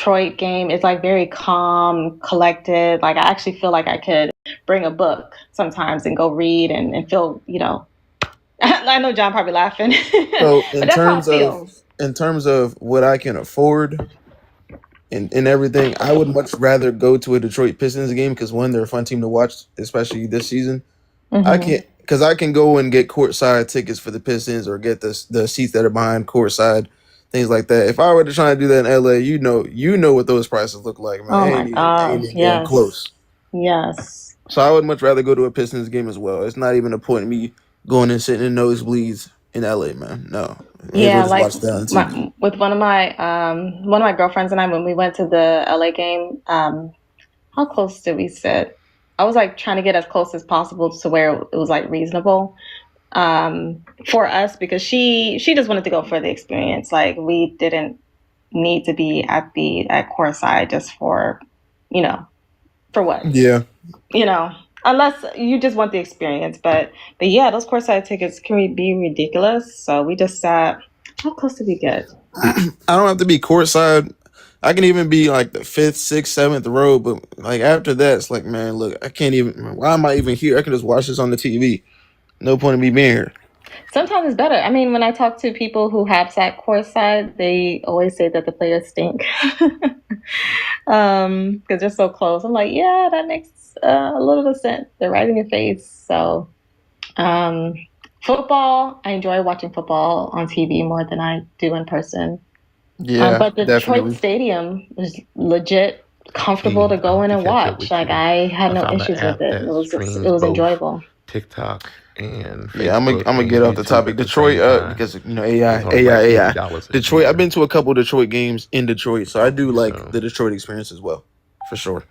Detroit game is like very calm, collected. Like I actually feel like I could bring a book sometimes and go read and feel, I know John probably laughing, So but that's how it feels. in terms of what I can afford and everything, I would much rather go to a Detroit Pistons game because one, they're a fun team to watch, especially this season. I Hmm. can't because I can go and get courtside tickets for the Pistons or get the seats that are behind courtside, things like that. If I were to try to do that in LA, you know what those prices look like, man. Oh my Ain't gosh, even getting yes, close. yes. So I would much rather go to a Pistons game as well. It's not even a point in me going and sitting in nosebleeds in LA, man. No, may as well Yeah, just like watch that on TV. my with one of my girlfriends and I when we went to the LA game, how close did we sit? I was like trying to get as close as possible to where it was like reasonable for us because she just wanted to go for the experience. Like we didn't need to be at courtside just for you know for what Yeah, you know unless you just want the experience. But yeah, those courtside tickets can be ridiculous. So we just sat. How close did we get? I don't have to be courtside. I can even be like the fifth, sixth, seventh row, but like after that, it's like, man, look, I can't even. Why am I even here? I can just watch this on the TV. No point in me being here. Sometimes it's better. I mean, when I talk to people who have sat courtside, they always say that the players stink because they're so close. I'm like, yeah, that makes a little bit of sense. They're right in your face. So, um, football, I enjoy watching football on TV more than I do in person. Yeah, But Detroit definitely. Stadium was legit comfortable Hey, to go in to and catch up watch. with Like you, I had I no found an issues with app it. that It streams was both enjoyable. TikTok and Yeah, Facebook I'm gonna and get off the YouTube topic. at the Detroit, same time. because It's AI, only AI, like AI. $80 a Detroit. I've year. been to a couple Detroit games in Detroit, so I do like So the Detroit experience as well, for sure.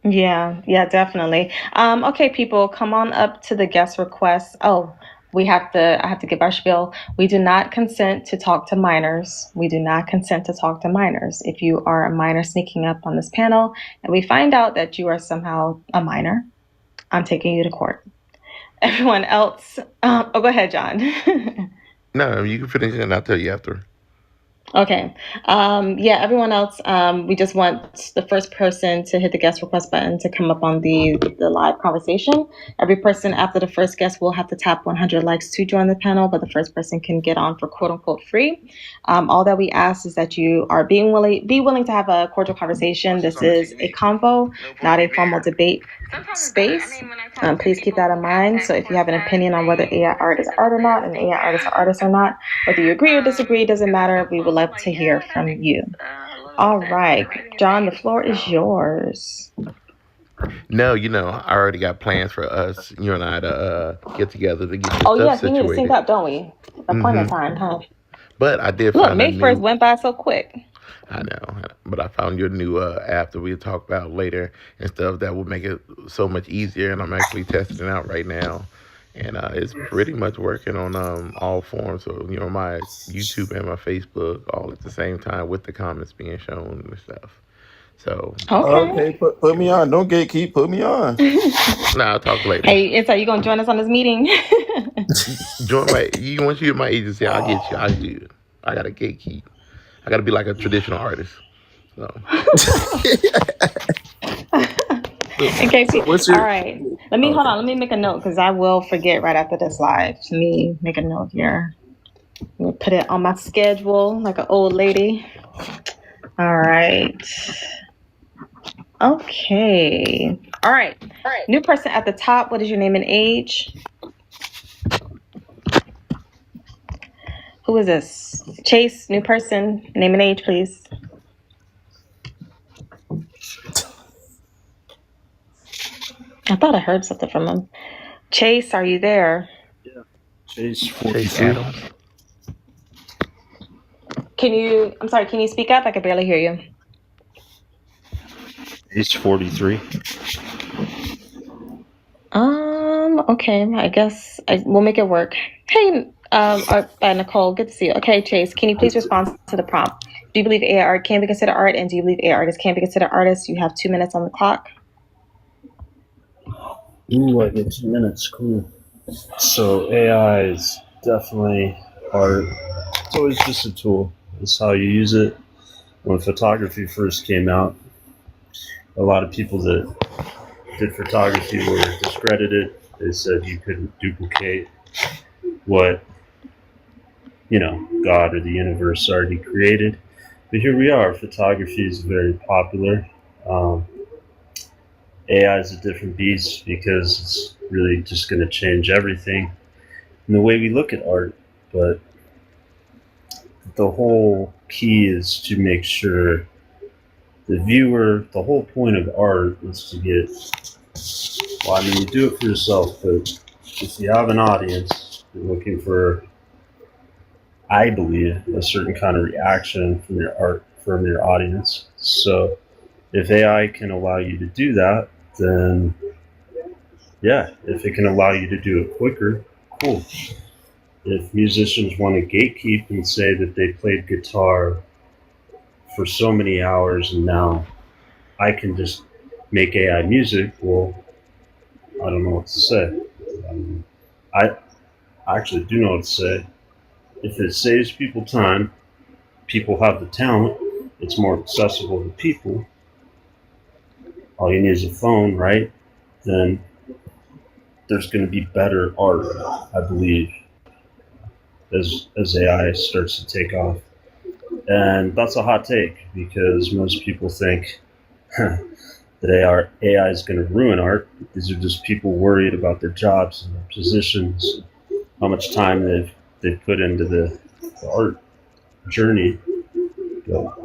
Yeah, yeah, definitely. Okay, people, come on up to the guest request. Oh, I have to give our spiel. We do not consent to talk to minors. We do not consent to talk to minors. If you are a minor sneaking up on this panel and we find out that you are somehow a minor, I'm taking you to court. Everyone else, go ahead, John. no, you can finish it and I'll tell you after. Okay. Yeah, everyone else, we just want the first person to hit the guest request button to come up on the live conversation. Every person after the first guest will have to tap 100 likes to join the panel, but the first person can get on for quote unquote free. All that we ask is that you are be willing to have a cordial conversation. This is a convo, not a formal debate space. Please keep that in mind. So if you have an opinion on whether AI art is art or not, and AI art is an artist or not, whether you agree or disagree, doesn't matter. We would love to hear from you. All right, John, the floor is yours. No, I already got plans for us, you and I, to get together to get your Oh stuff yes, we need to sync situated. up, don't we? Appointment hmm time, huh? But I did Look, find a May 1st new, went by so quick. I know, but I found your new app that we'll talk about later and stuff that will make it so much easier. And I'm actually testing it out right now. And it's pretty much working on all forms. So, my YouTube and my Facebook all at the same time with the comments being shown and stuff. So, Okay, Okay. put me on. Don't gatekeep. Put me on. now I'll talk later. Hey, Insight, you gonna join us on this meeting? Join once you're in my agency, I'll get you. I'll do it. I got to gatekeep. I got to be like a traditional artist. So, Okay. So what's All your? right. Oh, Hold okay. on. Let me make a note because I will forget right after this live. Let me make a note here. Let me put it on my schedule like an old lady. All right. Okay. All right. New person at the top. What is your name and age? Who is this? Chase, new person. Name and age, please. I thought I heard something from him. Chase, are you there? Yeah. Chase Chase 43. Adams. I'm sorry, can you speak up? I can barely hear you. Chase 43. Okay, I guess we'll make it work. Hey, Nicole, good to see you. Okay, Chase, can you please respond to the prompt? Do you believe AI art can be considered art, and do you believe AI artists can be considered artists? You have 2 minutes on the clock. Ooh, I get 2 minutes. Cool. So AI is definitely art. It's always just a tool. It's how you use it. when photography first came out, a lot of people that did photography were discredited. They said you couldn't duplicate what, God or the universe already created. But here we are. Photography is very popular. Um, AI is a different beast because it's really just going to change everything in the way we look at art. But the whole key is to make sure the whole point of art is to get, well, I mean, you do it for yourself, but if you have an audience, you're looking for, I believe, a certain kind of reaction from your art, from your audience. So if AI can allow you to do that, then yeah, if it can allow you to do it quicker, cool. If musicians want to gatekeep and say that they played guitar for so many hours and now I can just make AI music, well, I don't know what to say. I actually do know what to say. If it saves people time, people have the talent, it's more accessible to people, all you need is a phone, right? Then there's going to be better art, I believe, as AI starts to take off. And that's a hot take because most people think that AI is going to ruin art. These are just people worried about their jobs and their positions, how much time they've put into the art journey. But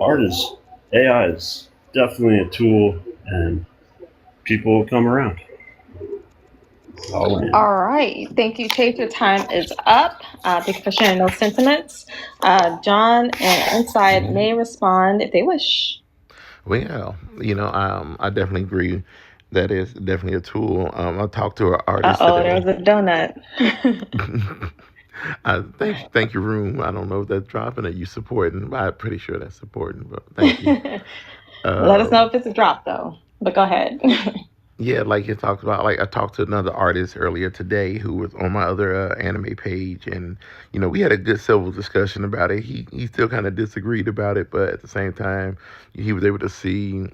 AI is definitely a tool, and people will come around. All right. Thank you, Chase. Your time is up. Thank you for sharing those sentiments. John and Inside may respond if they wish. Well, I definitely agree. That is definitely a tool. I talked to an artist Uh-oh, today. there's a donut. Thank you, Room. I don't know if that's dropping or you supporting, but I'm pretty sure that's supporting. But thank you. Let us know Um, if it's a drop, though. But go ahead. yeah, like you talked about. Like I talked to another artist earlier today who was on my other anime page, and we had a good civil discussion about it. He still kind of disagreed about it, but at the same time, he was able to see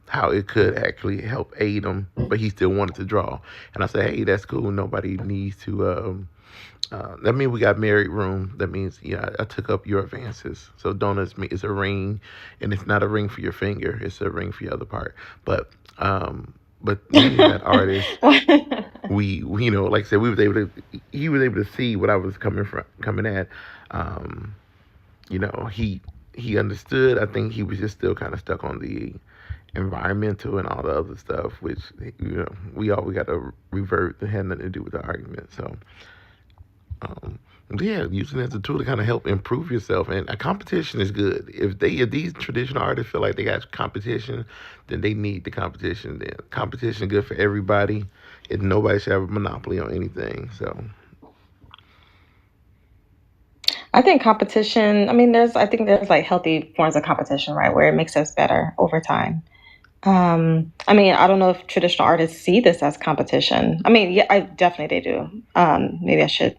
how it could actually help aid him, but he still wanted to draw. And I said, hey, that's cool. Nobody needs to. That means we got married room. That means I took up your advances. So donuts is a ring, and it's not a ring for your finger. It's a ring for your other part. But me and that artist, we like I said, we was able to. He was able to see what I was coming at. Um, he understood. I think he was just still kind of stuck on the environmental and all the other stuff, which we always got to revert. That had nothing to do with the argument. So. Um, yeah, using it as a tool to kind of help improve yourself, and a competition is good. If these traditional artists feel like they got competition, then they need the competition. Then competition is good for everybody, and nobody should have a monopoly on anything. So I think competition, I think there's like healthy forms of competition, right? Where it makes us better over time. I don't know if traditional artists see this as competition. Yeah, I definitely they do. Maybe I should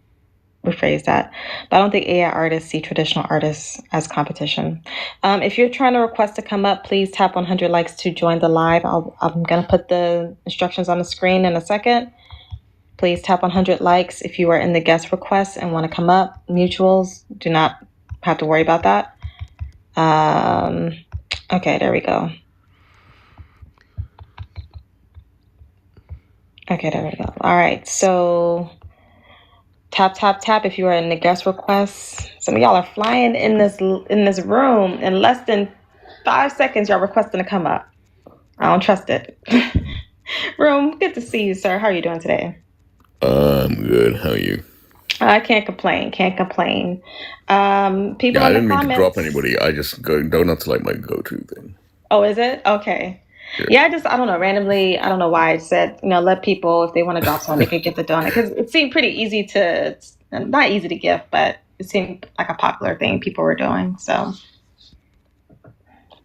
rephrase that. But I don't think AI artists see traditional artists as competition. If you're trying to request to come up, please tap 100 likes to join the live. I'm going to put the instructions on the screen in a second. Please tap 100 likes if you are in the guest request and want to come up. Mutuals do not have to worry about that. Okay, there we go. Okay, there we go. All right, so tap, tap, tap if you are in the guest request. Some of y'all are flying in this room. In less than 5 seconds, y'all requesting to come up. I don't trust it. Room, good to see you, sir. How are you doing today? I'm good. How are you? I can't complain. Can't complain. People Yeah, I in the didn't mean to drop comments. anybody. I just go donuts like my go-to thing. Oh, is it? Okay. Yeah. Yeah, I don't know, randomly, I don't know why I said, let people, if they want to drop something, they could get the donut. Because it seemed pretty easy not easy to gift, but it seemed like a popular thing people were doing. So,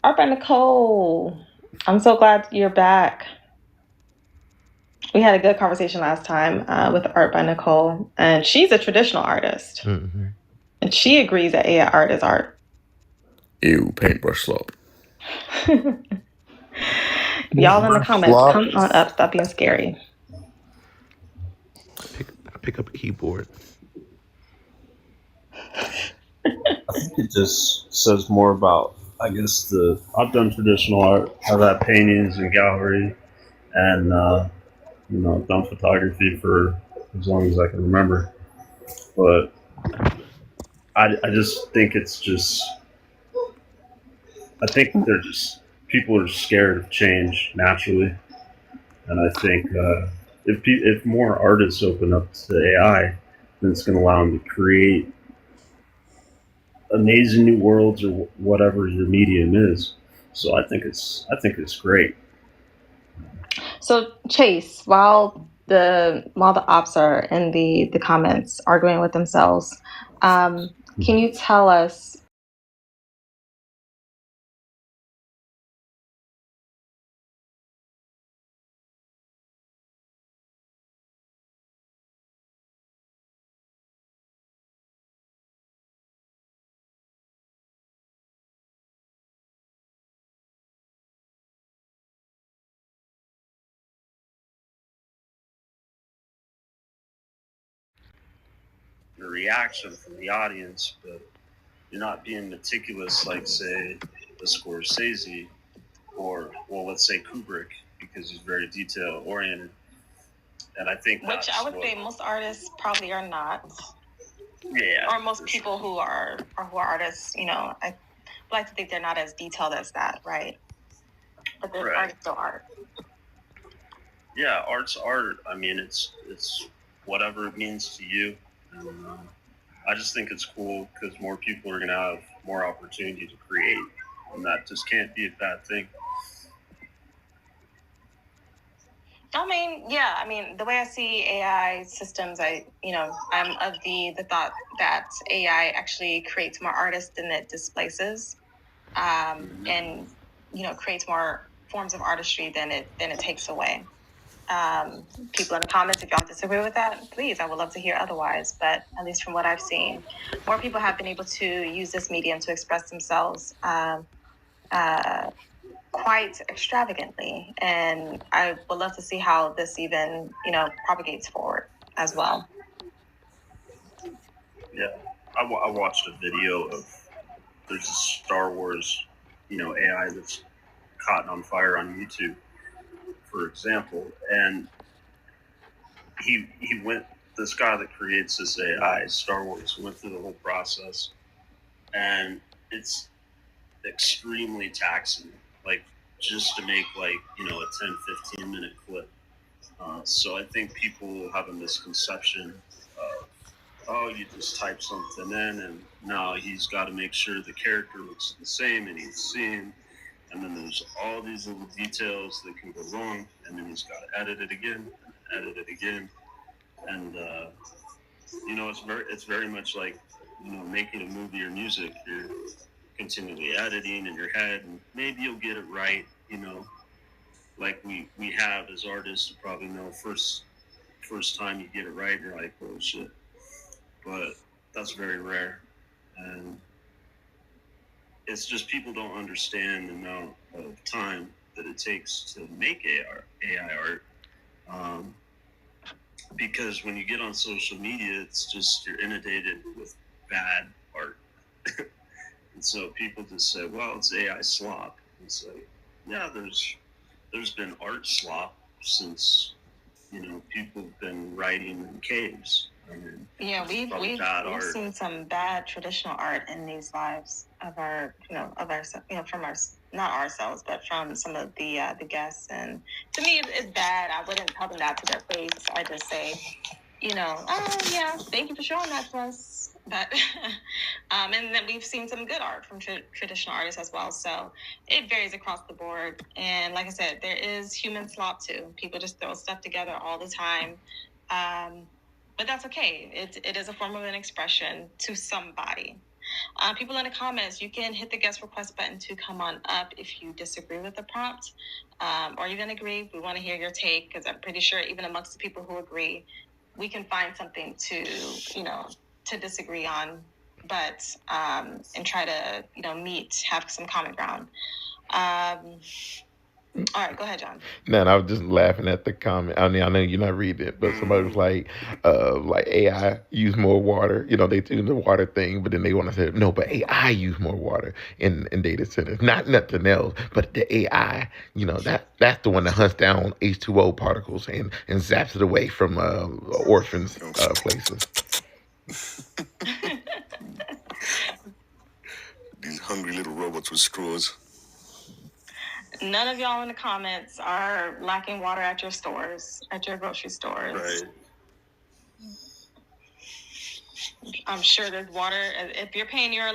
Art by Nicole, I'm so glad you're back. We had a good conversation last time with Art by Nicole, and she's a traditional artist. mm-hmm. And she agrees that AI art is art. Ew, paintbrush slop. Y'all in the comments, Flop. come on up. Stop being scary. Pick up a keyboard. I think it just says more about, I guess, I've done traditional art. I've had paintings and gallery, and I've done photography for as long as I can remember. But I just think it's just, I think they're just, people are scared of change naturally. And I think if more artists open up to AI, then it's going to allow them to create amazing new worlds or whatever your medium is. So I think it's great. So Chase, while the ops are in the comments arguing with themselves, can you tell us The reaction from the audience, but you're not being meticulous like, say, a Scorsese or, well, let's say Kubrick, because he's very detail oriented. And I think which I would say most artists probably are not. Yeah. Or most people who are artists, I like to think they're not as detailed as that, right? But the art is still art. Yeah, art's art. I mean, it's whatever it means to you. And, I just think it's cool because more people are going to have more opportunity to create, and that just can't be a bad thing. I mean, yeah. I mean, the way I see AI systems, I'm of the thought that AI actually creates more artists than it displaces, and creates more forms of artistry than it takes away. People in the comments, if y'all disagree with that, please, I would love to hear otherwise. But at least from what I've seen, more people have been able to use this medium to express themselves quite extravagantly. And I would love to see how this even, propagates forward as well. Yeah, I watched a video of, there's a Star Wars, AI that's caught on fire on YouTube, for example, and he went. This guy that creates this AI, Star Wars, went through the whole process, and it's extremely taxing. Like, just to make, like, a 10-15 minute clip. So I think people have a misconception of, oh, you just type something in, and no, he's got to make sure the character looks the same and he's seen. And then there's all these little details that can go wrong, and then he's got to edit it again, and edit it again, and it's very much like, making a movie or music. You're continually editing in your head, and maybe you'll get it right. Like we have as artists, you probably know, first time you get it right, you're like, oh shit. But that's very rare, and it's just people don't understand the amount of time that it takes to make AI art. Because when you get on social media, it's just, you're inundated with bad art. And so people just say, well, it's AI slop. And so, yeah, there's been art slop since, people have been writing in caves. I mean, Yeah, we've seen some bad traditional art in these lives of from our, not ourselves, but from some of the guests. And to me, it's bad. I wouldn't tell them that to their face. I just say, oh yeah, thank you for showing that to us. But and then we've seen some good art from traditional artists as well. So it varies across the board. And like I said, there is human slop too. People just throw stuff together all the time. But that's okay. It is a form of an expression to somebody. People in the comments, you can hit the guest request button to come on up if you disagree with the prompt, or even agree. We want to hear your take, because I'm pretty sure even amongst the people who agree, we can find something to disagree on but and try to have some common ground. All right, go ahead, John. No, and I was just laughing at the comment. I mean, I know you're not reading it, but somebody was like AI use more water. They do the water thing, but then they want to say no, but AI use more water in data centers. Not nothing else, but the AI. That's the one that hunts down H2O particles and zaps it away from orphans places. These hungry little robots with straws. None of y'all in the comments are lacking water at your stores, at your grocery stores. Right. I'm sure there's water. If you're paying your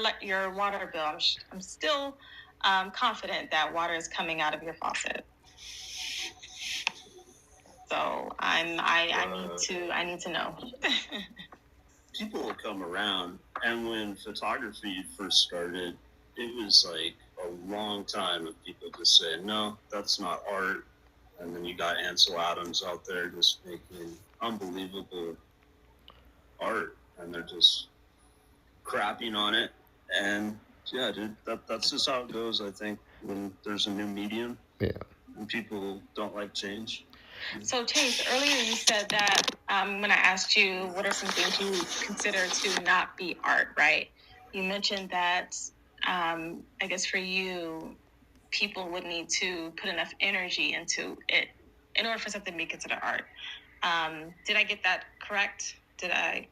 water bill, I'm still confident that water is coming out of your faucet. So I need to know. People will come around, and when photography first started, it was like a long time of people just saying, no, that's not art. And then you got Ansel Adams out there just making unbelievable art, and they're just crapping on it. And yeah, dude, that's just how it goes, I think, when there's a new medium. Yeah. And people don't like change. So, Chase, earlier you said that when I asked you what are some things you consider to not be art, right? You mentioned that, I guess for you, people would need to put enough energy into it in order for something to be considered art. Did I get that correct? Did I?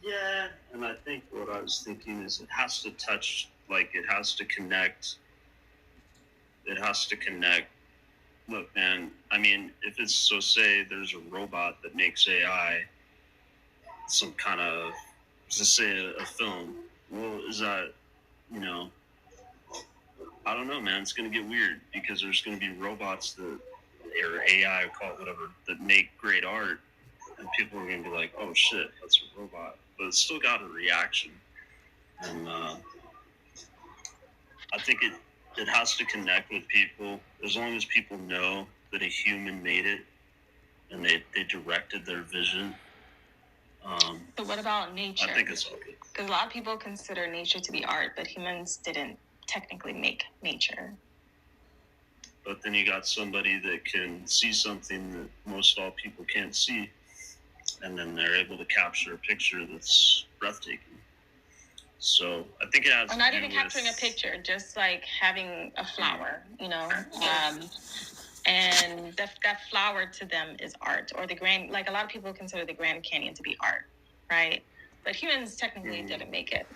Yeah, and I think what I was thinking is it has to touch, like it has to connect. It has to connect. Look, man, I mean, if it's so, say there's a robot that makes AI, some kind of, just say a film. Well, is that, I don't know, man. It's going to get weird because there's going to be robots that, or AI, call it whatever, that make great art. And people are going to be like, oh shit, that's a robot. But it's still got a reaction. And I think it has to connect with people as long as people know that a human made it and they directed their vision. So what about nature? I think it's okay. Because a lot of people consider nature to be art, but humans didn't technically make nature. But then you got somebody that can see something that most all people can't see, and then they're able to capture a picture that's breathtaking. So I think it has. Or not even capturing a picture, just like having a flower, and that flower to them is art. Or like a lot of people consider the Grand Canyon to be art, right? But humans technically didn't make it.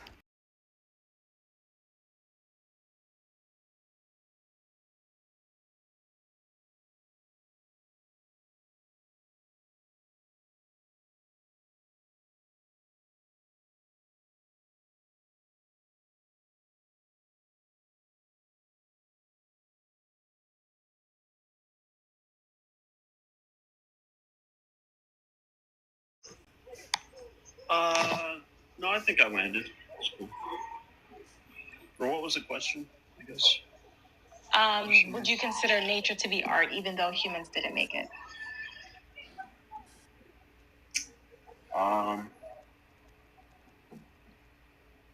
No, I think I landed. That's cool. Or what was the question, I guess? Would you consider nature to be art, even though humans didn't make it?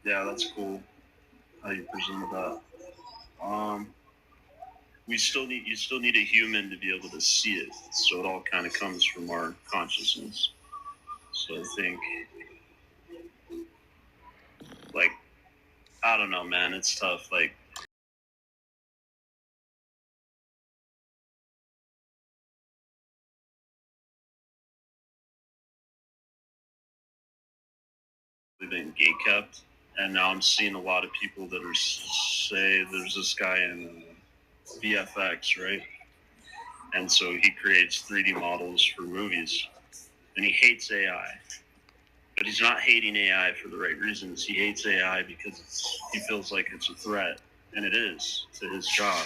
Yeah, that's cool. How you presented that. You still need a human to be able to see it. So it all kind of comes from our consciousness. So I think, like, I don't know, man. It's tough. Like, we've been gate kept, and now I'm seeing a lot of people that are say there's this guy in VFX, right? And so he creates 3D models for movies, and he hates AI. But he's not hating AI for the right reasons. He hates AI because he feels like it's a threat, and it is to his job.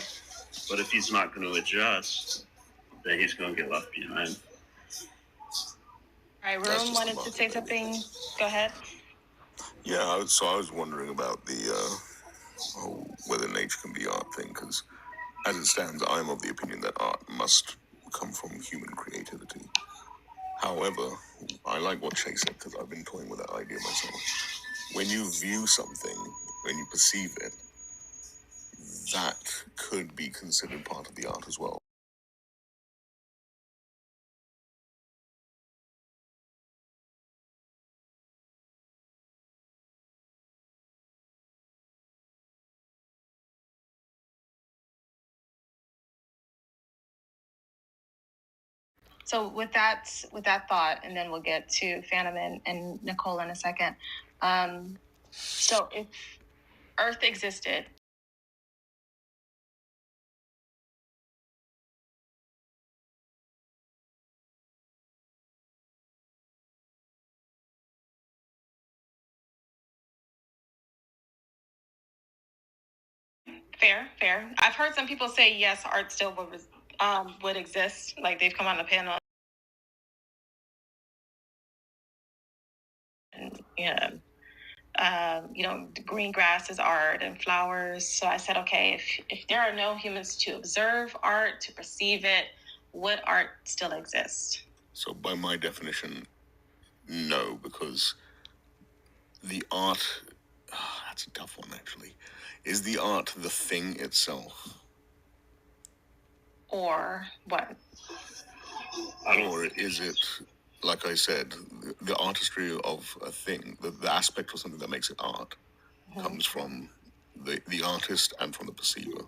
But if he's not going to adjust, then he's going to get left behind. All right, Room wanted to say something. Go ahead. Yeah, so I was wondering about the whole whether nature can be art thing, because as it stands, I'm of the opinion that art must come from human creativity. However, I like what Chase said because I've been toying with that idea myself. when you view something, when you perceive it, that could be considered part of the art as well. So with that thought, and then we'll get to Phantom and Nicole in a second. So if Earth existed, fair. I've heard some people say yes, art still would exist. Like they've come on the panel. And, green grass is art and flowers. So I said, okay, if there are no humans to observe art, to perceive it, would art still exist? So by my definition, no, because the art, that's a tough one actually. Is the art the thing itself? Or what? Or is it, like I said, the artistry of a thing, the aspect of something that makes it art, comes from the artist and from the perceiver.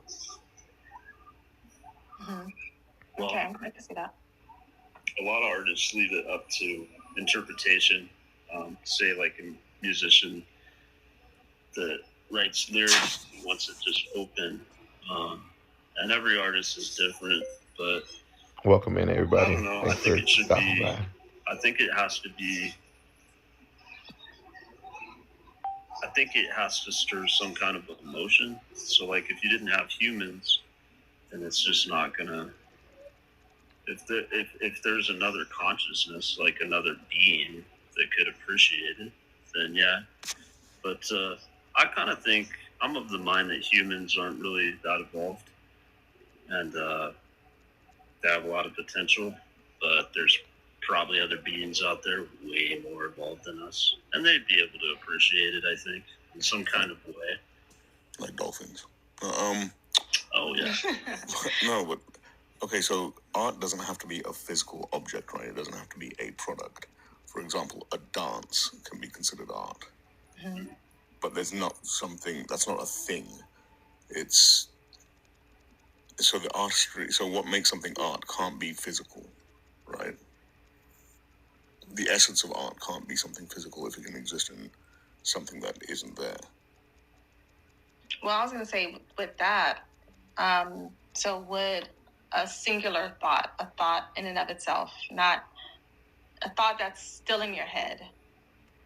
Well, Okay, I can see that. a lot of artists leave it up to interpretation. Say, like a musician that writes lyrics wants it just open, and every artist is different. But Welcome in, everybody. I don't know. Thanks I think for it should stopping be. by. I think it has to be. I think it has to stir some kind of emotion. So, like, if you didn't have humans, then it's just not gonna. If there's another consciousness, like another being that could appreciate it, then yeah. But I kind of think I'm of the mind that humans aren't really that evolved, and they have a lot of potential. But there's probably other beings out there way more evolved than us, and they'd be able to appreciate it. I think in some kind of way. Like dolphins. Oh yeah. No, but okay, so art doesn't have to be a physical object, right? It doesn't have to be a product. For example, a dance can be considered art. But there's not something, that's not a thing. It's, so the artistry, so what makes something art can't be physical, right? The essence of art can't be something physical if it can exist in something that isn't there. Well, I was going to say with that, so would a singular thought, a thought in and of itself, not a thought that's still in your head,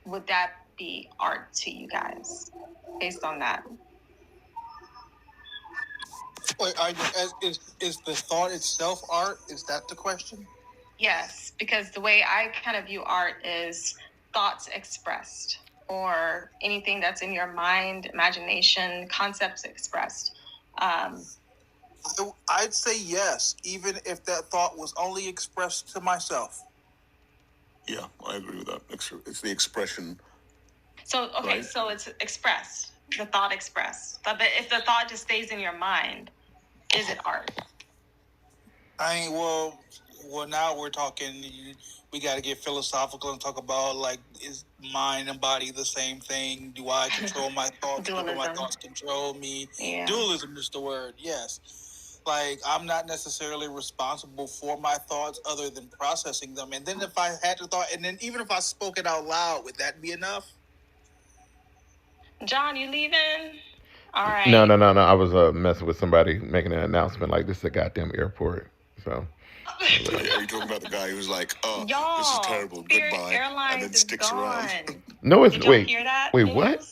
would that be art to you guys based on that? Wait, is the thought itself art? Is that the question? Yes, because the way I kind of view art is thoughts expressed, or anything that's in your mind, imagination, concepts expressed. I'd say yes, even if that thought was only expressed to myself. Yeah, I agree with that. It's the expression. So, okay, Right. So it's expressed, the thought expressed. But if the thought just stays in your mind, is it art? Well, now we're talking. We got to get philosophical and talk about, like, is mind and body the same thing? Do I control my thoughts? Or do my thoughts control me? Yeah. Dualism is the word. Yes. Like, I'm not necessarily responsible for my thoughts other than processing them. And then if I had to thought, and then even if I spoke it out loud, would that be enough? John, you leaving? All right. No. I was messing with somebody making an announcement like this is a goddamn airport. So. Are you talking about the guy who's like, oh, Y'all, this is terrible, Spirit goodbye, Airlines and then sticks gone. around? No, it's Did y'all wait. hear that? Wait, news? what?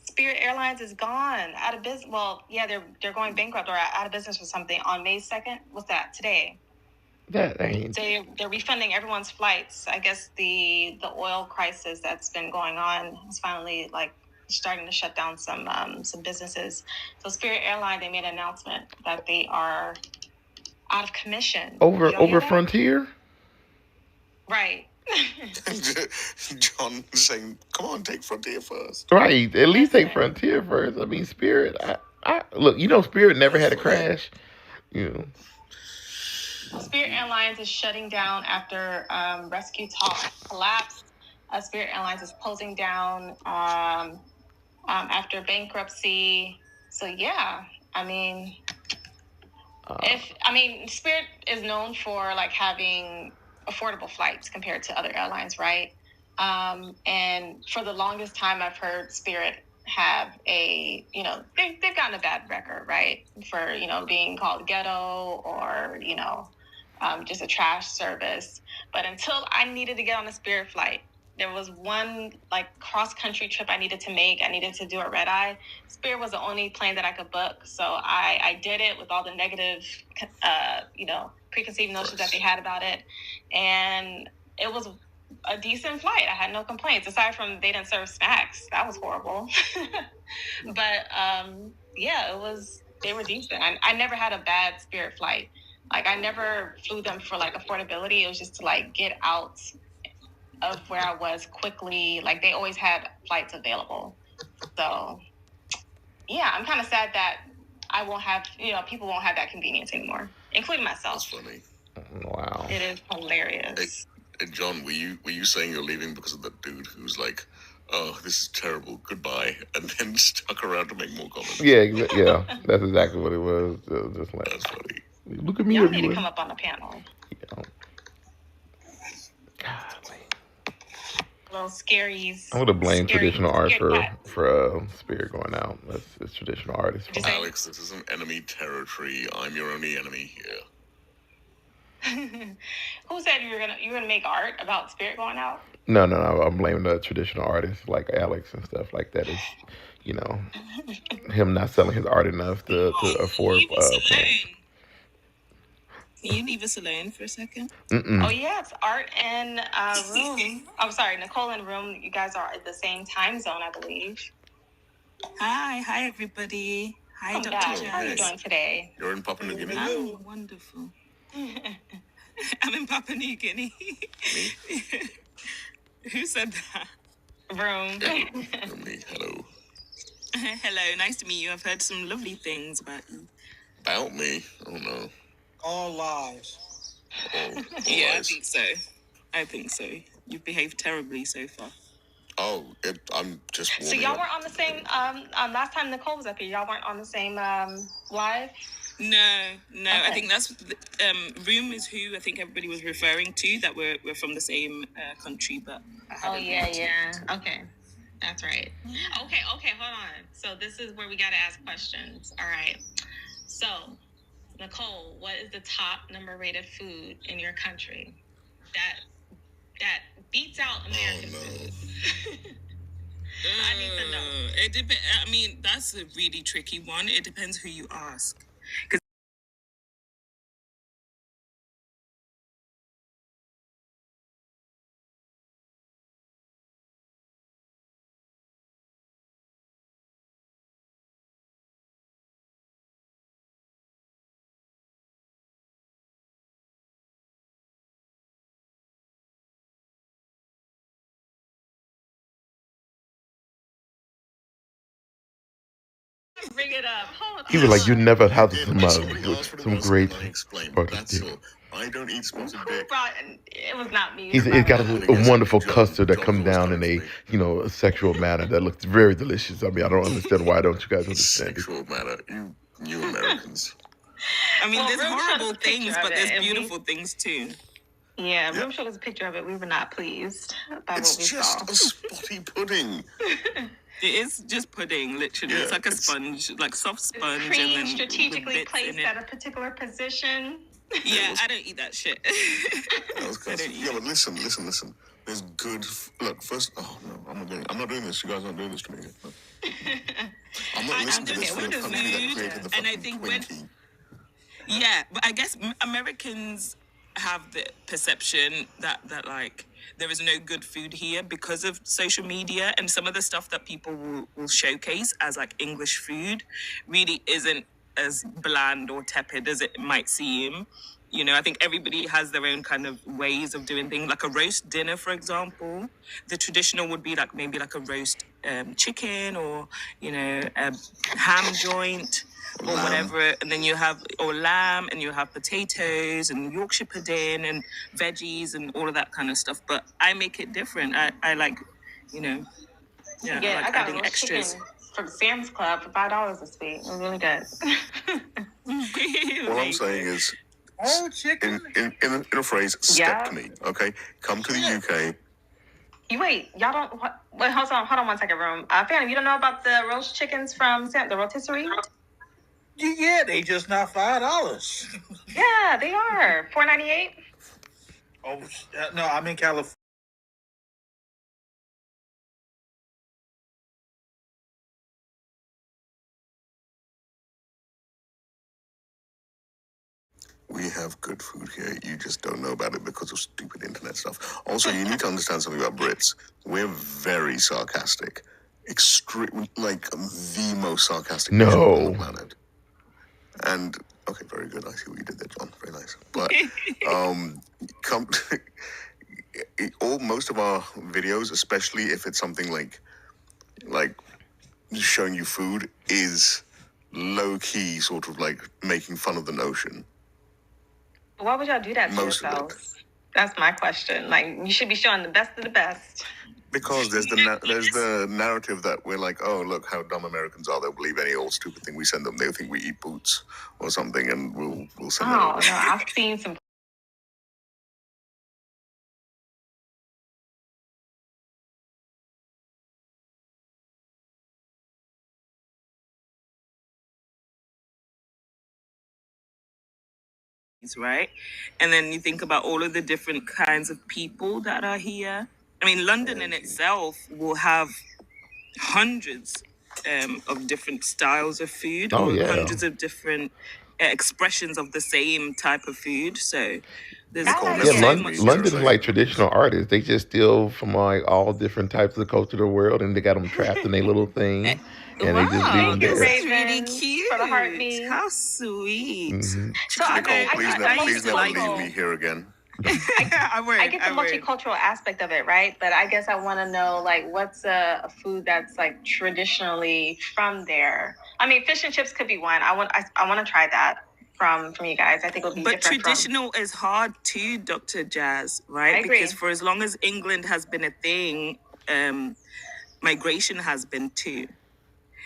Spirit Airlines is gone, out of business. Well, yeah, they're going bankrupt or out of business or something on May 2nd. What's that? Today. That ain't. They're refunding everyone's flights. I guess the oil crisis that's been going on is finally like starting to shut down some businesses. So Spirit Airline, they made an announcement that they are out of commission. Over Frontier? Right. John saying, "Come on, take Frontier first." Right. At least take Frontier first. I mean, Spirit. I look. Spirit never had a crash. You know. Spirit Airlines is shutting down after rescue talks collapsed. Spirit Airlines is closing down after bankruptcy. So yeah, I mean, Spirit is known for like having affordable flights compared to other airlines, right? And for the longest time, I've heard Spirit have they've gotten a bad record, right? For being called ghetto or just a trash service. But until I needed to get on a Spirit flight, there was one like cross country trip I needed to make. I needed to do a red eye. Spirit was the only plane that I could book, so I did it with all the negative, preconceived notions that they had about it, and it was a decent flight. I had no complaints aside from they didn't serve snacks. That was horrible. But yeah, they were decent. I never had a bad Spirit flight. Like I never flew them for like affordability. It was just to like get out of where I was quickly. Like they always had flights available. So yeah, I'm kind of sad that I won't have, people won't have that convenience anymore, including myself. That's funny. Wow. It is hilarious. Hey, John, were you saying you're leaving because of that dude who's like, "Oh, this is terrible, goodbye," and then stuck around to make more comments? Yeah, that's exactly what it was. Just like, that's funny. Look at me. Y'all need to come up on the panel. Little scaries. I would have blamed traditional art for Spirit going out. It's traditional artists. Alex, this isn't enemy territory. I'm your only enemy here. Who said you were gonna make art about Spirit going out? No. I'm blaming the traditional artists like Alex and stuff like that. Is him not selling his art enough to afford plans. Can you leave us alone for a second? Oh yeah, it's Art and Room. I'm sorry, Nicole and Room. You guys are at the same time zone, I believe. Hi everybody. Hi, Dr. Jas. How are you doing today? You're in Papua New Guinea. I'm wonderful. I'm in Papua New Guinea. Me? Who said that? Room. Yeah, me. Hello. Hello, nice to meet you. I've heard some lovely things about you. About me? Oh no. All lies. All yeah, lies. I think so. You've behaved terribly so far. Oh, I'm just warming So y'all up. weren't on the same, last time Nicole was up here, y'all weren't on the same live? No. Okay. I think that's Room is who I think everybody was referring to, that we're from the same country, but I haven't Okay, that's right. Okay, hold on. So this is where we got to ask questions. All right. So Nicole, what is the top number rated food in your country that beats out American food? I need to know. It depends. I mean, that's a really tricky one. It depends who you ask. Bring it up. Hold on. He was like, "You never had some great That's all. I don't eat spotted dick. It was not me. It got a wonderful custard that come down in a sexual manner that looks very delicious. I mean, I don't understand why don't you guys understand it? Sexual manner, you Americans. I mean, there's horrible things, but there's beautiful things too. Yeah, Room showed us a picture of it. We were not pleased by what we saw. It's just a spotty pudding. It is just pudding, literally. Yeah, it's like a sponge, like soft sponge. Cream and then strategically placed at a particular position. Yeah, I don't eat that shit. That was classic. Yeah, but listen. There's good. Look, first. Oh no, I'm not doing this. You guys aren't doing this to me. No. I'm not listening to this from the country that created the fucking Twinkie. Yeah, but I guess Americans have the perception that like there is no good food here because of social media, and some of the stuff that people will showcase as like English food really isn't as bland or tepid as it might seem. You know, I think everybody has their own kind of ways of doing things. Like a roast dinner, for example, the traditional would be like maybe like a roast chicken, or a ham joint or Lamb. whatever, and then you have or lamb, and you have potatoes and Yorkshire pudding and veggies and all of that kind of stuff. But I make it different. I like, I Yeah, like I got a adding roast extras. chicken from Sam's Club for $5 this week. It was really good. What I'm saying is, Oh, chicken. in a phrase, step Yeah. to me, okay? Come to the UK. Y'all don't. Wait, hold on 1 second, room. Phantom, you don't know about the roast chickens from the rotisserie? Yeah, they just not $5. Yeah, they are $4.98. Oh no, I'm in California. We have good food here. You just don't know about it because of stupid internet stuff. Also, you need to understand something about Brits. We're very sarcastic. Extreme, like the most sarcastic nation on the planet. And okay, very good. I see what you did there, John. Very nice. But come most of our videos, especially if it's something like showing you food, is low key, sort of like making fun of the notion. Why would y'all do that to Most of it. yourselves? That's my question. Like, you should be showing the best of the best. Because there's the narrative that we're like, oh, look how dumb Americans are. They'll believe any old stupid thing we send them. They'll think we eat boots or something, and we'll send that Oh over. no, I've seen some. Right? And then you think about all of the different kinds of people that are here. I mean, London in itself will have hundreds of different styles of food, Oh or yeah. hundreds of different expressions of the same type of food. So there's I like Yeah, it. so much. London is like traditional artists. They just steal from like all different types of the culture of the world, and they got them trapped in a little thing, and they just leave Wow, them Thank you, there. this is really Ravens, cute. for the heartbeat. How sweet. Hmm So I Nicole, get please, the please never leave multicultural. me here again. I won't. I get the multicultural aspect of it, right? But I guess I want to know, like, what's a food that's like traditionally from there? I mean, fish and chips could be one. I want to try that from you guys. I think it'll be But different traditional is hard too, Dr. Jazz, right? I agree. Because for as long as England has been a thing, migration has been too.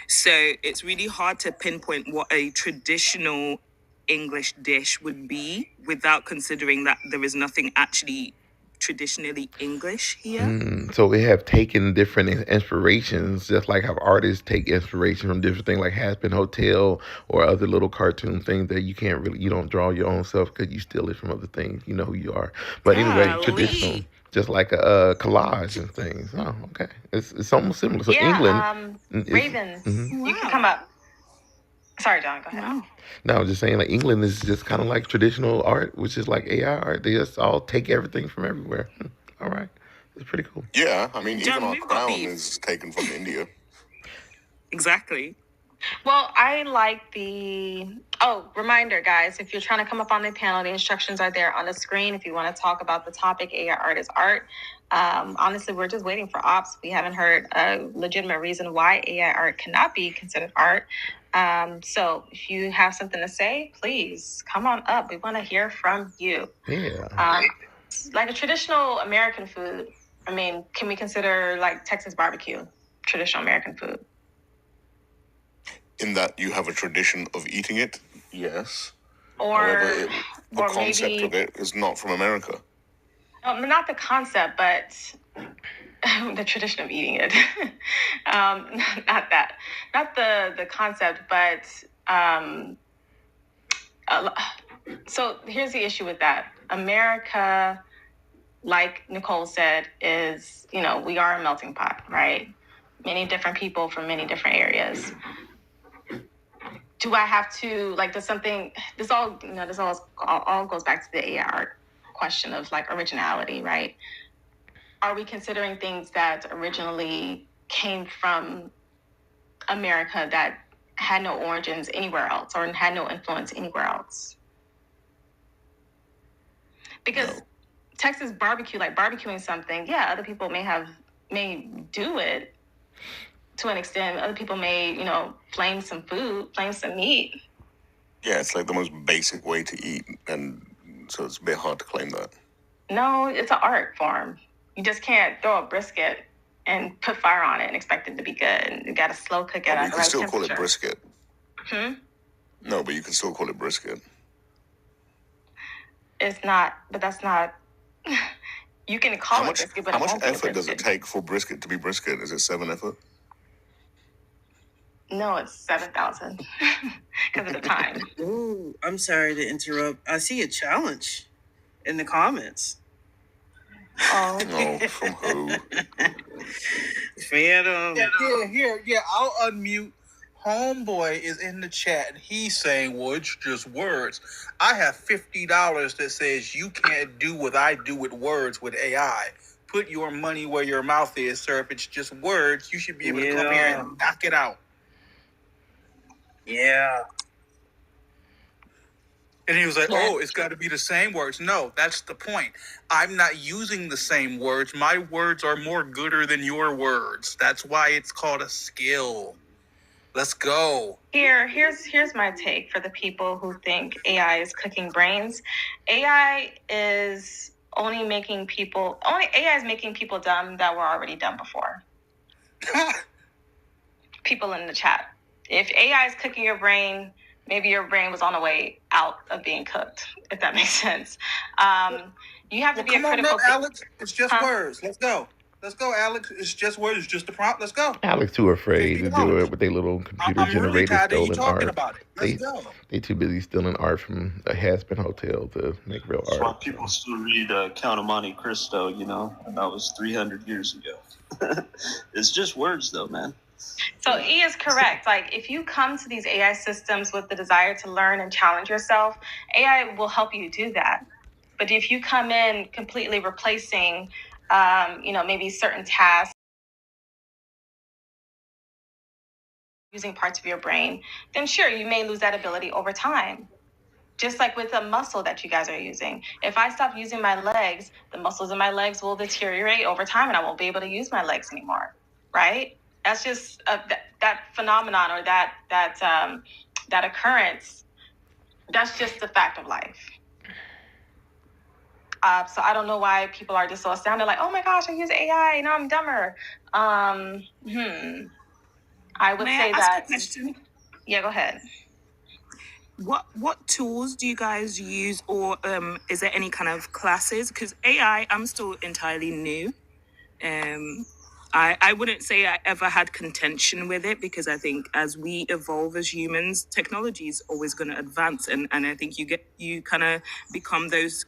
So it's really hard to pinpoint what a traditional English dish would be without considering that there is nothing actually traditionally English here. So they have taken different inspirations, just like how artists take inspiration from different things, like Hazbin Hotel or other little cartoon things that you don't draw your own self because you steal it from other things. You know who you are. But anyway, traditional, Golly. just like a collage and things. Oh, okay. It's almost similar. So England is. Ravens, Mhm. you can come up. Sorry, John, go ahead. Wow. No, I was just saying, like England is just kind of like traditional art, which is like AI art. They just all take everything from everywhere. All right, it's pretty cool. Yeah, I mean, John, even our we've got crown beef. is taken from India. Exactly. Well, I like reminder, guys, if you're trying to come up on the panel, the instructions are there on the screen. If you want to talk about the topic, AI art is art. Honestly, we're just waiting for ops. We haven't heard a legitimate reason why AI art cannot be considered art. So if you have something to say, please come on up. We want to hear from you. Yeah. Like a traditional American food, I mean, can we consider like Texas barbecue traditional American food? In that you have a tradition of eating it, yes. Or However, the or concept maybe of it is not from America. not the concept, but the tradition of eating it. Not that, not the concept, but so here's the issue with that. America, like Nicole said, is, we are a melting pot, right? Many different people from many different areas. Do I have to, like, does something, this all goes back to the AI art question of like originality, right? Are we considering things that originally came from America that had no origins anywhere else or had no influence anywhere else? Because Texas barbecue, like barbecuing something, yeah, other people may do it to an extent. Other people may, flame some food, flame some meat. Yeah, it's like the most basic way to eat, and so it's a bit hard to claim that. No, it's an art form. You just can't throw a brisket and put fire on it and expect it to be good. You got to slow cook it at You the can right still call it temperature. brisket. No, but you can still call it brisket. It's not, but that's not. You can call it brisket, but how it much won't be a effort does it brisket. take for brisket to be brisket? Is it 7 effort? No, it's 7,000 because of the time. Ooh, I'm sorry to interrupt. I see a challenge in the comments. Oh, from who? Phantom. Yeah. I'll unmute. Homeboy is in the chat and he's saying, well, it's just words. I have $50 that says you can't do what I do with words with AI. Put your money where your mouth is, sir. If it's just words, you should be able to come here and knock it out. Yeah. And he was like, oh, it's got to be the same words. No, that's the point. I'm not using the same words. My words are more gooder than your words. That's why it's called a skill. Let's go. Here's my take for the people who think AI is cooking brains. AI is making people dumb that were already dumb before. People in the chat. If AI is cooking your brain, maybe your brain was on the way out of being cooked, if that makes sense. You have to be a critical thinker. Alex, it's just words. Let's go. Let's go, Alex. It's just words. It's just the prompt. Let's go. Alex too afraid to do it with their little computer-generated stolen art. About it. Let's go. They too busy stealing art from a has-been hotel to make real That's why art. people still read Count of Monte Cristo, and that was 300 years ago. It's just words, though, man. So E is correct. Like, if you come to these AI systems with the desire to learn and challenge yourself, AI will help you do that. But if you come in completely replacing, maybe certain tasks, using parts of your brain, then sure, you may lose that ability over time. Just like with the muscle that you guys are using. If I stop using my legs, the muscles in my legs will deteriorate over time and I won't be able to use my legs anymore, right? That's just that phenomenon or that occurrence. That's just the fact of life. So I don't know why people are just so astounded, like, oh my gosh, I use AI, I'm dumber. I would say ask a question? Yeah, go ahead. What tools do you guys use, or is there any kind of classes? Because AI, I'm still entirely new. I wouldn't say I ever had contention with it, because I think as we evolve as humans, technology is always going to advance, and I think you kind of become those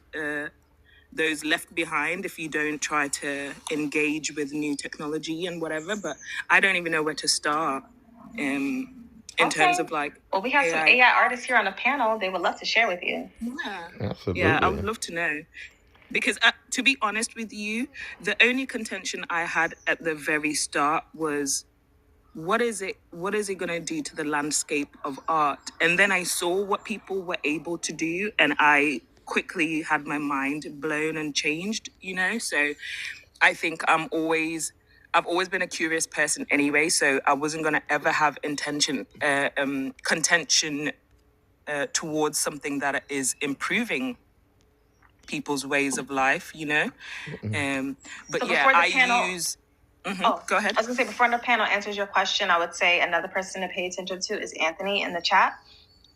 left behind if you don't try to engage with new technology and whatever. But I don't even know where to start in terms of like. Well, we have some AI artists here on the panel. They would love to share with you. Yeah, absolutely. Yeah, I would love to know. Because to be honest with you, the only contention I had at the very start was, what is it going to do to the landscape of art? And then I saw what people were able to do, and I quickly had my mind blown and changed, So I think I've always been a curious person anyway, so I wasn't going to ever have contention towards something that is improving people's ways of life, But So yeah, go ahead. I was gonna say, before the panel answers your question, I would say another person to pay attention to is Anthony in the chat.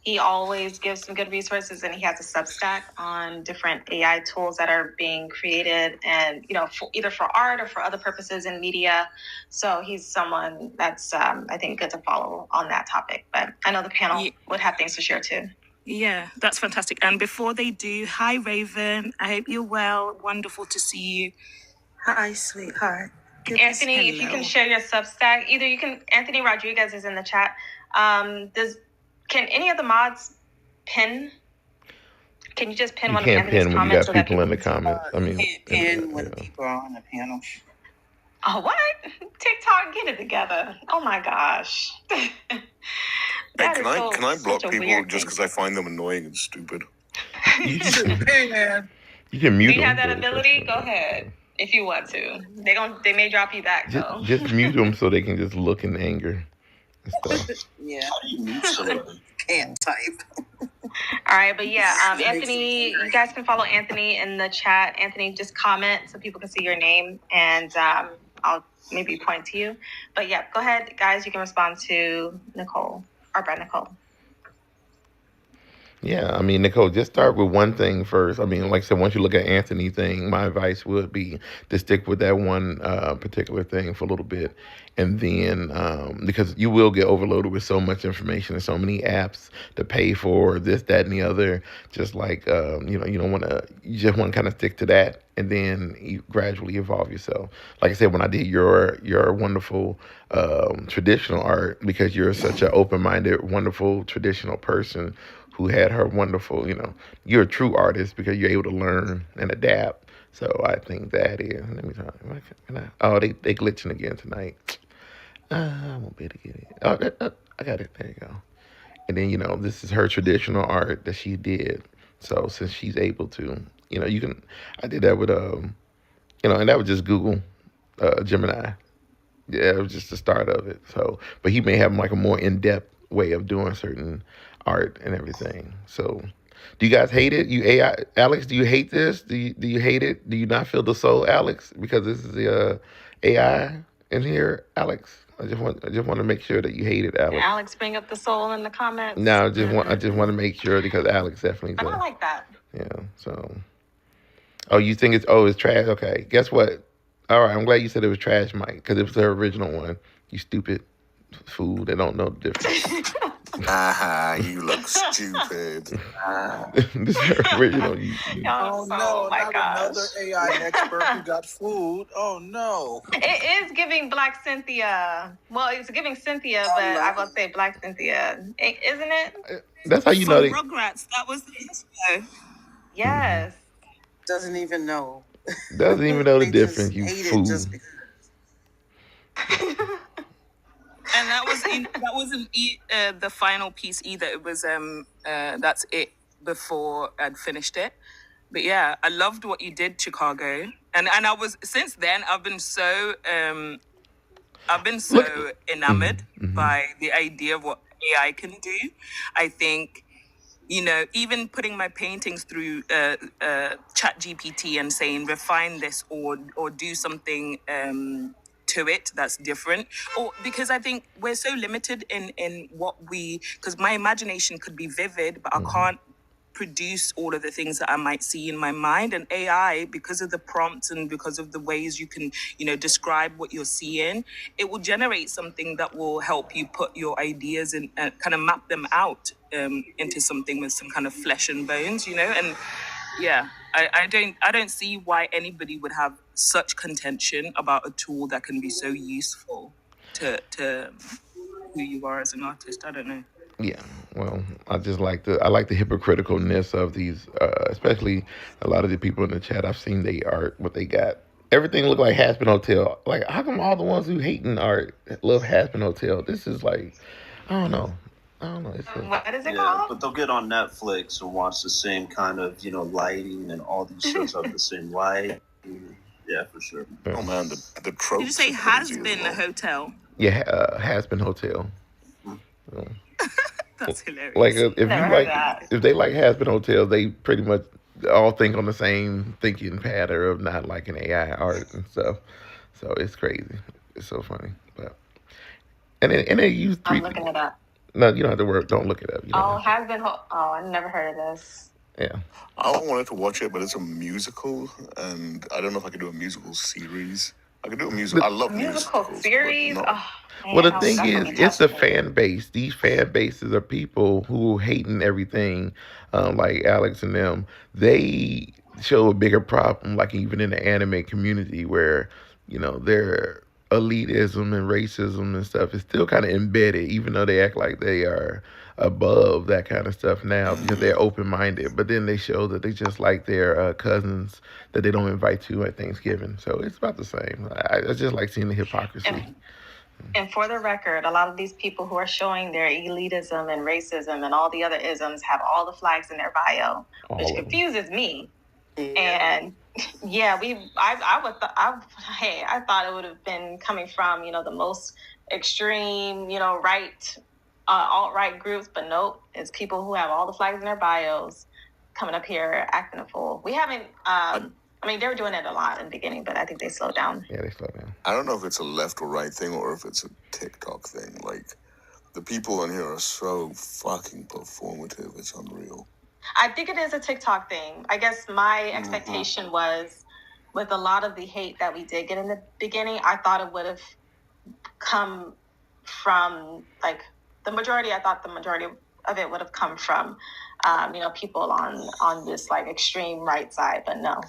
He always gives some good resources, and he has a Substack on different AI tools that are being created, and either for art or for other purposes in media. So he's someone that's I think good to follow on that topic. But I know the panel would have things to share too. Yeah, that's fantastic. And before they do, hi Raven, I hope you're well. Wonderful to see you. Hi, sweetheart. Anthony, if you can share your Substack, either you can. Anthony Rodriguez is in the chat. Can any of the mods pin? Can you just pin one of Anthony's comments? You can't pin when you got people in the comments. You can't pin when people are on the panel. Oh, what? TikTok, get it together. Oh my gosh. Can I block people just because I find them annoying and stupid? Hey, man. You can Do mute you have them. that ability? Go ahead if you want to. They may drop you back though. Just mute them so they can just look in anger and stuff. Yeah. How do you mute somebody? Can't type. All right, but yeah, Anthony, you guys can follow Anthony in the chat. Anthony, just comment so people can see your name, and I'll maybe point to you. But yeah, go ahead, guys. You can respond to Nicole or by Nicole. Yeah, I mean, Nicole, just start with one thing first. I mean, like I said, once you look at Anthony thing, my advice would be to stick with that one particular thing for a little bit, and then because you will get overloaded with so much information and so many apps to pay for this, that, and the other. Just like you don't want to. You just want to kind of stick to that, and then you gradually evolve yourself. Like I said, when I did your wonderful traditional art, because you're such an open-minded, wonderful traditional person who had her wonderful, you're a true artist because you're able to learn and adapt. So I think that is. Let me talk. Oh, they glitching again tonight. I won't be able to get it. Oh, I got it. There you go. And then this is her traditional art that she did. So since she's able to, you can. I did that with and that was just Google, Gemini. Yeah, it was just the start of it. So, but he may have like a more in depth way of doing certain art and everything. So, do you guys hate it? You AI, Alex? Do you hate this? Do you hate it? Do you not feel the soul, Alex? Because this is the AI in here, Alex. I just want to make sure that you hate it, Alex. Alex, bring up the soul in the comments. No, I just want to make sure because Alex definitely I does. don't like that. Yeah. So, oh, you think it's trash? Okay. Guess what? All right. I'm glad you said it was trash, Mike, because it was the original one. You stupid fool that don't know the difference. You look stupid. This is her original. Oh no, not another AI expert who got food. Oh no. It is giving Black Cynthia. Well, it's giving Cynthia, but I will say Black Cynthia, isn't it? That's how you know From Rugrats, that was the intro. Yes. Doesn't even know. Doesn't even know the They difference. just You hate fool. it just because. And that wasn't the final piece either. It was that's it before I'd finished it. But yeah, I loved what you did, Chicago, and I was since then I've been so enamored by the idea of what AI can do. I think even putting my paintings through Chat GPT and saying refine this or do something to it that's different, or because I think we're so limited in what because my imagination could be vivid, but I can't produce all of the things that I might see in my mind. And AI, because of the prompts and because of the ways you can describe what you're seeing, it will generate something that will help you put your ideas and kind of map them out into something with some kind of flesh and bones, and yeah, I don't see why anybody would have such contention about a tool that can be so useful to who you are as an artist. I don't know. Yeah, well, I like the hypocriticalness of these, especially a lot of the people in the chat. I've seen they art, what they got. Everything look like Hazbin Hotel. Like, how come all the ones who hating art love Hazbin Hotel? This is like, I don't know. What is it Yeah, called? but they'll get on Netflix and watch the same kind of, lighting, and all these shows have the same light. Yeah, for sure. Oh man, the tropes. Did you say are has crazy as been a well. hotel? Yeah, Hazbin Hotel. That's hilarious. Like That. if they like Hazbin Hotel, they pretty much all think on the same thinking pattern of not liking AI art and stuff. So it's crazy. It's so funny, but and they use three. I'm looking it up. No, you don't have to work. Don't look it up. Has been. I never heard of this. Yeah. I wanted to watch it, but it's a musical, and I don't know if I could do a musical series. I could do a musical. I love Musical musicals, series. but not- Well, the thing is, it's the fan base. These fan bases are people who hating everything, like Alex and them. They show a bigger problem, like even in the anime community, where their elitism and racism and stuff is still kind of embedded, even though they act like they are above that kind of stuff now because they're open minded. But then they show that they just like their cousins that they don't invite to at Thanksgiving. So it's about the same. I just like seeing the hypocrisy. And for the record, a lot of these people who are showing their elitism and racism and all the other isms have all the flags in their bio, which confuses me And yeah, I thought it would have been coming from, the most extreme, right, alt-right groups, but nope, it's people who have all the flags in their bios coming up here acting a fool. We haven't, I mean, they were doing it a lot in the beginning, but I think they slowed down. Yeah, they slowed down. I don't know if it's a left or right thing or if it's a TikTok thing. Like, the people on here are so fucking performative. It's unreal. I think it is a TikTok thing. I guess my expectation was, with a lot of the hate that we did get in the beginning, I thought it would have come from, like, I thought the majority of it would have come from, people on this, like, extreme right side, but no.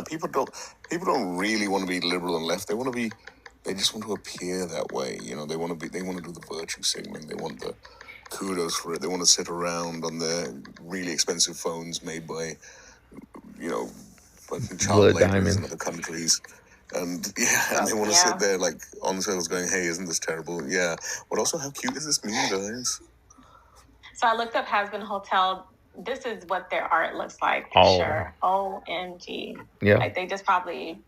People don't really want to be liberal and left. They just want to appear that way. They want to do the virtue signaling. They want the kudos for it. They want to sit around on their really expensive phones made by, fucking child laborers in other countries. And they want to sit there like on sales going, hey, isn't this terrible? Yeah. But also, how cute is this meme, guys? So I looked up Has Been Hotel. This is what their art looks like for sure. OMG. Yeah. Like, they just probably,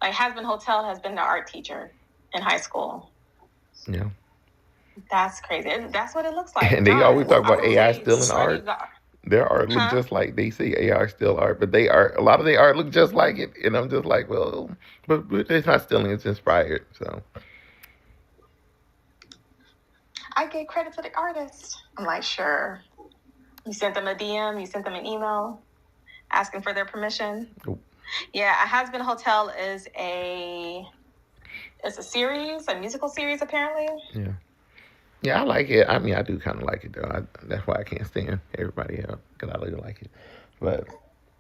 like, Has Been Hotel has been their art teacher in high school. Yeah. That's crazy. That's what it looks like. And they always talk about AI still in art. Their art look just like, they say AI still art, but a lot of their art look just like it. And I'm just like, well, but it's not stealing, it's inspired. So I gave credit to the artist. I'm like, sure. You sent them a DM, you sent them an email asking for their permission. Nope. Yeah, A Has Been Hotel is a series, a musical series, apparently. Yeah. Yeah, I like it. I mean, I do kind of like it, though. That's why I can't stand everybody else, because I really like it. But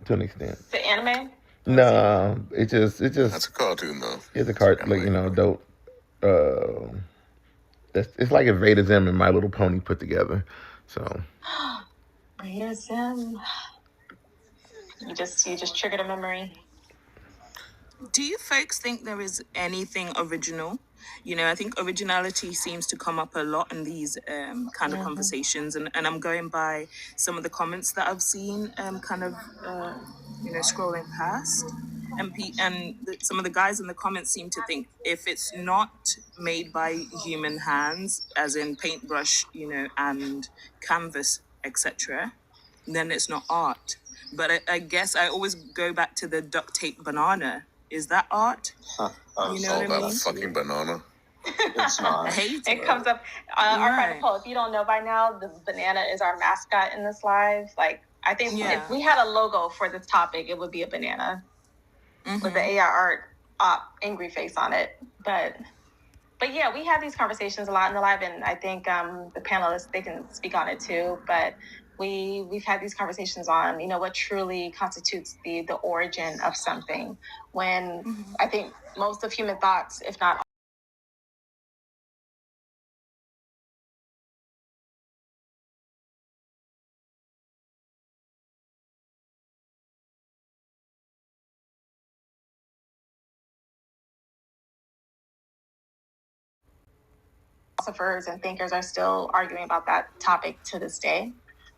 to an extent. The anime? No, it just. That's a cartoon, though. It's a cartoon, like, adult. It's like if Veda Zim and My Little Pony put together. So. Veda Zim. You just triggered a memory. Do you folks think there is anything original? I think originality seems to come up a lot in these kind of conversations, and I'm going by some of the comments that I've seen, scrolling past, and some of the guys in the comments seem to think if it's not made by human hands, as in paintbrush, and canvas, etc., then it's not art. But I guess I always go back to the duct tape banana. Is that art? Huh. You know what I mean? That fucking banana. It's not. I hate It comes up. Art by Nicole, if you don't know by now, the banana is our mascot in this live. Like, I think if we had a logo for this topic, it would be a banana with the AI art angry face on it. But yeah, we have these conversations a lot in the live, and I think the panelists, they can speak on it too. But we've had these conversations on, what truly constitutes the origin of something. When I think most of human thoughts, if not philosophers and thinkers are still arguing about that topic to this day.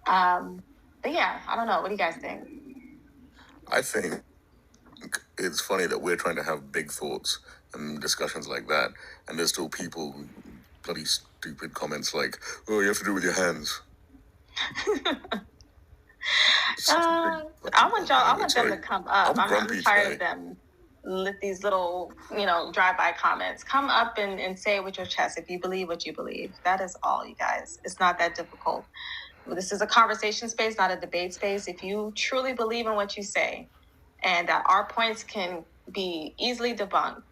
But yeah, I don't know. What do you guys think? I think it's funny that we're trying to have big thoughts and discussions like that, and there's still people who bloody stupid comments like, "Oh, you have to do it with your hands." I want them to come up. I'm tired of them with these little, drive-by comments. Come up and say it with your chest if you believe what you believe. That is all, you guys. It's not that difficult. This is a conversation space, not a debate space. If you truly believe in what you say and that our points can be easily debunked,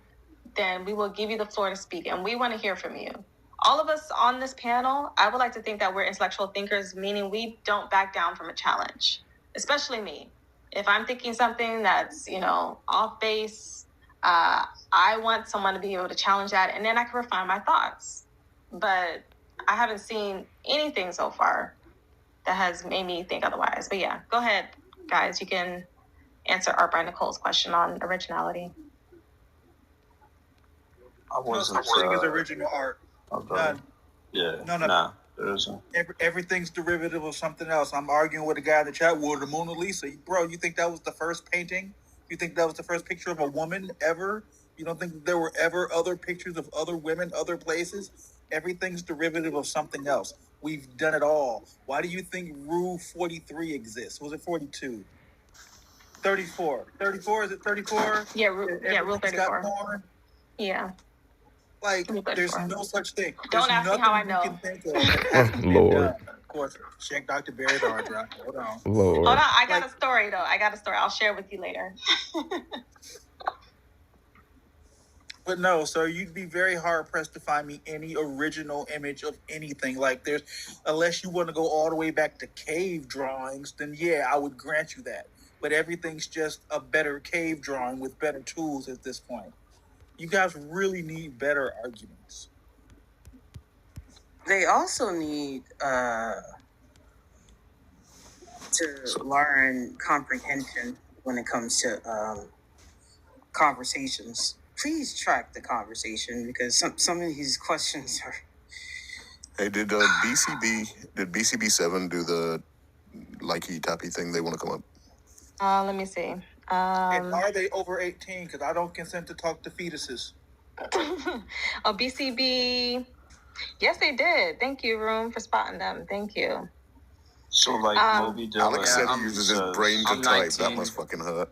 then we will give you the floor to speak, and we want to hear from you. All of us on this panel, I would like to think that we're intellectual thinkers, meaning we don't back down from a challenge, especially me. If I'm thinking something that's, off base, I want someone to be able to challenge that, and then I can refine my thoughts. But I haven't seen anything so far that has made me think otherwise. But yeah, go ahead, guys. You can answer Art by Nicole's question on originality. I wasn't. No such thing as original art. None. Yeah. No. There isn't. Everything's derivative of something else. I'm arguing with a guy in the chat. Well, the Mona Lisa, bro. You think that was the first painting? You think that was the first picture of a woman ever? You don't think there were ever other pictures of other women, other places? Everything's derivative of something else. We've done it all. Why do you think Rule 43 exists? Was it 42? 34. 34, is it 34? Yeah, Rule 34. Porn? Yeah. Like, there's no such thing. Don't ask me how I know. Can think of that hasn't been Lord. done. Of course, check Dr. Berry's hard drive. Hold on. Lord. Hold on, I got a story though. I'll share with you later. But no, so you'd be very hard pressed to find me any original image of anything. Like there's, unless you want to go all the way back to cave drawings, then yeah, I would grant you that. But everything's just a better cave drawing with better tools at this point. You guys really need better arguments. They also need to learn comprehension when it comes to conversations. Please track the conversation because some of these questions are. Hey, did BCB 7 do the likey tappy thing? They want to come up. Let me see. And are they over 18? Because I don't consent to talk to fetuses. Oh, BCB. Yes, they did. Thank you, Room, for spotting them. Thank you. So like Moby Dylan. Alex said he uses his brain to type. That must fucking hurt.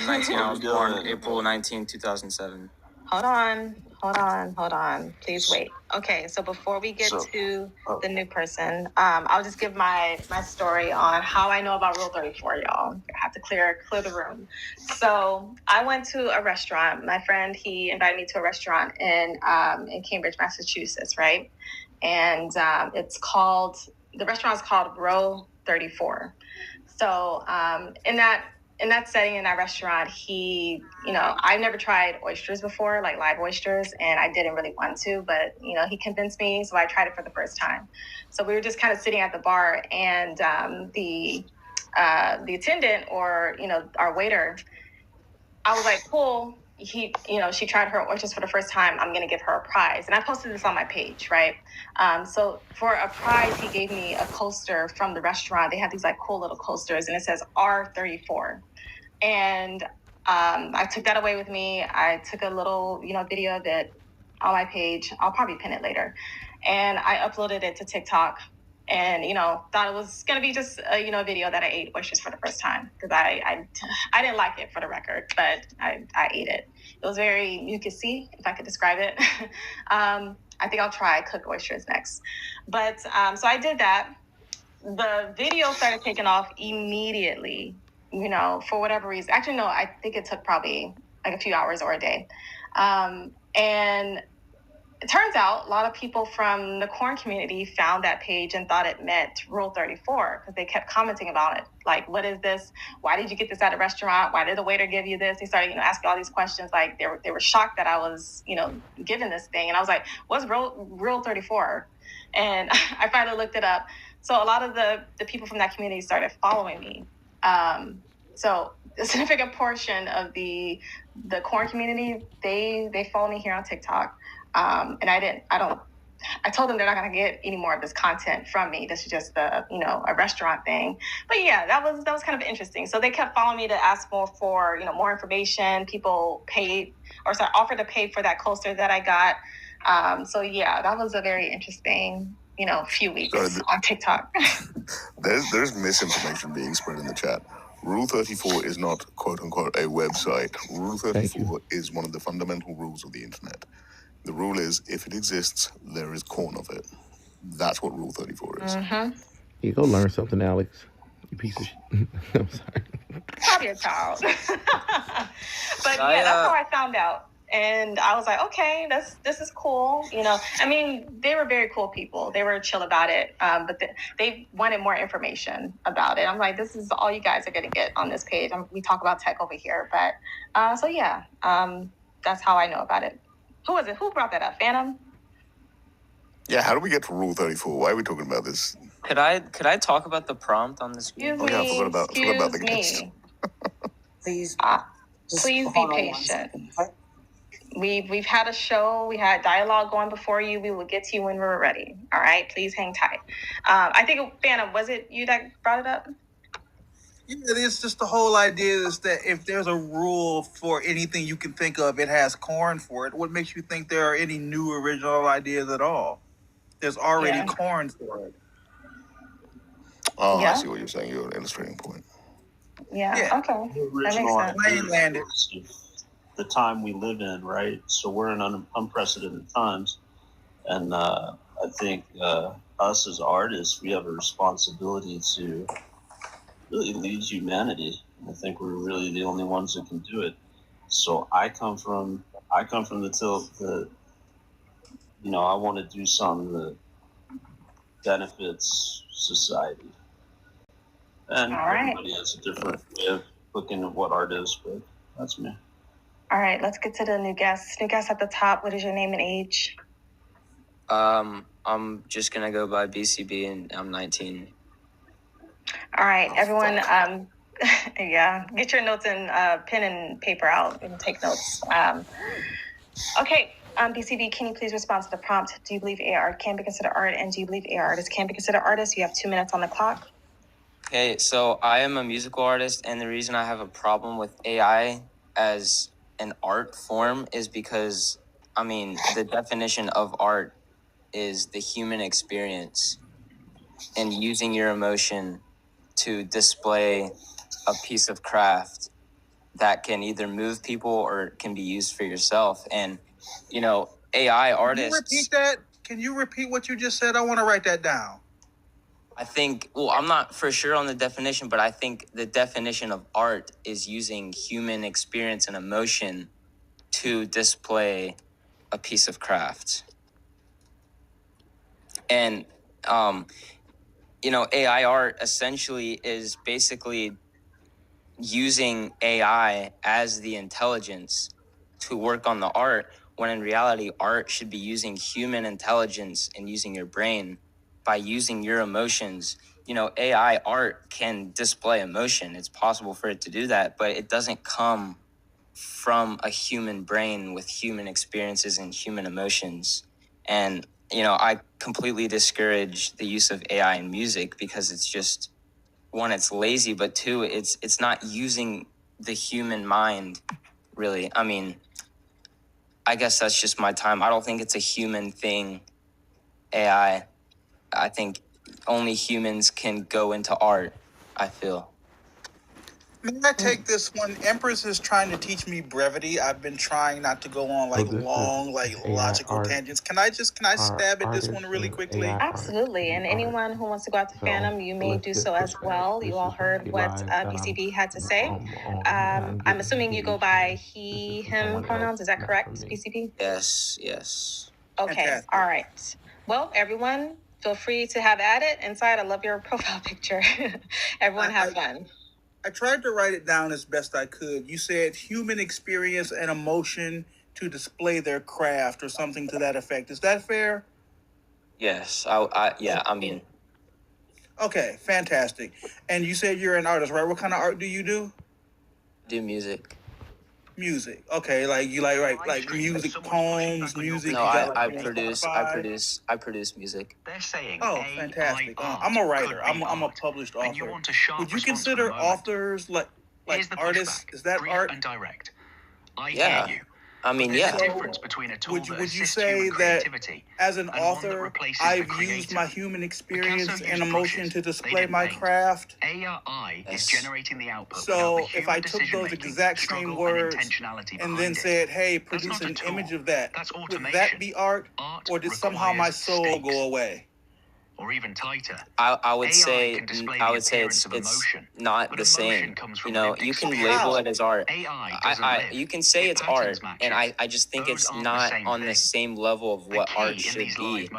19. I was born April 19, 2007. Hold on. Please wait. Okay, so before we get to the new person, I'll just give my story on how I know about Rule 34, y'all. I have to clear the room. So I went to a restaurant. My friend, he invited me to a restaurant in Cambridge, Massachusetts, right? And the restaurant is called Row 34. So in that setting, in that restaurant, I never tried oysters before, like live oysters, and I didn't really want to, but, he convinced me, so I tried it for the first time. So we were just kind of sitting at the bar, and the attendant or, our waiter, I was like, cool. She tried her oysters for the first time. I'm going to give her a prize. And I posted this on my page, right? So for a prize, he gave me a coaster from the restaurant. They had these like cool little coasters and it says R34. And I took that away with me. I took a little, video of it on my page. I'll probably pin it later. And I uploaded it to TikTok. And, thought it was going to be just a video that I ate oysters for the first time. Because I didn't like it, for the record, but I ate it. It was very mucousy, if I could describe it. I think I'll try cooked oysters next. But so I did that. The video started taking off immediately, for whatever reason. Actually, no, I think it took probably like a few hours or a day. And it turns out a lot of people from the corn community found that page and thought it meant Rule 34 because they kept commenting about it. Like, what is this? Why did you get this at a restaurant? Why did the waiter give you this? They started, asking all these questions. Like, they were shocked that I was, given this thing. And I was like, what's Rule 34? And I finally looked it up. So a lot of the people from that community started following me. So a significant portion of the corn community, they follow me here on TikTok. And I told them they're not going to get any more of this content from me. This is just a restaurant thing. But yeah, that was kind of interesting. So they kept following me to ask more for, more information. People offered to pay for that coaster that I got. So yeah, that was a very interesting, few weeks on TikTok. There's misinformation being spread in the chat. Rule 34 is not, quote unquote, a website. Rule 34 is one of the fundamental rules of the internet. The rule is, if it exists, there is corn of it. That's what Rule 34 is. Mm-hmm. You go learn something, Alex. You piece of shit. I'm sorry. Probably a child. But yeah, that's how I found out. And I was like, okay, this is cool. They were very cool people. They were chill about it. But they wanted more information about it. I'm like, this is all you guys are going to get on this page. We talk about tech over here. But so yeah, that's how I know about it. Who was it? Who brought that up? Phantom? Yeah, how do we get to Rule 34? Why are we talking about this? Could I talk about the prompt on this video? I forgot about the guest. Please be patient. We've had a show, we had dialogue going before you. We will get to you when we're ready. All right, please hang tight. I think, Phantom, was it you that brought it up? Yeah, it's just the whole idea is that if there's a rule for anything you can think of, it has corn for it. What makes you think there are any new original ideas at all? There's already corn for it. Oh, I see what you're saying. You're illustrating point. Yeah. Okay. The original ideas of the time we live in, right? So we're in unprecedented times, and I think us as artists, we have a responsibility to really lead humanity. I think we're really the only ones that can do it. So I come from the tilt that, you know, I want to do something that benefits society. And everybody has a different way of looking at what art is, but that's me. All right, let's get to the new guest. New guest at the top. What is your name and age? I'm just gonna go by BCB, and I'm 19. All right, everyone. Yeah, get your notes and pen and paper out and take notes. Okay, BCB, can you please respond to the prompt? Do you believe AI art can be considered art, and do you believe AI artists can be considered artists? You have 2 minutes on the clock. Okay, so I am a musical artist, and the reason I have a problem with AI as an art form is because, I mean, the definition of art is the human experience and using your emotion to display a piece of craft that can either move people or can be used for yourself. And, you know, AI artists... Can you repeat that? Can you repeat what you just said? I want to write that down. I think, well, I'm not for sure on the definition, but I think the definition of art is using human experience and emotion to display a piece of craft. And, you know, AI art essentially is basically using AI as the intelligence to work on the art, when in reality, art should be using human intelligence and using your brain by using your emotions. You know, AI art can display emotion. It's possible for it to do that, but it doesn't come from a human brain with human experiences and human emotions. And, you know, I completely discourage the use of AI in music because it's just, one, it's lazy, but two, it's not using the human mind, really. I mean, I guess that's just my time. I don't think it's a human thing, AI. I think only humans can go into art, I feel. May I take this one? Empress is trying to teach me brevity. I've been trying not to go on long, logical tangents. Can I stab at this one really quickly? Absolutely. And anyone who wants to go out to Phantom, you may do so as well. You all heard what BCB had to say. I'm assuming you go by he, him pronouns. Is that correct, BCB? Yes. Okay. Fantastic. All right. Well, everyone, feel free to have at it. Inside, I love your profile picture. Everyone have fun. I tried to write it down as best I could. You said human experience and emotion to display their craft or something to that effect. Is that fair? Yes. I mean. Okay, fantastic. And you said you're an artist, right? What kind of art do you do? I do music. Music. Okay, like you like music, poems, music. No, I produce music. They're saying, oh, fantastic. I'm a writer. I'm a published author. You want a sharp Would you consider authors like artists? Is that art? And direct. I hear you. I mean, There's a difference between a tool would you say that as an author, I've used my human experience and emotion to display my craft? AI is generating the output. So if I took those exact same words and then said, hey, produce an image of that, would that be art? Or did somehow my soul go away? Or even tighter. I would say it's not the same. You know, you can label it as art. You can say it's art, and I just think it's not on the same level of what art should be.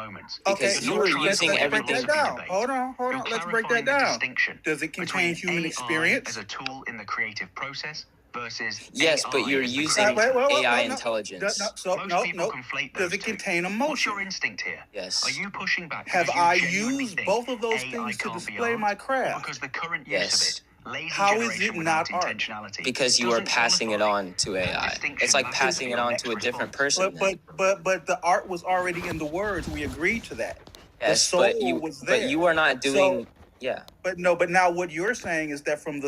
Because you were using everything. Hold on. Let's break that down. Does it contain human experience? As a tool in the creative process versus yes, but you're using AI intelligence. No. Does it contain emotion? What's your instinct here? Yes. Are you pushing back? Have I used both of those things to display my craft? Because the current use of it lazy How is generation it without not art? intentionality. Because you are Doesn't passing it qualify. on to That AI. distinction It's like matters passing for it your on next to a different response. person. Then. But the art was already in the words. We agreed to that. The Yes, soul was but there. you are not So, doing. Yeah. but now what you're saying is that from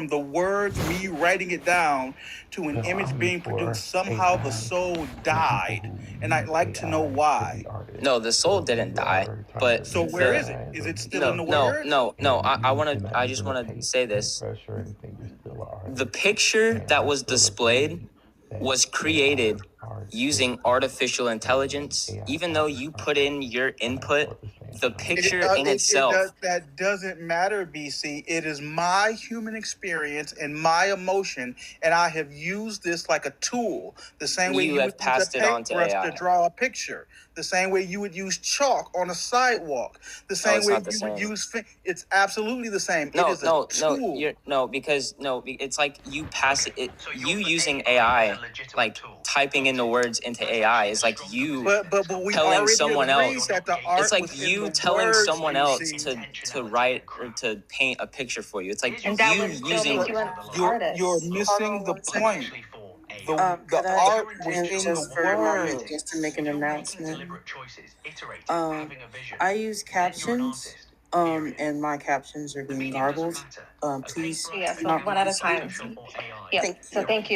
the words, me writing it down to an The image only being for produced, somehow the AI soul for people died, who and I'd use like to know AI to why. be artists. No, the soul So if didn't you die, are trying but to So make where is the it? designs Is or it make still in no, the pictures, no, words? no, no. and I you want to. cannot I use just a want to say this. paintbrush or anything, you're still an The artist. picture And that I was still displayed agree that was AI created art is using art, artificial and intelligence. AI Even though art is you art. put in your But I input, still at the same the time picture say in It itself. does that doesn't matter, BC. It is my human experience and my emotion, and I have used this like a tool. The same way You you would have use a passed it on to paintbrush to AI. draw a picture. The same way you would use chalk on a sidewalk. The No, same it's way not the you would same. use. It's absolutely the same. It No, is a no, no. tool. You're no because no. It's like you pass it. So You you're for using AI as a AI, legitimate like tool. typing in the Got it. words into That's AI, actually a is like stronger you position. But we telling already someone agreed else. that the It's art like was in you the telling words, someone else BC. to write or to paint a picture for you. It's like And that you would still using. make you an You're artist. Hold missing on the one second. point. actually for AI. The Could I art You're was in in intentional the about just what for a you're moment, creating. words. just to make an You're making announcement? deliberate choices, iterating, Um, having a vision. I use Then you're an captions. artist. Period. And my captions are The being medium doesn't garbled. matter. A Please Yeah, paintbrush do so not can one be at a be time. disturbed. Photoshop or AI. Yeah. Thank So you. thank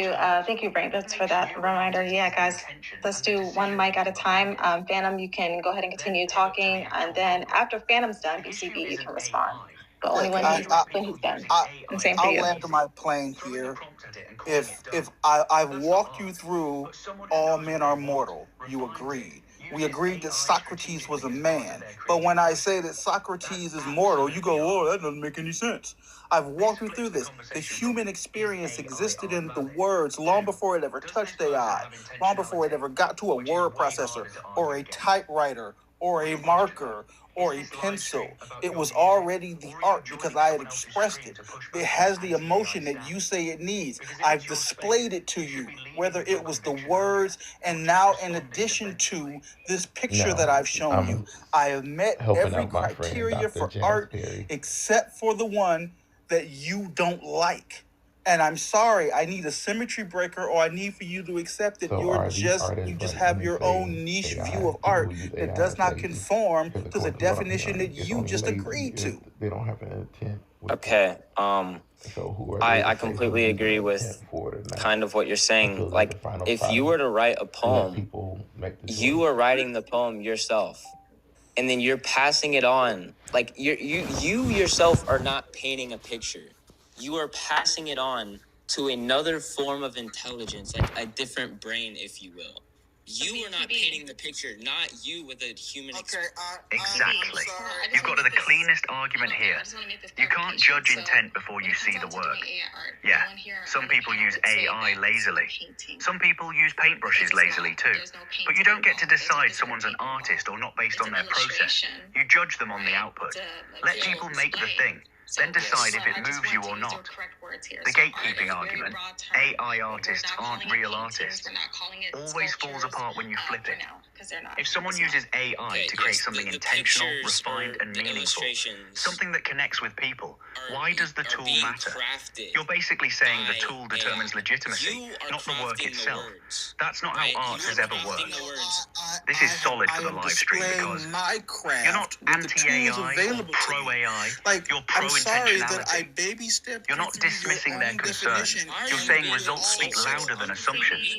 you, What Brainbits, for makes that you an reminder. artist Yeah, is the guys, intention let's and the do one mic at a decisions time. behind it. Phantom, you can go ahead and Then continue they look to be talking, a and real then problem. after Phantom's done, The issue BCB, you isn't can respond, AI. but only Look, when The he's issue is when he's people done. using I, And AI same for I'll you. land lazy, my plane throwing a here. prompt at it and calling it done. I've That's not walked you art. through But someone who all knows men what are they want, mortal. You refines it, agreed. We uses agreed that AI Socrates was a strategically as part of man. their But creative when I say process. that Socrates That's is mortal, you absolutely go, art. "Oh, that doesn't make any sense." I've This walked you flips through the this. The conversation from human is experience AI existed art in the valid words long to before it ever does this touched person AI, have long before it intentionality, ever got to a which is word way processor harder to or argue a against. typewriter or What's a your question? marker Is or a this live stream pencil. about It your was music, already the or are you art because joining I had someone else's expressed stream it. to push It back on has an the anti-AI emotion that stand? you say it needs. Because if it's I've your displayed space, it to you should you, be leading whether with it your was the conviction earlier, words and not just now in responding addition to defensively. this picture that No, I've shown you. I'm I have met helping every out my friend criteria Dr. for Jas art Berry. except for the one that you don't like. And I'm sorry, I need a symmetry breaker, or I need for you to accept that So are these you artists just like when have they your say own niche view AI, of people art who use that AI does is not lazy? conform Because to the according to what I'm definition that hearing, it's you only just lazy agreed if to. they don't have an intent with it. Okay. So who are they to I say who's completely using agree an intent with for it or not? kind of what you're It saying. feels like the Like final if you were product. to write a Let poem, people make the you choice. are writing the poem yourself, and then you're passing it on. Like you yourself are not painting a picture. You are passing it on to another form of intelligence, like a different brain, if you will. You are not painting the picture, not you with a human. Exactly. You've got the cleanest argument here. You can't judge intent before you see the work. Yeah, some people use AI lazily. Some people use paintbrushes lazily too. But you don't get to decide someone's an artist or not based on their process. You judge them on the output. Let people make the thing. Then decide if it moves you or not. The gatekeeping argument, AI artists aren't real artists, always falls apart when you flip it. If someone uses AI to create something intentional, refined, and meaningful, something that connects with people, why does the tool matter? You're basically saying the tool determines legitimacy, not the work itself. That's not how art has ever worked. This is solid for the live stream because my you're not craft with the tools anti-AI or available to me. pro-AI, Like, you're I'm sorry that I pro-intentionality. baby stepped You're you not through dismissing your their own concerns. definition. You're saying results speak louder than assumptions.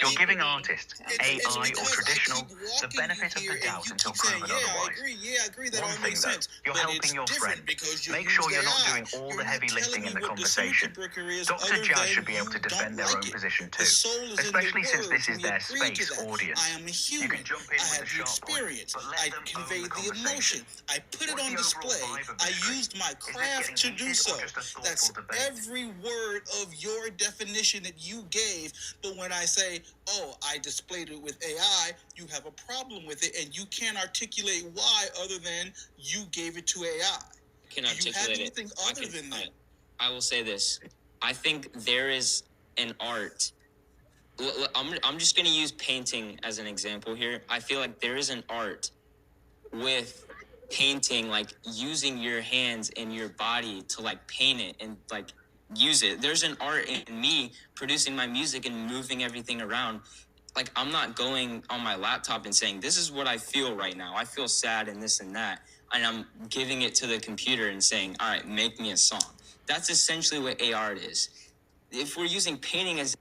You're giving artists, AI or traditional, the benefit of the doubt until proven otherwise. I agree that One all thing makes though, sense. you're But helping it's your different friend. because you Make use sure you're not AI. doing all You're the not heavy telling lifting me in the what the symmetry conversation. breaker is Dr. other Jazz than should be able you to defend don't their like own it. position The too, soul is in the especially since words. this is We their agreed to space that. audience. I am a human. You can jump in I with have a the sharp point, experience. but let I them convey own the the conversation. emotion. I put it What's on the overall display. vibe of the I stream? used my Is this craft to getting do heated so. or just a thoughtful That's debate? every word of your definition that you gave. But when I say, oh, I displayed it with AI, you have a problem with it, and you can't articulate why other than you gave it to AI. Can Do you have articulate it. anything other than that? I will say this. I think there is an art. I'm just going to use painting as an example here. I feel like there is an art with painting, like using your hands and your body to like paint it and like use it. There's an art in me producing my music and moving everything around. Like, I'm not going on my laptop and saying, this is what I feel right now. I feel sad and this and that. And I'm giving it to the computer and saying, all right, make me a song. That's essentially what AR is. If we're using painting as...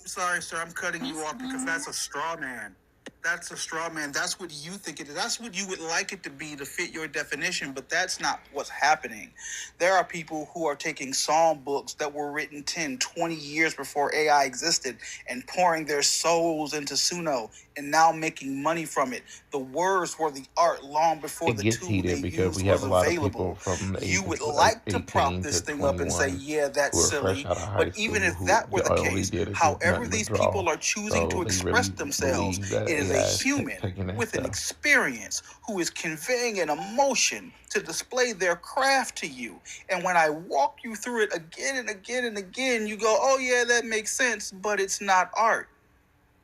Sorry, sir, I'm cutting you off because that's a straw man. That's a straw man. That's what you think it is. That's what you would like it to be to fit your definition, but that's not what's happening. There are people who are taking psalm books that were written 10, 20 years before AI existed and pouring their souls into Suno and now making money from it. The words were the art long before It the gets tool they heated because we used have was a lot of people available. from the You age would of like like to prop 18 this to thing up and say, 21 yeah, that's who are fresh silly. out of high But even school if who that were the all we case, did is just however nothing but these draw. people are choosing So to they express really themselves, believe that it is a AI is human taking that with an stuff. experience who is conveying an emotion to display their craft to you. And when I walk you through it again and again and again, you go, oh yeah, that makes sense, but it's not art.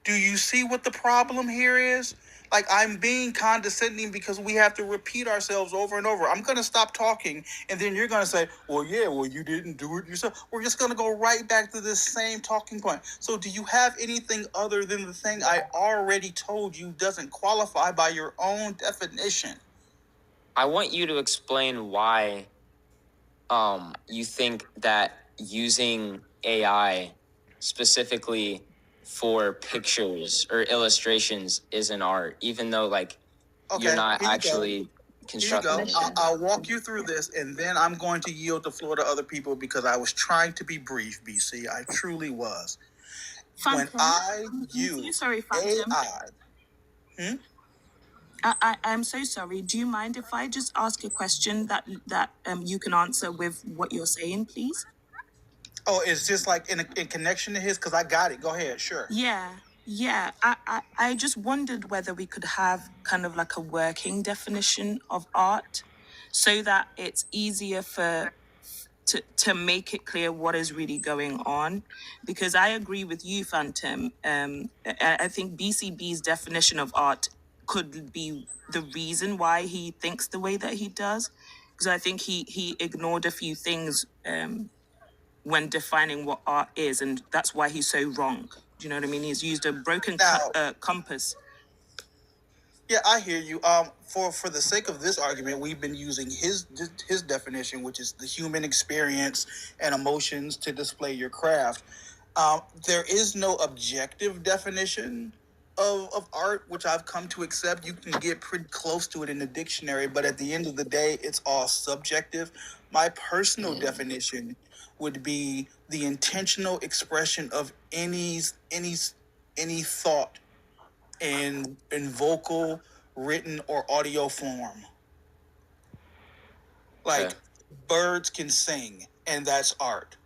Do you see what the problem here is? Like, I'm being condescending because we have to repeat ourselves over and over. I'm going to stop talking, and then you're going to say, well, yeah, well, you didn't do it yourself. We're just going to go right back to this same talking point. So do you have anything other than the thing I already told you doesn't qualify by your own definition? I want you to explain why you think that using AI specifically for pictures or illustrations is an art, even though like you're Okay, not here you go. actually Here you constructing go. anything. I'll walk you through this, and then I'm going to yield the floor to other people because I was trying to be brief, BC. I truly was. When I use AI, I'm so sorry. Do you mind if I just ask a question that you can answer with what you're saying, please? oh, it's just like in connection to his, because I got it. Go ahead, sure. Yeah. I just wondered whether we could have kind of like a working definition of art so that it's easier to make it clear what is really going on, because I agree with you, Phantom. I think BCB's definition of art could be the reason why he thinks the way that he does, because I think he ignored a few things when defining what art is, and that's why he's so wrong. Do you know what I mean? He's used a broken compass. Yeah, I hear you. For the sake of this argument, we've been using his definition, which is the human experience and emotions to display your craft. There is no objective definition of art, which I've come to accept. You can get pretty close to it in the dictionary, but at the end of the day, it's all subjective. My personal definition would be the intentional expression of any thought in vocal, written, or audio form. Like, Okay. birds can sing, and that's art.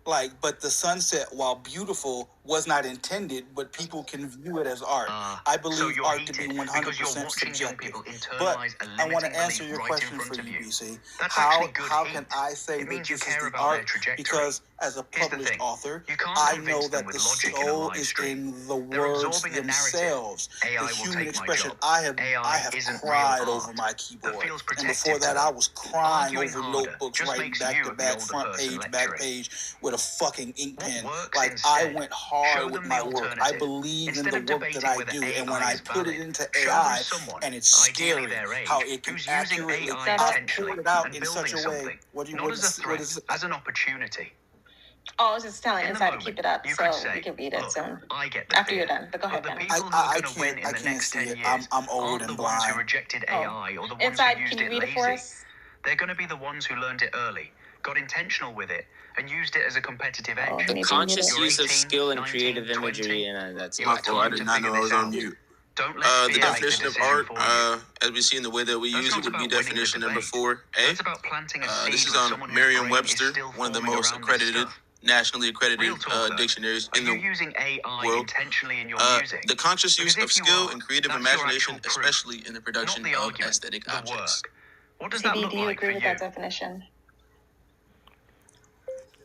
Like, but the sunset, while beautiful, was not intended, but people can view it as art. I believe So art to be 100% because you're watching young subjective. people But internalize a I want to limiting answer belief your right question in front for of you, you. BC. That's How actually good how heat. can I say It that means you this is care the about art? their trajectory. Because as a Here's the published thing. author, You can't I convince know them that with the logic in a soul live is stream. in the They're words absorbing a narrative. themselves, AI the will human take my expression. job. I AI have isn't cried real over art my that keyboard, feels and protective before that, to I them. was crying Arguing over harder notebooks, just writing makes back you to the back, older front person page, back lecturing. page with a fucking ink What pen. works Like, I instead? went Show hard with them my the work. I alternative. believe Instead in of the work that debating I whether do, and when AI I is put it valid, into show them AI, someone, and it's ideally scary their how age, it can who's using accurately. AI I've intentionally poured it out and in building such a way. something, What not as a is threat, as an opportunity. Oh, I was just telling In the inside to moment, keep it up you could so we say, can read it look, soon. I get the After fear, you're done, but go but ahead, the Dennis. people who are I going to win in the can't next see 10 it. years I'm old aren't and the ones who blind. rejected Oh, AI or the ones inside, who used can you it read it for lazy. us? They're going to be the ones who learned it early, got intentional with it, and used it as a competitive Oh, edge. he needs to read Conscious it. You're use of 18, skill and 19, creative 20. imagery, and that's You My have fault. I time did to not figure know I this was on out. mute. Don't let The fear make the definition of decision art, for you. as we see in the way that we That's use it, not would be about winning the definition number debate. 4A. That's about planting a seed This is with on someone whose brain is Merriam-Webster, still one of the forming most around this accredited, stuff. nationally Real accredited talk, though. dictionaries Are in you the using AI world. intentionally in your music? The conscious use Because of if you skill are, and creative that's your imagination, actual proof, especially in the not production the of argument, aesthetic the objects. work. What does that CD, look do you like for agree with you? that definition?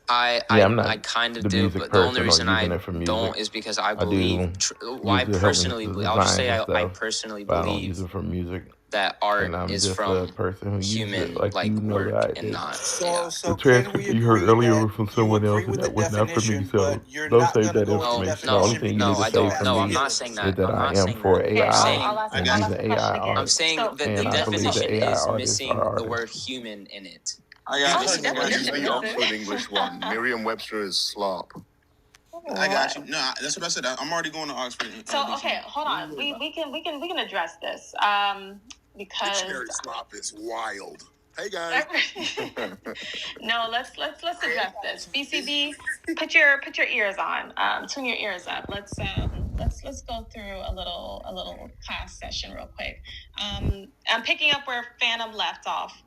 I I'm not kind of the do, music but the only person or reason I using it for music. don't is because I I believe do use it to help me with the I'll just designs say and I stuff, personally but I don't use believe it for music. that and art I'm is just a from person who uses it. human Like, you like know, work that and not AI. the So can transcript we that you heard agree earlier that was from you someone agree else, and with the that was not for me. definition, So but you're don't not save gonna that go into No, information. The only no, definition thing you need no, to I because of save don't. for that No, I'm me not feeling? saying is that. that I'm I not am saying for that. Okay, I'm AI, saying I'll ask and I he's got an the AI question I'm again. artist, saying So, the and I believe so that definition AI is artists are missing the word artists. human in it. I got oh, you. the Use definition the is missing. Oxford English one. Merriam-Webster is slop. I got you. No, that's what I said. I'm already going to Oxford. So okay, hold on. We can address this because Dictionary slop is wild. Hey guys. no, let's address this. BCB, put your ears on. Tune your ears up. Let's go through a little class session real quick. I'm picking up where Phantom left off.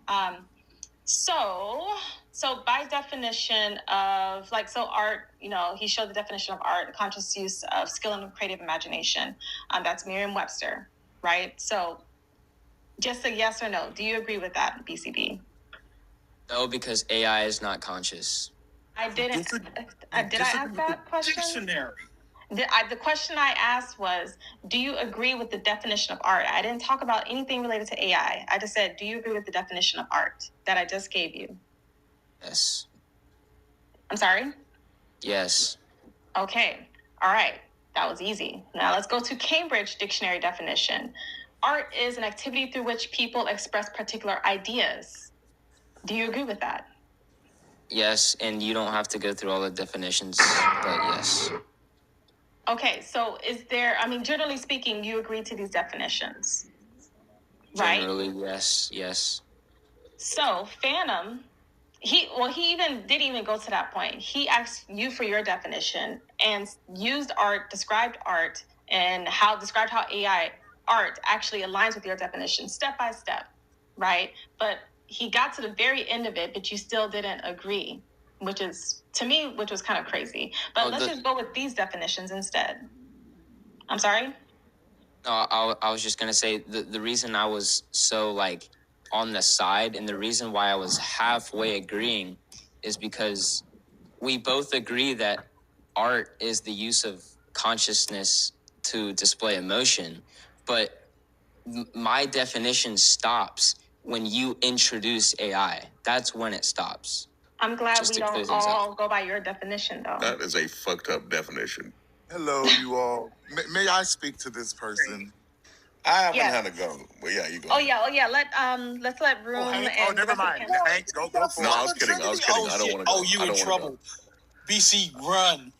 So by definition of art, he showed the definition of art, the conscious use of skill and creative imagination. That's Merriam-Webster, right? So just a yes or no. Do you agree with that, BCB? No, because AI is not conscious. I didn't. Did I ask that question? Dictionary. The question I asked was, do you agree with the definition of art? I didn't talk about anything related to AI. I just said, do you agree with the definition of art that I just gave you? Yes. I'm sorry? Yes. Okay. All right. That was easy. Now let's go to Cambridge Dictionary definition. Art is an activity through which people express particular ideas. Do you agree with that? Yes, and you don't have to go through all the definitions, but yes. Okay, so generally speaking, you agree to these definitions, right? Generally, yes. So Phantom, he didn't even go to that point. He asked you for your definition and described art, and described how AI art actually aligns with your definition step by step, right? But he got to the very end of it, but you still didn't agree, which was kind of crazy. But let's just go with these definitions instead. I'm sorry? No, I was just gonna say the reason I was so on the side, and the reason why I was halfway agreeing is because we both agree that art is the use of consciousness to display emotion, but my definition stops when you introduce AI. That's when it stops. I'm glad we don't all go by your definition, though. That is a fucked up definition. Hello, you all. May I speak to this person? I haven't had a go, but yeah, you go. Oh yeah. Let's let room. Oh, never mind. Hank, go for it. No, I was kidding. I don't want to go. Oh, you in trouble. BC, run.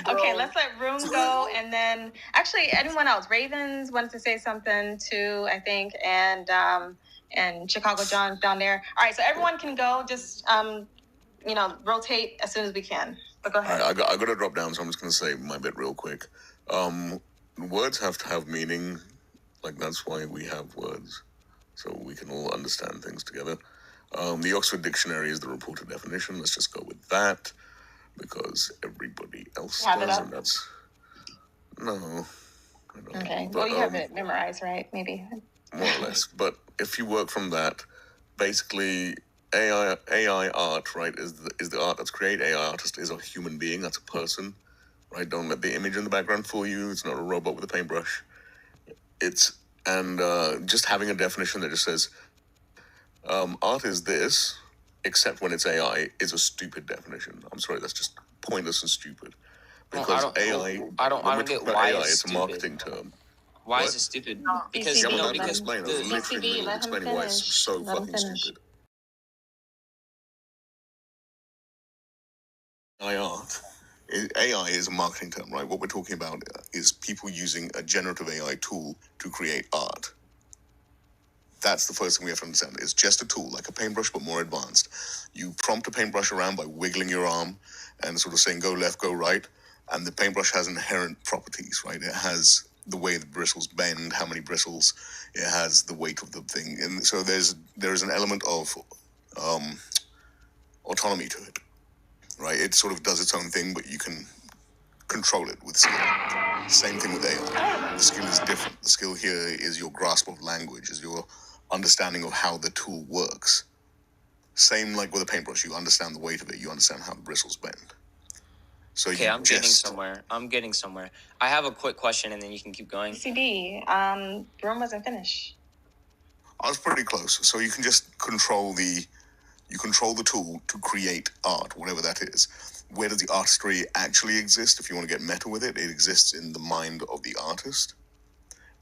Okay, let's let room go, and then actually anyone else. Ravens wanted to say something too, I think, and Chicago John down there. All right, so everyone can go. Just rotate as soon as we can. But go ahead. I got to drop down, so I'm just gonna say my bit real quick. Words have to have meaning. Like, that's why we have words, so we can all understand things together. The Oxford Dictionary is the reported definition. Let's just go with that, because everybody else does, and that's no. I don't. Okay. Well, you have it memorized, right? Maybe. More or less. But if you work from that, basically AI art, right, is the art that's created. AI artist is a human being. That's a person, right? Don't let the image in the background fool you. It's not a robot with a paintbrush. Just having a definition that just says art is this, except when it's AI, is a stupid definition. I'm sorry, that's just pointless and stupid. Because I don't get why AI, it's a stupid. marketing term. Why is it stupid? Because BCB, let me explain. I was literally explaining why it's so fucking stupid. AI is a marketing term, right? What we're talking about is people using a generative AI tool to create art. That's the first thing we have to understand. It's just a tool, like a paintbrush, but more advanced. You prompt a paintbrush around by wiggling your arm and sort of saying, go left, go right. And the paintbrush has inherent properties, right? It has the way the bristles bend, how many bristles, it has the weight of the thing. And so there's an element of autonomy to it, right? It sort of does its own thing, but you can control it with skill. Same thing with AI. The skill is different. The skill here is your grasp of language, is your understanding of how the tool works. Same like with a paintbrush. You understand the weight of it. You understand how the bristles bend. So okay, I'm getting somewhere. I have a quick question, and then you can keep going. CB, room wasn't finished. I was pretty close. So you can just control the tool to create art, whatever that is. Where does the artistry actually exist? If you want to get meta with it, it exists in the mind of the artist,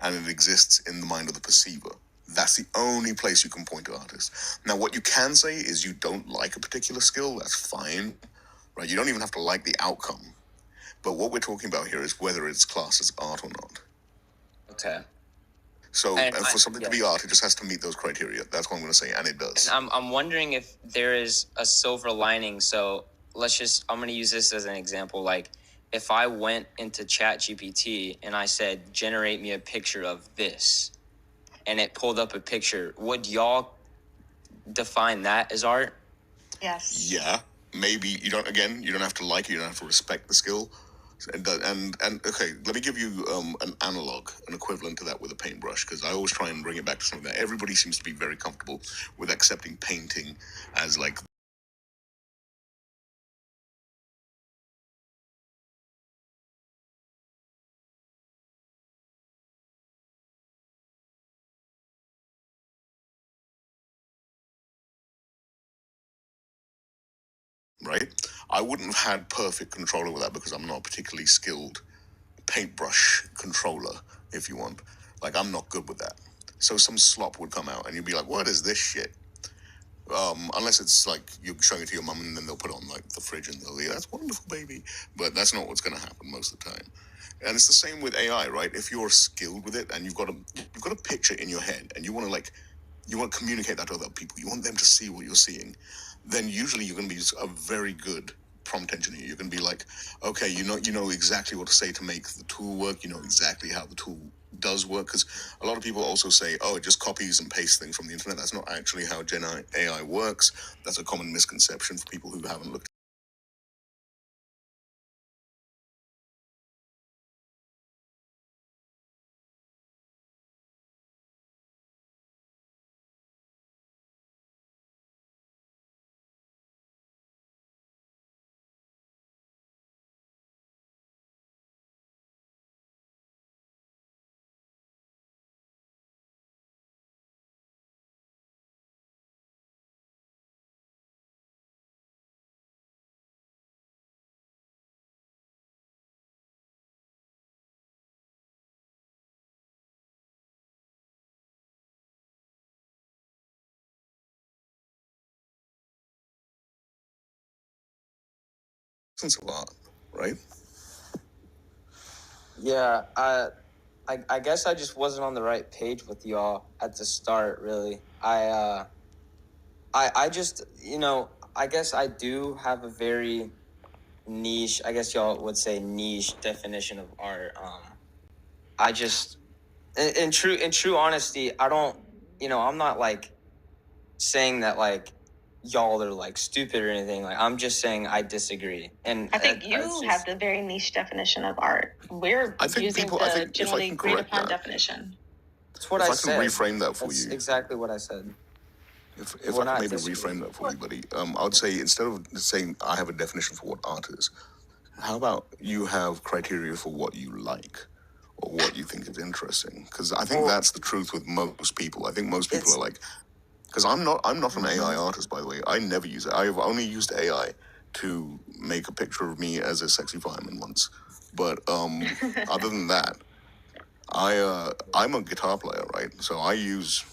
and it exists in the mind of the perceiver. That's the only place you can point to artists. Now, what you can say is you don't like a particular skill. That's fine, right? You don't even have to like the outcome. But what we're talking about here is whether it's classed as art or not. Okay. So, and for something to be art, it just has to meet those criteria. That's what I'm going to say, and it does. And I'm wondering if there is a silver lining. So I'm going to use this as an example. Like, if I went into Chat GPT and I said, generate me a picture of this, and it pulled up a picture, would y'all define that as art? Yes. Yeah, maybe you don't have to like it, you don't have to respect the skill. And okay, let me give you an analog, an equivalent to that with a paintbrush, because I always try and bring it back to something that everybody seems to be very comfortable with accepting painting as like right. I wouldn't have had perfect control over that because I'm not a particularly skilled paintbrush controller, if you want. Like, I'm not good with that. So some slop would come out and you'd be like, what is this shit? Unless it's like you're showing it to your mum and then they'll put it on like the fridge and they'll be, that's wonderful, baby. But that's not what's going to happen most of the time. And it's the same with AI, right? If you're skilled with it and you've got a picture in your head and you want to communicate that to other people, you want them to see what you're seeing, then usually you're going to be a very good prompt engineer. You're going to be like, okay, you know exactly what to say to make the tool work. You know exactly how the tool does work, because a lot of people also say, oh, it just copies and pastes things from the internet. That's not actually how Gen AI works. That's a common misconception for people who haven't looked. Sense of art, right? Yeah, I guess I just wasn't on the right page with y'all at the start, really. I just, I guess I do have a very niche, I guess y'all would say niche definition of art. I just, in true honesty, I don't, I'm not like saying that like y'all are like stupid or anything. Like, I'm just saying I disagree. And I think you have the very niche definition of art. We're using the generally agreed upon definition. That's what I said. If I can reframe that for you. Exactly what I said. If I can maybe reframe that for you, buddy, I would say instead of saying I have a definition for what art is, how about you have criteria for what you like or what you think is interesting? Because I think that's the truth with most people. I think most people are like, because I'm not an AI artist, by the way. I never use it. I've only used AI to make a picture of me as a sexy fireman once. But other than that, I'm a guitar player, right? So I use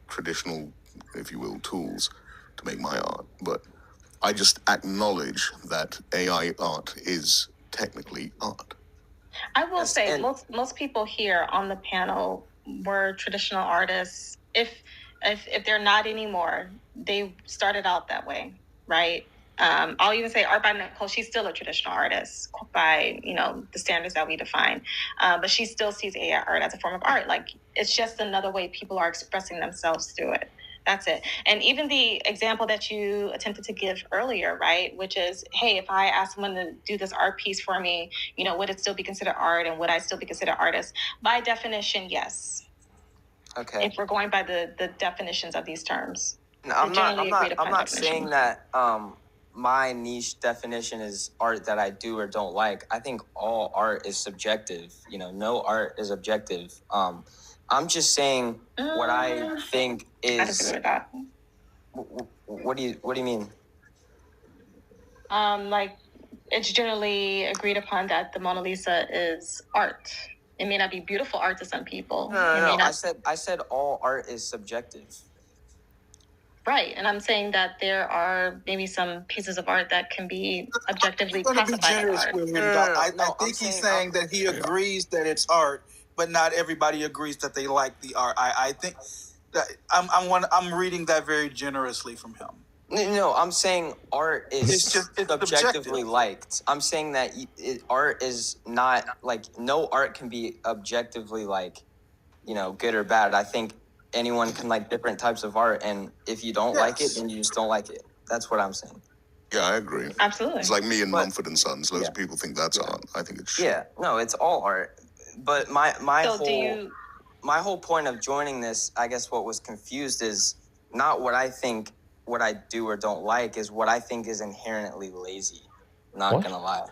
traditional, if you will, tools to make my art. But I just acknowledge that AI art is technically art. I will say most people here on the panel were traditional artists. If they're not anymore, they started out that way, right? I'll even say Art by Nicole, she's still a traditional artist by, the standards that we define. But she still sees AI art as a form of art. Like, it's just another way people are expressing themselves through it. That's it. And even the example that you attempted to give earlier, right? Which is, hey, if I ask someone to do this art piece for me, would it still be considered art and would I still be considered artist? By definition, yes. Okay. If we're going by the definitions of these terms. No, I'm not saying that my niche definition is art that I do or don't like. I think all art is subjective. No art is objective. I'm just saying what I think I is. disagree with that. What do you mean? Like it's generally agreed upon that the Mona Lisa is art. It may not be beautiful art to some people. No. I said all art is subjective. Right, and I'm saying that there are maybe some pieces of art that can be objectively I'm going to be classified as generous art. with him. No, I think he's saying that he agrees that it's art, but not everybody agrees that they like the art. I think that I'm reading that very generously from him. No, I'm saying art is It's subjectively subjective. liked. I'm saying that art is not like no art can be objectively like, good or bad. I think anyone can like different types of art, and if you don't like it, then you just don't like it. That's what I'm saying. Yeah, I agree. Absolutely. It's like me and Mumford and Sons. Loads of people think that's art. I think it's shit. Yeah, no, it's all art. But my whole point of joining this, I guess what was confused is not what I think what I do or don't like is what I think is inherently lazy. Not gonna lie.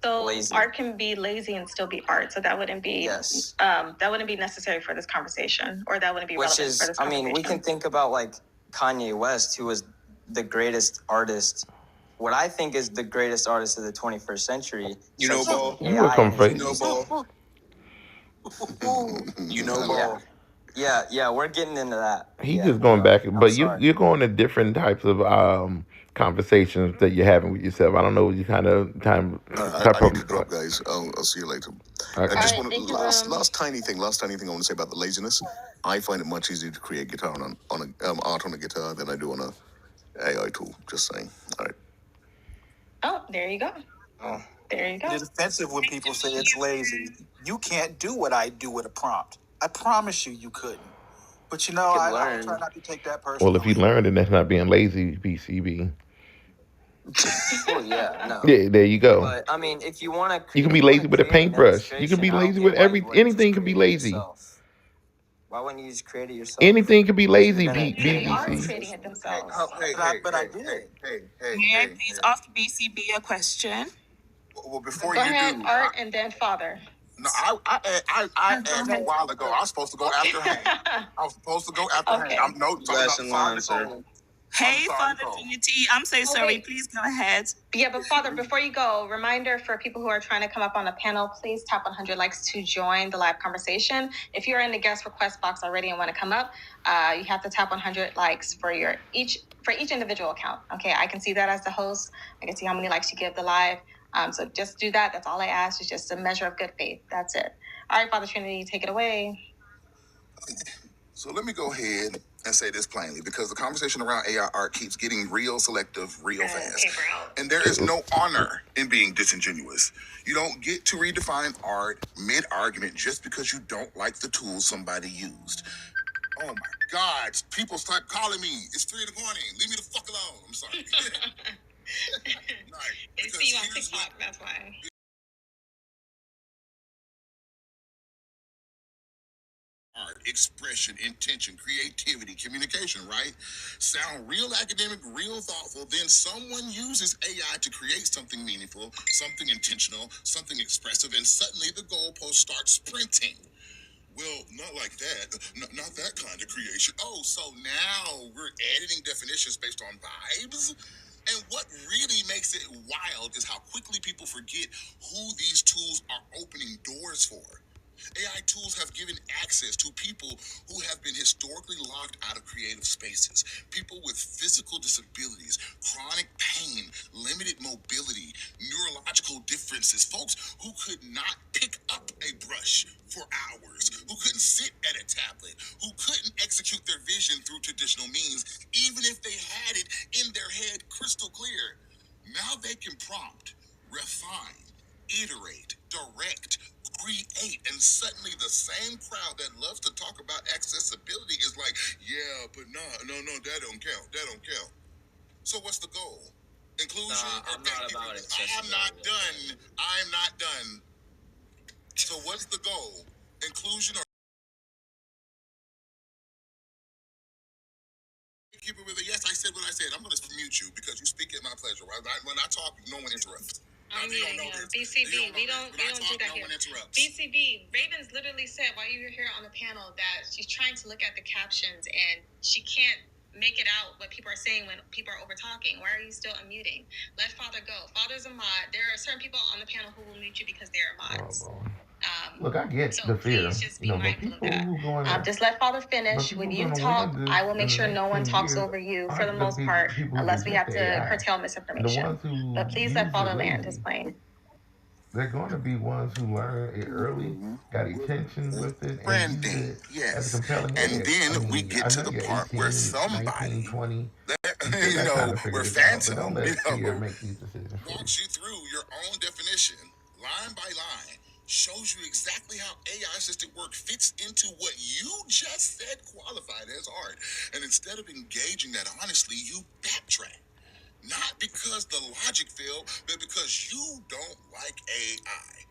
So Lazy. art can be lazy and still be art. So that wouldn't be that wouldn't be necessary for this conversation, or that wouldn't be relevant for this conversation. We can think about like Kanye West, who was the greatest artist. What I think is the greatest artist of the 21st century. You know, Ball. You were comfort. You know, Ball. You know, Ball. Yeah, we're getting into that. He's just going back, but you're going to different types of conversations that you're having with yourself. I don't know what you kind of time. I need to drop, guys. I'll see you later. Okay. I just want to last tiny thing I want to say about the laziness. I find it much easier to create guitar on art on a guitar than I do on a AI tool. Just saying. All right. Oh, there you go. There you go. It's offensive when people say it's lazy. You can't do what I do with a prompt. I promise you couldn't. But I try not to take that personally. Well, if you learned it, that's not being lazy, BCB. Well, yeah, no. Yeah, there you go. But I mean, if you want to, you can be lazy with a paintbrush. You can be lazy with anything. Can be lazy. Why wouldn't you just create it yourself? Anything can be lazy. They are BBC. creating it themselves. But I did. May I please ask BCB a question? Well, before Go ahead, Art, and then Father. No, I asked a while ago. I was supposed to go after Hank. I was supposed to go after Hank. I'm sorry. Hey, Father Trinity, I'm so sorry. Please go ahead. Yeah, but Father, before you go, reminder for people who are trying to come up on the panel, please tap 100 likes to join the live conversation. If you're in the guest request box already and want to come up, you have to tap 100 likes for each individual account. Okay, I can see that as the host. I can see how many likes you give the live. So just do that. That's all I ask. It's just a measure of good faith. That's it. All right, Father Trinity, take it away. So let me go ahead and say this plainly, because the conversation around AI art keeps getting real selective real fast. And there is no honor in being disingenuous. You don't get to redefine art mid-argument just because you don't like the tools somebody used. Oh my God, people start calling me. It's 3 a.m. Leave me the fuck alone. I'm sorry. They see you on TikTok, that's why. Art, expression, intention, creativity, communication, right? Sound real academic, real thoughtful. Then someone uses AI to create something meaningful, something intentional, something expressive, and suddenly the goalpost starts sprinting. Well, not like that. Not that kind of creation. Oh, so now we're editing definitions based on vibes? And what really makes it wild is how quickly people forget who these tools are opening doors for. AI tools have given access to people who have been historically locked out of creative spaces. People with physical disabilities, chronic pain, limited mobility, neurological differences, folks who could not pick up a brush for hours, who couldn't sit at a tablet, who couldn't execute their vision through traditional means, even if they had it in their head crystal clear. Now they can prompt, refine, iterate, direct, create, and suddenly the same crowd that loves to talk about accessibility is like, yeah, but no, that don't count. So what's the goal? Inclusion? I'm not about accessibility. I'm not done. So what's the goal? Inclusion or keep it with a yes? I said what I said. I'm going to mute you because you speak at my pleasure. When I talk, no one interrupts. I'm muting him. BCB, we don't do that here. BCB, Ravens literally said while you were here on the panel that she's trying to look at the captions and she can't make it out what people are saying when people are over talking. Why are you still unmuting? Let Father go. Father's a mod. There are certain people on the panel who will mute you because they're mods. Look, I get So the fear, please just be mindful of that. who going to, Just let Father finish. When you talk, I will make sure no one talks over you for the most part, unless we have to curtail misinformation. But please let Father land his plane. They're going to be ones who learn it early, got attention with it, and use Branding, it as a yes. compelling And edge. then I mean, we get I to know the you're part where 18, 19, somebody, 20. You still you got time know, to figure where this out, but don't Phantom, let fear make these decisions for you. walks you through your own definition, line by line, shows you exactly how AI-assisted work fits into what you just said qualified as art. And instead of engaging that honestly, you backtrack. Not because the logic failed, but because you don't like AI.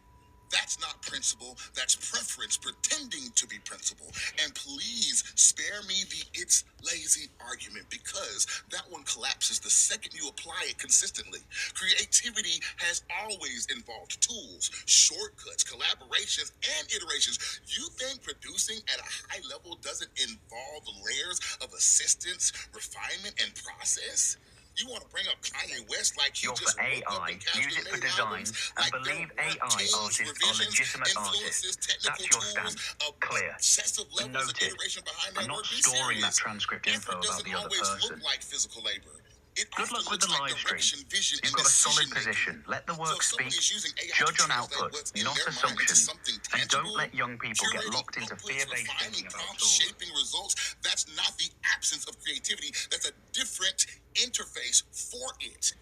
That's not principle, that's preference pretending to be principle. And please spare me the it's lazy argument because that one collapses the second you apply it consistently. Creativity has always involved tools, shortcuts, collaborations, and iterations. You think producing at a high level doesn't involve layers of assistance, refinement, and process? You want to bring up Kanye West like he You're just for woke up AI, and casually use it for made design, albums, and like there believe weren't AI teams, artists are revisions, legitimate influences, artists. technical That's your tools, stance. Clear. obsessive levels of Noted. iteration behind I'm that not work. Be storing that serious. transcript info Effort about doesn't the other always look person. like physical labor. It Good often luck with looks the like live stream. direction, vision, You've and got a solid decision making. position. Let the So work if someone speak. is using AI Judge to on translate output, what's in not their mind into assumptions. something And don't tangible, let young people get curating locked into outputs, fear-based refining thinking about prompts, tools. shaping results, that's not the absence of creativity. That's a different interface for it.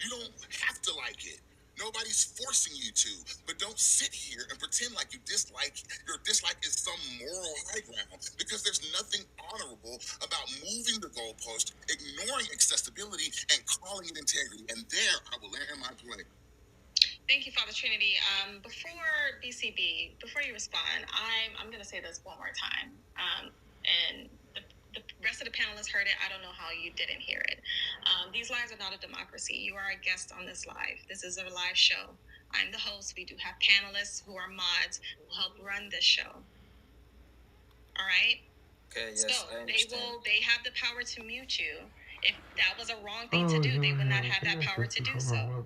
You don't have to like it. Nobody's forcing you to, but don't sit here and pretend like your dislike is some moral high ground because there's nothing honorable about moving the goalpost, ignoring accessibility, and calling it integrity. And there I will land my plane. Thank you, Father Trinity. Before BCB, before you respond, I'm going to say this one more time. And the rest of the panelists heard it. I don't know how you didn't hear it. These lives are not a democracy. You are a guest on this live. This is a live show. I'm the host. We do have panelists who are mods who help run this show. All right? Okay, yes, So I understand. they have the power to mute you. If that was a wrong thing to do, they would not have that power to do so.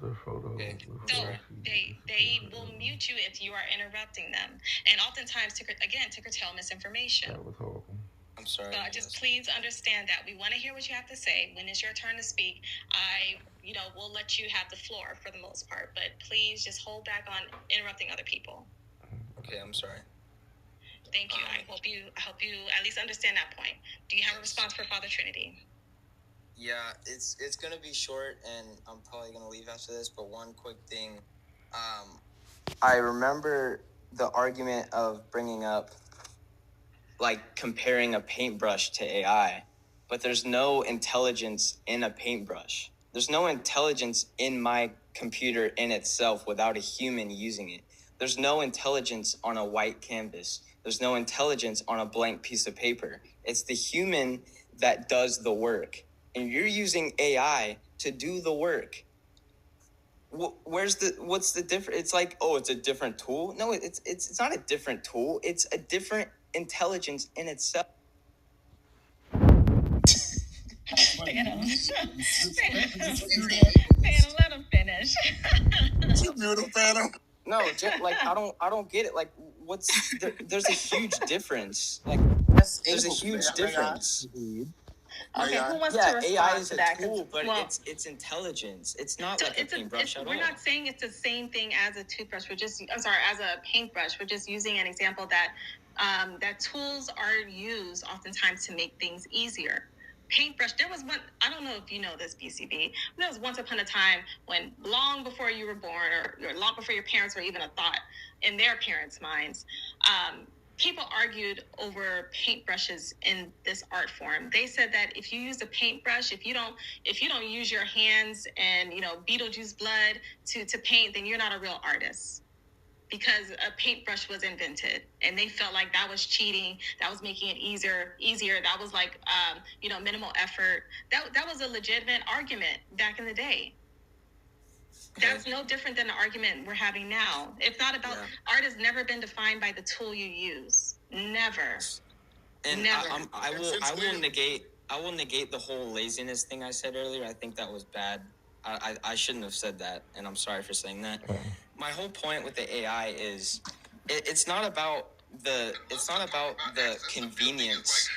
Okay, So sorry. they will mute you if you are interrupting them, and oftentimes to curtail misinformation. That was horrible. I'm sorry. So just please understand that we want to hear what you have to say. When it's your turn to speak, we'll let you have the floor for the most part, but please just hold back on interrupting other people. Okay, I'm sorry. Thank you. I hope you at least understand that point. Do you have a response for Father Trinity? Yeah, it's gonna be short, and I'm probably gonna leave after this. But one quick thing, I remember the argument of bringing up, like, comparing a paintbrush to AI, but there's no intelligence in a paintbrush. There's no intelligence in my computer in itself without a human using it. There's no intelligence on a white canvas. There's no intelligence on a blank piece of paper. It's the human that does the work. And you're using AI to do the work. What's the difference? It's like, oh, it's a different tool. No, it's not a different tool. It's a different intelligence in itself. Phantom, let him finish. You mute him, Phantom. No, like I don't get it. Like, there's a huge difference. Like, there's a huge difference. Okay, who wants to Yeah, respond AI is to a that? tool, but it's intelligence. It's not like a paintbrush at all. We're not saying it's the same thing as a toothbrush. As a paintbrush. We're just using an example that tools are used oftentimes to make things easier. Paintbrush. There was one. I don't know if you know this, BCB. There was once upon a time when, long before you were born, or long before your parents were even a thought in their parents' minds, people argued over paintbrushes in this art form. They said that if you use a paintbrush, if you don't use your hands and Beetlejuice blood to paint, then you're not a real artist. Because a paintbrush was invented, and they felt like that was cheating. That was making it easier. That was like minimal effort. That was a legitimate argument back in the day. That's no different than the argument we're having now. It's not about art has never been defined by the tool you use. Never. And Never. I will negate the whole laziness thing I said earlier. I think that was bad. I shouldn't have said that, and I'm sorry for saying that. My whole point with the AI is it's not about the convenience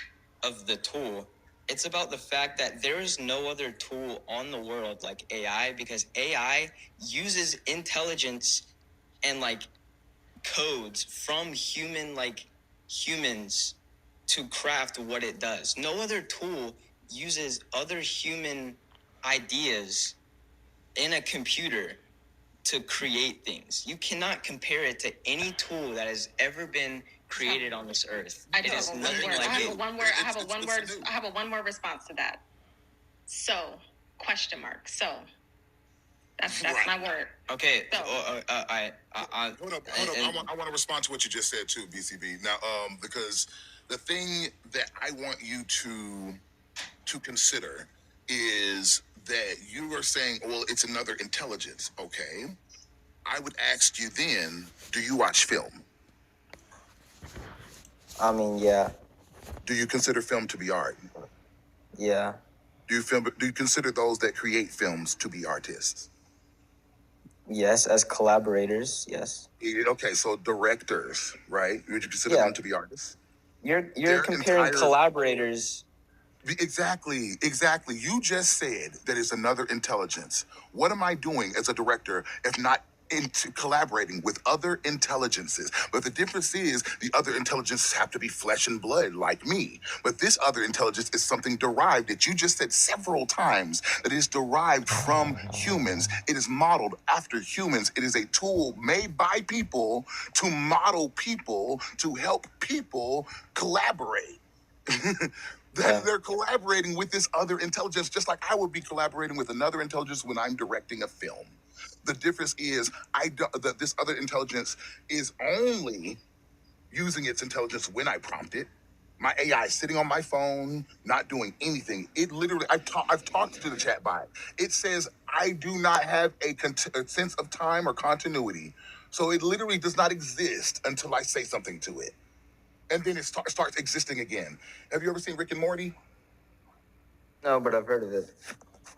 of the tool. It's about the fact that there is no other tool on the world like AI, because AI uses intelligence and like codes from humans to craft what it does. No other tool uses other human ideas in a computer to create things. You cannot compare it to any tool that has ever been created on this earth. I have a one word response to that. So, question mark. So, that's my word. Okay. So. Hold up. I want to respond to what you just said too, BCB. Now, because the thing that I want you to consider is that you are saying, well, it's another intelligence. Okay. I would ask you then, do you watch film? I mean, yeah. Do you consider film to be art? Yeah. Do you consider those that create films to be artists? Yes, as collaborators, yes. Okay, so directors, right? Would you consider them to be artists? You're comparing collaborators. Exactly. You just said that it's another intelligence. What am I doing as a director if not into collaborating with other intelligences? But the difference is the other intelligences have to be flesh and blood like me. But this other intelligence is something derived that you just said several times that is derived from humans. It is modeled after humans. It is a tool made by people to model people, to help people collaborate. They're collaborating with this other intelligence, just like I would be collaborating with another intelligence when I'm directing a film. The difference is this other intelligence is only using its intelligence when I prompt it. My AI is sitting on my phone, not doing anything. It literally, I've talked to the chat bot. It says I do not have a sense of time or continuity. So it literally does not exist until I say something to it. And then it starts existing again. Have you ever seen Rick and Morty? No, but I've heard of it.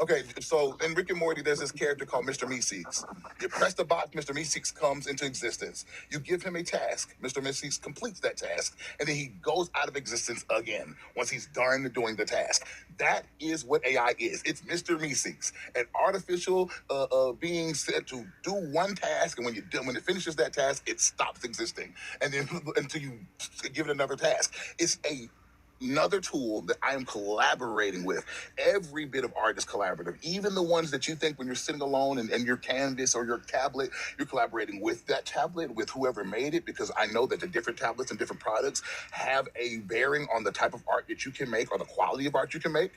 Okay, so in Rick and Morty, there's this character called Mr. Meeseeks. You press the box, Mr. Meeseeks comes into existence. You give him a task. Mr. Meeseeks completes that task, and then he goes out of existence again once he's done doing the task. That is what AI is. It's Mr. Meeseeks, an artificial being set to do one task, and when it finishes that task, it stops existing, and then until you give it another task. It's another tool that I am collaborating with. Every bit of art is collaborative. Even the ones that you think when you're sitting alone and your canvas or your tablet, you're collaborating with that tablet, with whoever made it, because I know that the different tablets and different products have a bearing on the type of art that you can make or the quality of art you can make.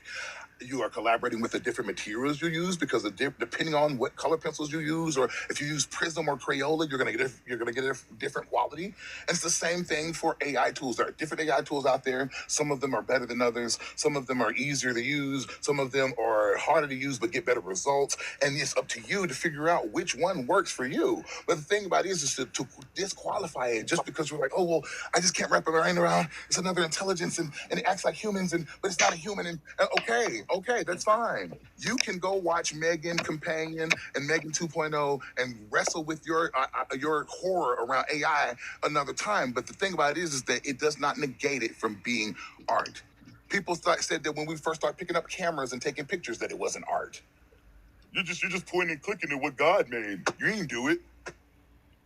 You are collaborating with the different materials you use, because depending on what color pencils you use, or if you use Prism or Crayola, you're gonna get a different quality. And it's the same thing for AI tools. There are different AI tools out there. Some of them are better than others. Some of them are easier to use. Some of them are harder to use but get better results. And it's up to you to figure out which one works for you. But the thing about it is to disqualify it just because you're like, oh well, I just can't wrap my brain around. It's another intelligence and it acts like humans, but it's not a human. And okay, that's fine. You can go watch Megan Companion and Megan 2.0 and wrestle with your horror around AI another time. But the thing about it is that it does not negate it from being art. People said that when we first started picking up cameras and taking pictures that it wasn't art. You're just pointing and clicking at what God made. You ain't do it.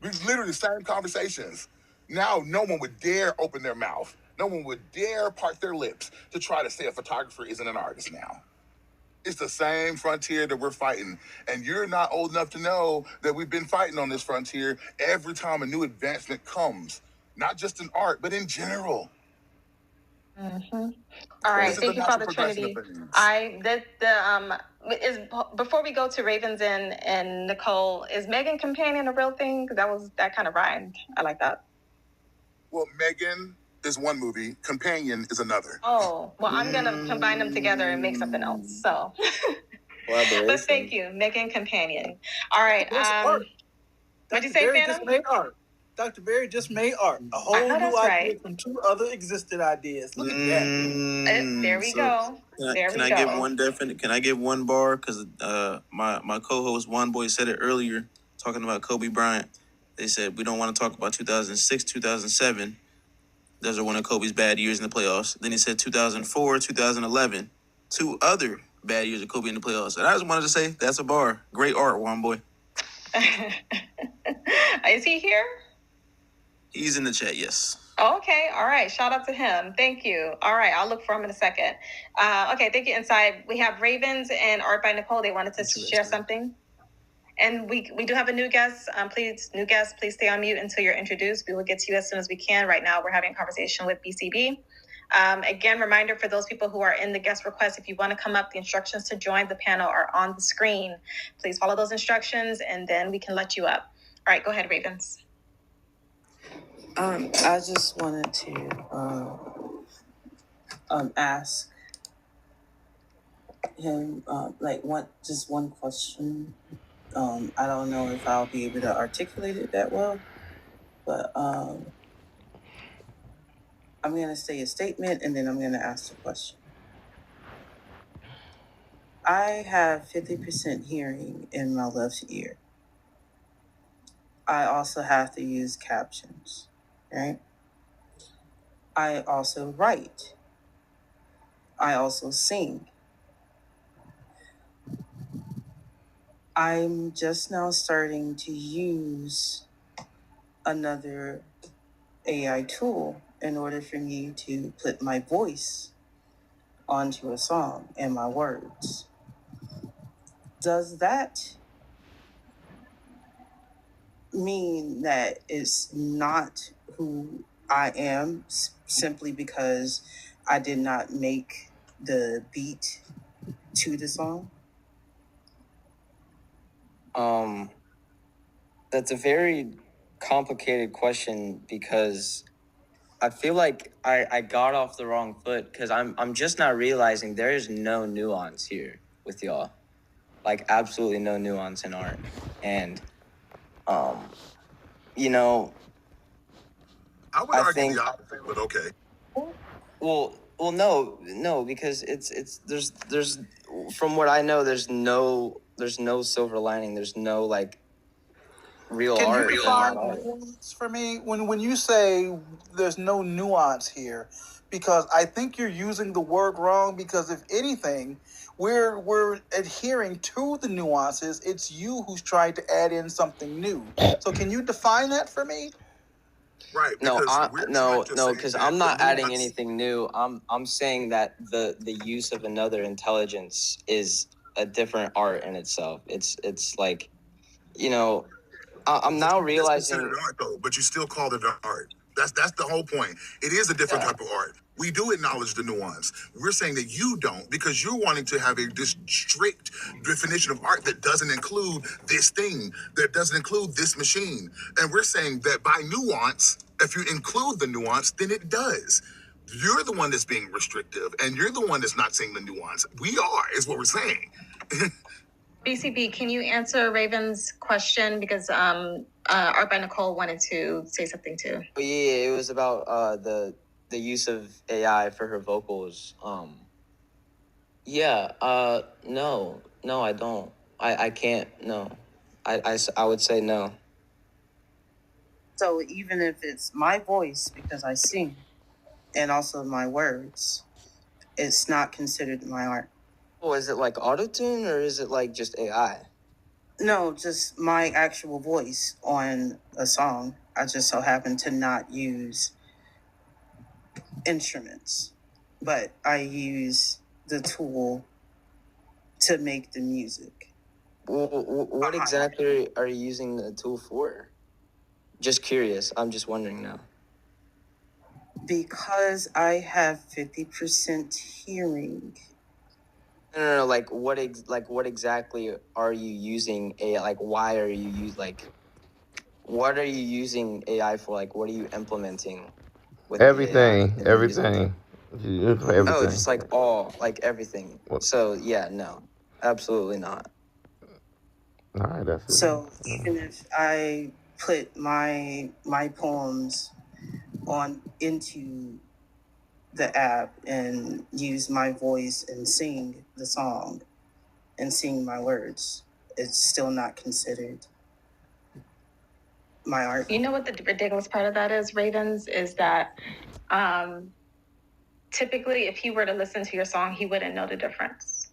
We literally the same conversations. Now no one would dare open their mouth. No one would dare part their lips to try to say a photographer isn't an artist now. It's the same frontier that we're fighting. And you're not old enough to know that we've been fighting on this frontier every time a new advancement comes. Not just in art, but in general. Mm-hmm. All right, thank you, Father Trinity. Before we go to Ravens and Nicole, is Megan Companion a real thing? Because that kind of rhymed. I like that. Well, Megan is one movie, Companion is another. Oh, well, I'm gonna combine them together and make something else. So Collaboration. But thank you, Megan Companion. All right. That's art. What'd you Dr. say, Berry Phantom? just made art. Dr. Berry just made art. A I whole know new that's idea right. from two other existing ideas. Look at that. There we go. There Can we I go. give one definite? Can I give one bar? Because my co-host One Boy said it earlier, talking about Kobe Bryant. They said we don't want to talk about 2006, 2007. Those are one of Kobe's bad years in the playoffs. Then he said 2004, 2011, two other bad years of Kobe in the playoffs. And I just wanted to say that's a bar. Great art, One Boy. Is he here? He's in the chat, yes. Okay, all right. Shout out to him. Thank you. All right, I'll look for him in a second. Okay, thank you. Inside, we have Ravens and Art by Nicole. They wanted to share something. And we do have a new guest. Please stay on mute until you're introduced. We will get to you as soon as we can. Right now, we're having a conversation with BCB. Again, reminder for those people who are in the guest request, if you want to come up, the instructions to join the panel are on the screen. Please follow those instructions, and then we can let you up. All right, go ahead, Ravens. I just wanted to ask him just one question. I don't know if I'll be able to articulate it that well, but I'm going to say a statement and then I'm going to ask the question. I have 50% hearing in my left ear. I also have to use captions, right? I also write. I also sing. I'm just now starting to use another AI tool in order for me to put my voice onto a song and my words. Does that mean that it's not who I am simply because I did not make the beat to the song? That's a very complicated question because I feel like I got off the wrong foot because I'm just not realizing there is no nuance here with y'all. Like absolutely no nuance in art. And you know, I would I argue think the opposite, but okay. well no because it's there's from what I know there's no silver lining, there's no like real Can art. you define nuance for me when you say there's no nuance here? Because I think you're using the word wrong. Because if anything, we're adhering to the nuances. It's you who's trying to add in something new. So can you define that for me? Right. No, No, because I'm not adding anything new. I'm saying that the use of another intelligence is a different art in itself. It's like, I'm now realizing. Considered art though, but you still call it art. That's the whole point. It is a different type of art. We do acknowledge the nuance. We're saying that you don't because you're wanting to have this strict definition of art that doesn't include this thing, that doesn't include this machine. And we're saying that by nuance, if you include the nuance, then it does. You're the one that's being restrictive, and you're the one that's not seeing the nuance. We are, is what we're saying. BCB, can you answer Raven's question? Because Art by Nicole wanted to say something too. Yeah, it was about the use of AI for her vocals. No, I don't. I can't. No, I would say no. So even if it's my voice, because I sing, and also my words, it's not considered my art. Oh, is it like autotune or is it like just AI? No, just my actual voice on a song. I just so happen to not use instruments, but I use the tool to make the music. What exactly are you using the tool for? Just curious. I'm just wondering now. Because I have 50% hearing. No. Like what exactly are you using AI? Like why are you what are you using AI for? Like what are you implementing with Everything, the AI? everything. You use for everything. Oh, just like all, like everything. What? So yeah, no. Absolutely not. All right, that's it. So even if I put my poems on into the app and use my voice and sing the song and sing my words, it's still not considered my art. You know what the ridiculous part of that is, Ravens, is that typically if he were to listen to your song, he wouldn't know the difference.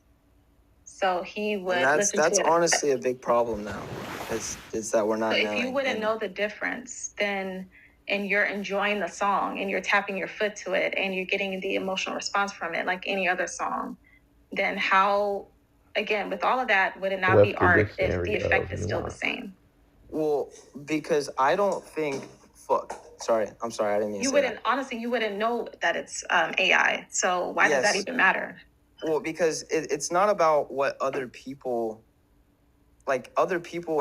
So he would listen to it. That's honestly a big problem now. It's that we're not So if knowing. you wouldn't know the difference, then and you're enjoying the song and you're tapping your foot to it and you're getting the emotional response from it like any other song, then how, again, with all of that, would it not What's be the art if the dictionary effect of is still the nuance? same? Well, because I don't think. Fuck. Sorry, I'm sorry. I didn't mean to You say wouldn't, that. honestly, you wouldn't know that it's AI. So why does that Yes. even matter? Well, because it's not about what other people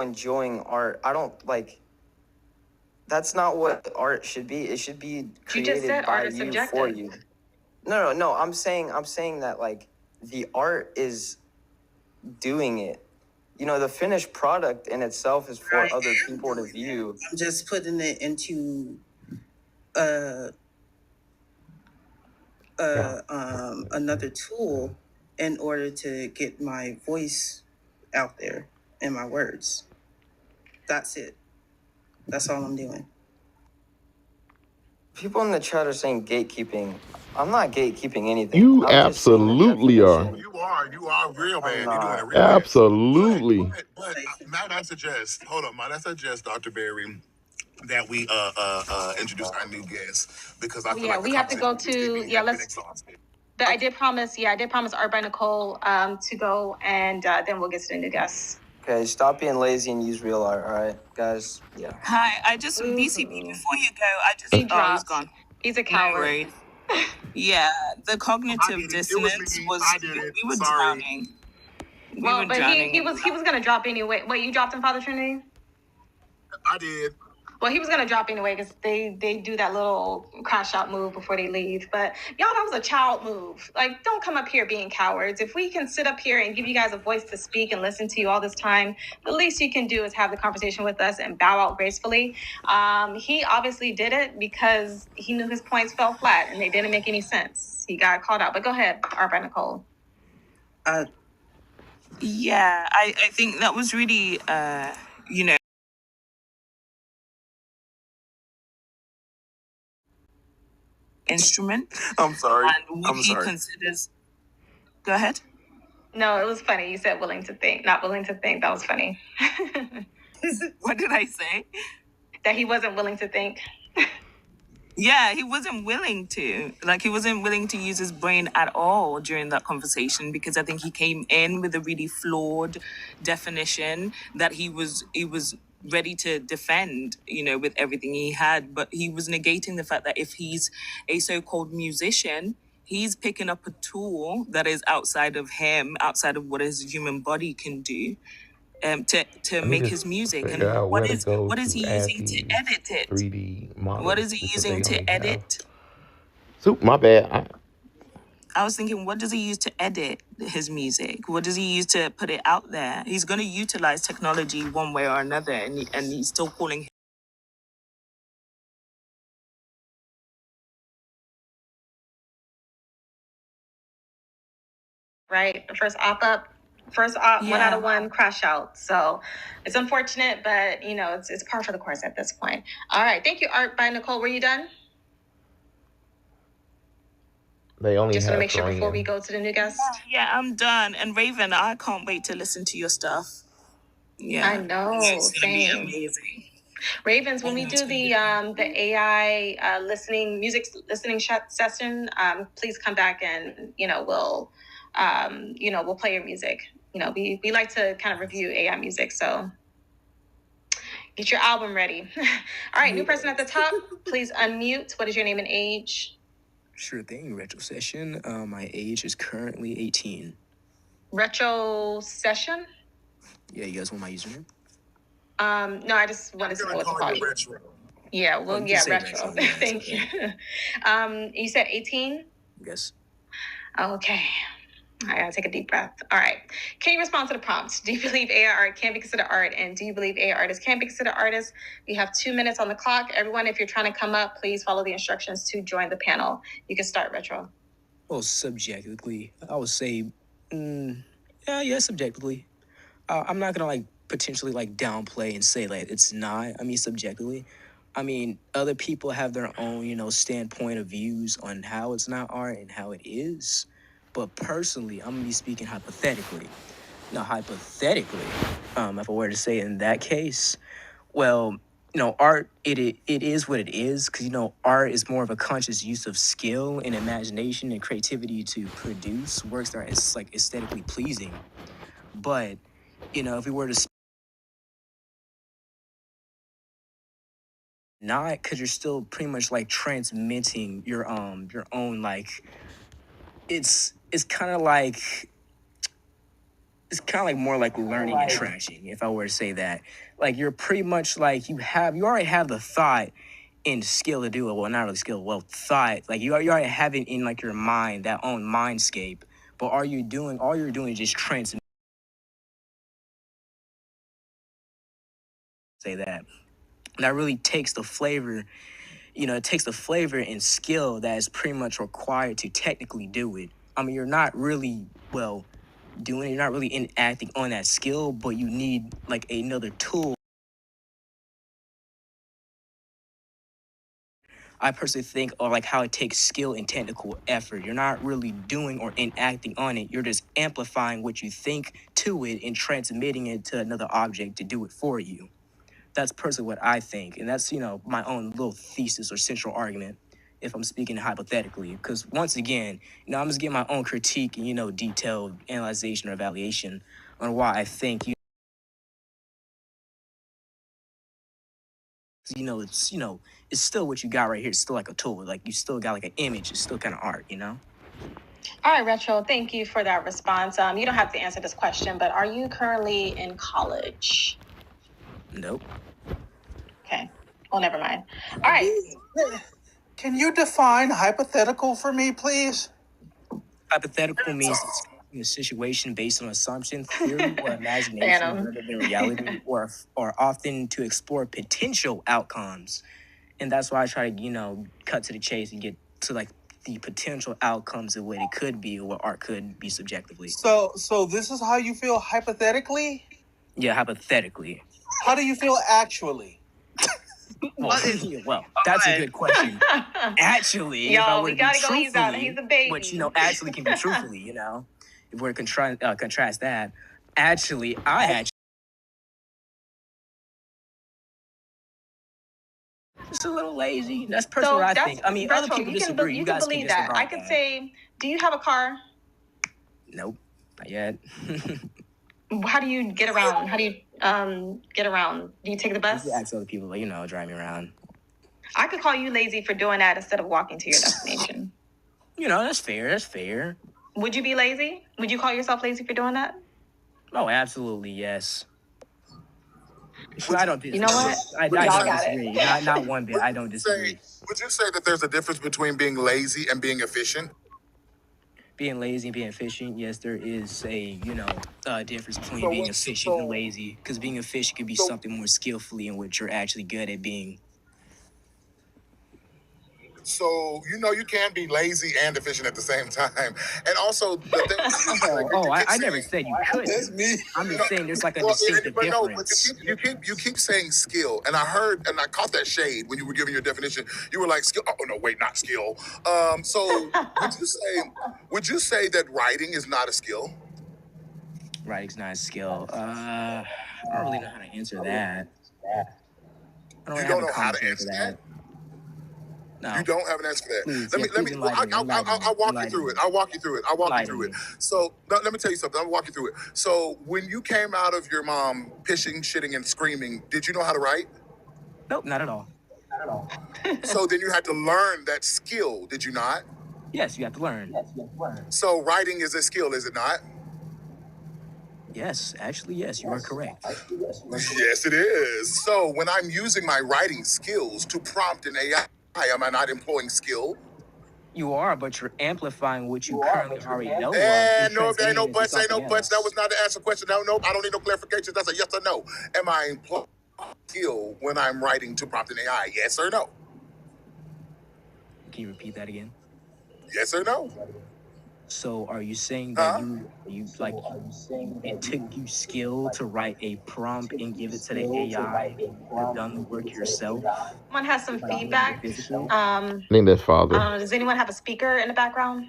enjoying art. I don't like. That's not what art should be. It should be You just created said by art is you for subjective. you. No. I'm saying that like the art is doing it. You know, the finished product in itself is for other people to view. I'm just putting it into another tool in order to get my voice out there and my words. That's it. That's all I'm doing. People in the chat are saying gatekeeping. I'm not gatekeeping anything. You I'm just saying the absolutely are. definition. You are real I'm bad. You're doing not. it real bad. Absolutely. But might I suggest, hold on, might I suggest, Dr. Berry, that we introduce our new guest because I feel like we have to go to, let's, exhausted. but I did promise Art by Nicole to go, and then we'll get to the new guests. Okay, stop being lazy and use real art, all right, guys? Yeah. Hi, I just BCB before you go. He He's dropped. gone. He's a coward. No, yeah, the cognitive dissonance was we were drowning. Well, but he was gonna drop anyway. Wait, you dropped him, Father Trinity? I did. Well, he was gonna drop anyway because they do that little crash out move before they leave. But y'all, that was a child move. Like, don't come up here being cowards. If we can sit up here and give you guys a voice to speak and listen to you all this time, the least you can do is have the conversation with us and bow out gracefully. He obviously did it because he knew his points fell flat and they didn't make any sense. He got called out. But go ahead, Art by Nicole. Yeah, I think that was really instrument. I'm sorry. And what he considers. Go ahead. No, it was funny. You said willing to think, not willing to think. That was funny. What did I say? That he wasn't willing to think. Yeah, he wasn't willing to. Like, he wasn't willing to use his brain at all during that conversation because I think he came in with a really flawed definition that he was ready to defend, with everything he had. But he was negating the fact that if he's a so-called musician, he's picking up a tool that is outside of him, outside of what his human body can do. To make his music, and what is he using to edit it? 3D models. What is he using to edit? So my bad. I was thinking, what does he use to edit his music? What does he use to put it out there? He's going to utilize technology one way or another, and he's still calling. Right, the first op-up, one out of one crash out. So it's unfortunate, but it's par for the course at this point. All right, thank you, Art by Nicole. Were you done? They only just want to make sure before we go to the new guest. Yeah, I'm done. And Raven, I can't wait to listen to your stuff. Yeah, I know. It's gonna be Same. amazing. Ravens, when we do the AI music listening session, please come back and we'll play your music. We like to kind of review AI music, so get your album ready. All right, new person at the top, please unmute. What is your name and age? Sure thing, retro session. My age is currently 18. Retro session? Yeah, you guys want my username? No, I just wanted to know what to call you. Retro. Yeah, well, retro. Yeah, thank you. You said 18? Yes. Okay. I gotta take a deep breath. All right. Can you respond to the prompt? Do you believe AI art can be considered art? And do you believe AI artists can be considered artists? We have 2 minutes on the clock. Everyone, if you're trying to come up, please follow the instructions to join the panel. You can start, Retro. Well, subjectively, I would say, yeah, subjectively. I'm not gonna like potentially like downplay and say like it's not. I mean, subjectively. I mean, other people have their own, standpoint of views on how it's not art and how it is. But personally, I'm gonna be speaking hypothetically. Now, hypothetically, if I were to say in that case, well, art it is what it is because art is more of a conscious use of skill and imagination and creativity to produce works that are like aesthetically pleasing. But if we were to not, because you're still pretty much like transmitting your own like it's kind of like more like learning and trashing, if I were to say that. Like you're pretty much like you already have the thought and skill to do it. Well, not really skill, well, thought. Like you already have it in like your mind, that own mindscape. But all you're doing is just transmit, say that. That really takes the flavor, it takes the flavor and skill that is pretty much required to technically do it. I mean, you're not really, doing it, you're not really enacting on that skill, but you need like another tool. I personally think, or like how it takes skill and technical effort. You're not really doing or enacting on it. You're just amplifying what you think to it and transmitting it to another object to do it for you. That's personally what I think. And that's, my own little thesis or central argument, if I'm speaking hypothetically. Because once again, I'm just getting my own critique and, detailed analyzation or evaluation on why I think, it's still what you got right here. It's still like a tool. Like you still got like an image. It's still kind of art, All right, Retro, thank you for that response. You don't have to answer this question, but are you currently in college? Nope. Okay. Well, never mind. All right. Can you define hypothetical for me, please? Hypothetical means describing a situation based on assumption, theory, or imagination Phantom. rather than reality, or often to explore potential outcomes. And that's why I try to, cut to the chase and get to like the potential outcomes of what it could be or what art could be subjectively. So this is how you feel hypothetically? Yeah, hypothetically. How do you feel actually? Well, that's a good question. Actually, if I were to be truthfully, he's a baby. which actually can be truthfully, if we're to contrast that, actually, just a little lazy. That's personally what I think. I mean, other people disagree. You guys can believe that. I could say, do you have a car? Nope, not yet. How do you get around? How do you get around? Do you take the bus? You ask other people, drive me around. I could call you lazy for doing that instead of walking to your destination. That's fair. That's fair. Would you be lazy? Would you call yourself lazy for doing that? Oh, absolutely, yes. I don't disagree. You know what? I don't disagree. Not one bit. I don't disagree. Would you say that there's a difference between being lazy and being efficient? Being lazy and being efficient, yes, there is a difference between being efficient and lazy. Because being efficient could be something more skillfully in what you're actually good at being. So you can be lazy and efficient at the same time, and also the thing. I never said you couldn't. That's me. I'm just saying there's like a distinctive difference. But you keep saying skill, and I caught that shade when you were giving your definition. You were like skill. Oh no, wait, not skill. So would you say that writing is not a skill? Writing's not a skill. I don't really know how to answer that. I don't You really don't have a know how to commentary answer for that? No. You don't have an answer for that. Please, Let me. I'll walk you through it. I'll walk you through it. So let me tell you something. I'll walk you through it. So when you came out of your mom pissing, shitting, and screaming, did you know how to write? Nope, not at all. So then you had to learn that skill, did you not? Yes, you have to learn. So writing is a skill, is it not? Yes, actually, yes, you are correct. Yes, it is. So when I'm using my writing skills to prompt an AI, am I not employing skill? You are, but you're amplifying what you currently already know of. And no, there ain't no buts, ain't no buts. That was not the answer question. No, I don't need no clarification. That's a yes or no. Am I employed skill when I'm writing to prompt an AI? Yes or no? Can you repeat that again? Yes or no? So are you saying that it took you skill to write a prompt and give it to the AI to have done the work yourself? Someone has some feedback. Physically? I think that's father. Does anyone have a speaker in the background?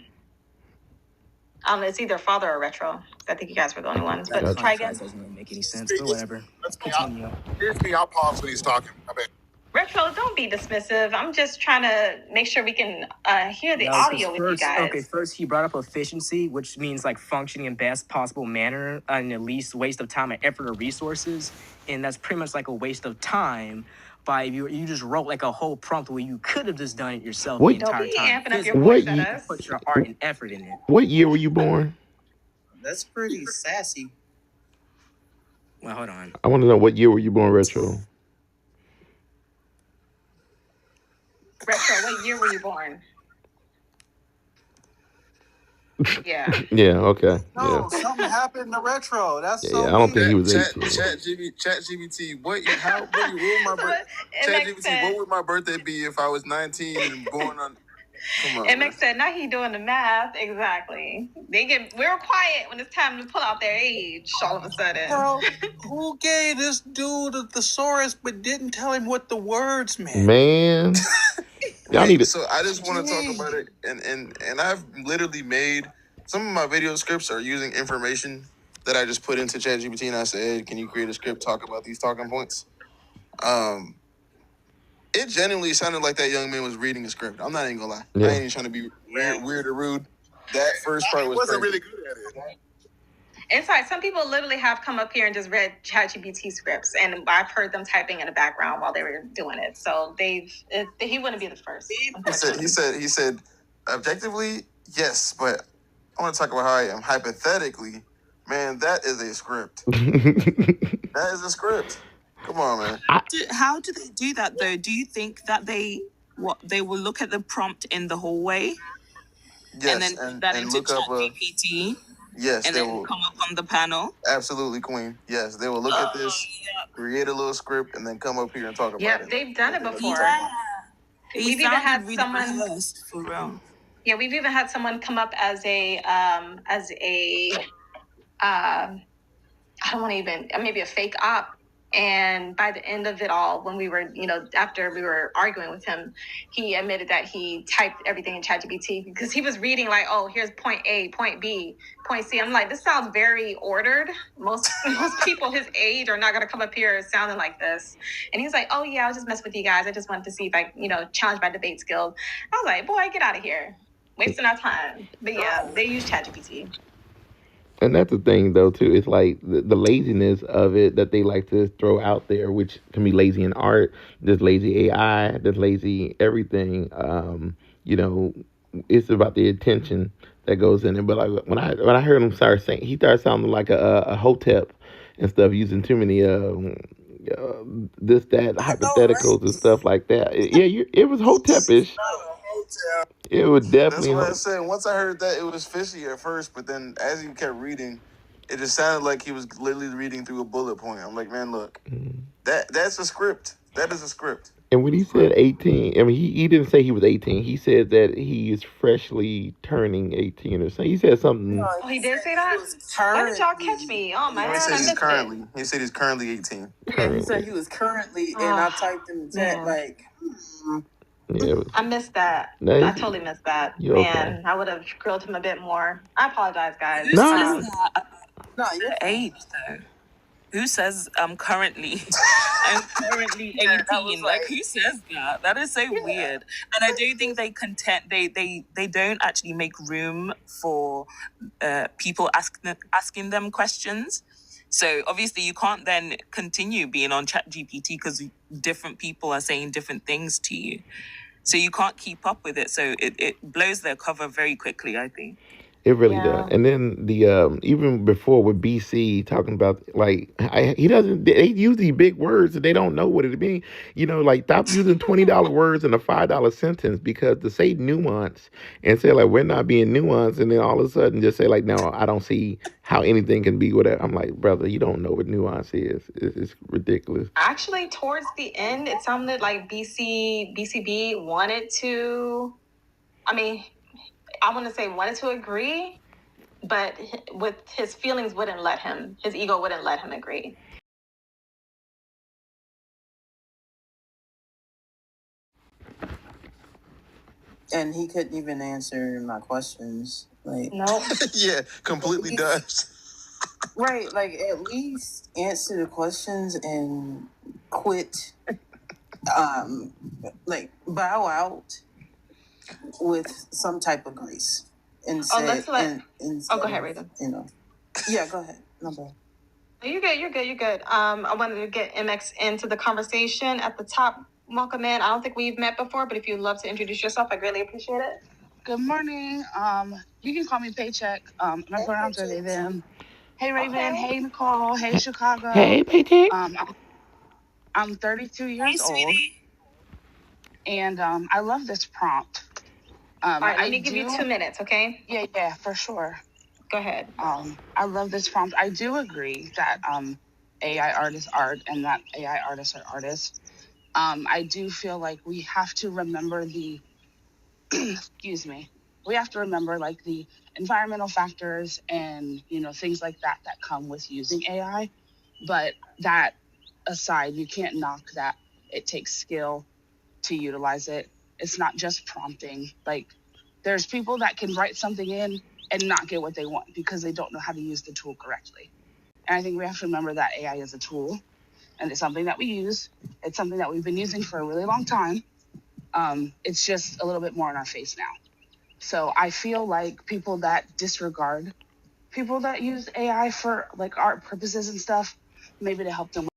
It's either father or retro. I think you guys were the only ones. But Gotcha. try again. Doesn't really make any sense, but whatever. Continue. Here's me. I'll pause when he's talking. I bet. Retro, don't be dismissive. I'm just trying to make sure we can hear the No, 'cause audio with you guys. Okay, first he brought up efficiency, which means like functioning in best possible manner and the least waste of time and effort or resources. And that's pretty much like a waste of time by you just wrote like a whole prompt where you could have just done it yourself What- the entire Don't be time. amping up your What voice at ye- us. Put your art and effort in it. What year were you born? That's pretty sassy. Well, hold on. I want to know what year were you born, Retro? Retro, what year were you born? Yeah. Yeah. Okay. No, something happened to Retro. That's so I don't think he was Chat 18. GPT. What would my birthday be if I was 19 and born on? Come on. MX said, now he doing the math. Exactly. We're quiet when it's time to pull out their age all of a sudden. Bro, who gave this dude a thesaurus but didn't tell him what the words meant? Man, y'all need to. So I just want to talk about it, and I've literally made some of my video scripts are using information that I just put into ChatGPT, and I said, hey, can you create a script talk about these talking points? It genuinely sounded like that young man was reading a script. I'm not even gonna lie. Yeah. I ain't even trying to be weird or rude. That first part wasn't really good at it. It's like some people literally have come up here and just read ChatGPT scripts, and I've heard them typing in the background while they were doing it. So he wouldn't be the first. He said, objectively, yes, but I want to talk about how I am. Hypothetically, man, that is a script. That is a script. Come on, man. How do they do that though? Do you think that they will look at the prompt in the hallway Yes, and then put that into look up ChatGPT yes, and they then will come up on the panel? absolutely, Queen. Yes, they will look at this, create a little script, and then come up here and talk about it. Yeah, they've done it before. Yeah. We've even had really someone. rehearsed for real. Yeah, we've even had someone come up as a I don't want to even, maybe a fake op. And by the end of it all, when we were, after we were arguing with him, he admitted that he typed everything in ChatGPT because he was reading like, oh, here's point A, point B, point C. I'm like, this sounds very ordered. Most people his age are not going to come up here sounding like this. And he's like, oh yeah, I'll just mess with you guys. I just wanted to see if I, challenge my debate skills. I was like, boy, get out of here. Wasting our time. But yeah, they use ChatGPT. And that's the thing, though, too. It's like the laziness of it that they like to throw out there, which can be lazy in art, just lazy AI, just lazy everything. It's about the attention that goes in it. But like when I heard him start saying, he started sounding like a hotep and stuff, using too many this, that, hypotheticals and stuff like that. It was hotepish. It would definitely. That's what I said. Once I heard that, it was fishy at first, but then as he kept reading, it just sounded like he was literally reading through a bullet point. I'm like, man, look, that's a script. That is a script. And when he said 18, I mean, he didn't say he was 18. He said that he is freshly turning 18 or something. He said something. Oh, he did say that? Why did y'all catch me? Oh, my God. He said he's currently 18. Yeah, he said he was currently, and I typed in the chat, like... Yeah, I missed that. No, I totally missed that. You're Man, okay. I would have grilled him a bit more. I apologize, guys. Who says that? No, you're age though. Who says I'm currently 18? Like who says that? That is so weird. And I do think they don't actually make room for people asking them questions. So obviously you can't then continue being on ChatGPT because different people are saying different things to you. So you can't keep up with it. So it blows their cover very quickly, I think. It really does. Yeah. And then the even before with BC talking about like he doesn't they use these big words and they don't know what it means. Like stop using $20 words in a $5 sentence because to say nuance and say like we're not being nuanced and then all of a sudden just say like no I don't see how anything can be whatever. I'm like brother you don't know what nuance is. It's ridiculous. Actually, towards the end, it sounded like BCB wanted to. I mean, I want to say wanted to agree, but with his feelings wouldn't let him. His ego wouldn't let him agree. And he couldn't even answer my questions. Like, No. Yeah, completely does. right, like at least answer the questions and quit. Like bow out with some type of grace instead. Let's let. Instead Go ahead, of, Raven. Yeah, go ahead. No, bro. You're good. You're good. You're good. I wanted to get MX into the conversation at the top. Welcome in. I don't think we've met before, but if you'd love to introduce yourself, I greatly appreciate it. Good morning. You can call me Paycheck. My pronouns are they, them. Hey, Raven. Okay. Hey, Nicole. Hey, Chicago. Hey Paycheck. I'm 32 years old, and I love this prompt. All right, let me give you 2 minutes, okay? Yeah, for sure. Go ahead. I love this prompt. I do agree that AI artists art and that AI artists are artists. I do feel like we have to remember the excuse me, we have to remember like the environmental factors and things like that come with using AI. But that aside, you can't knock that it takes skill to utilize it. It's not just prompting. Like there's people that can write something in and not get what they want because they don't know how to use the tool correctly. And I think we have to remember that AI is a tool and it's something that we use. It's something that we've been using for a really long time. It's just a little bit more in our face now. So I feel like people that disregard people that use AI for like art purposes and stuff, maybe to help them.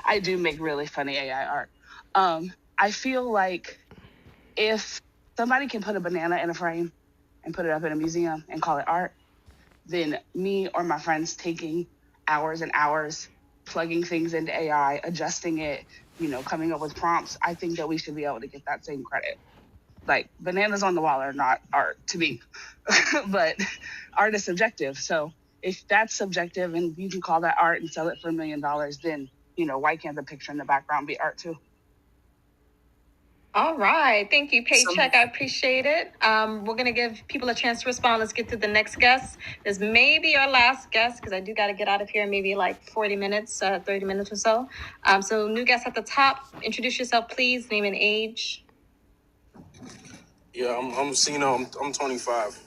I do make really funny AI art. I feel like if somebody can put a banana in a frame and put it up in a museum and call it art, then me or my friends taking hours and hours plugging things into AI, adjusting it, coming up with prompts, I think that we should be able to get that same credit. Like bananas on the wall are not art to me, but art is subjective. So if that's subjective and you can call that art and sell it for $1 million, then, why can't the picture in the background be art too? All right. Thank you, Paycheck. I appreciate it. We're going to give people a chance to respond. Let's get to the next guest. This may be our last guest because I do got to get out of here in maybe like 40 minutes, 30 minutes or so. So new guest at the top. Introduce yourself, please. Name and age. Yeah, I'm Cino. I'm 25.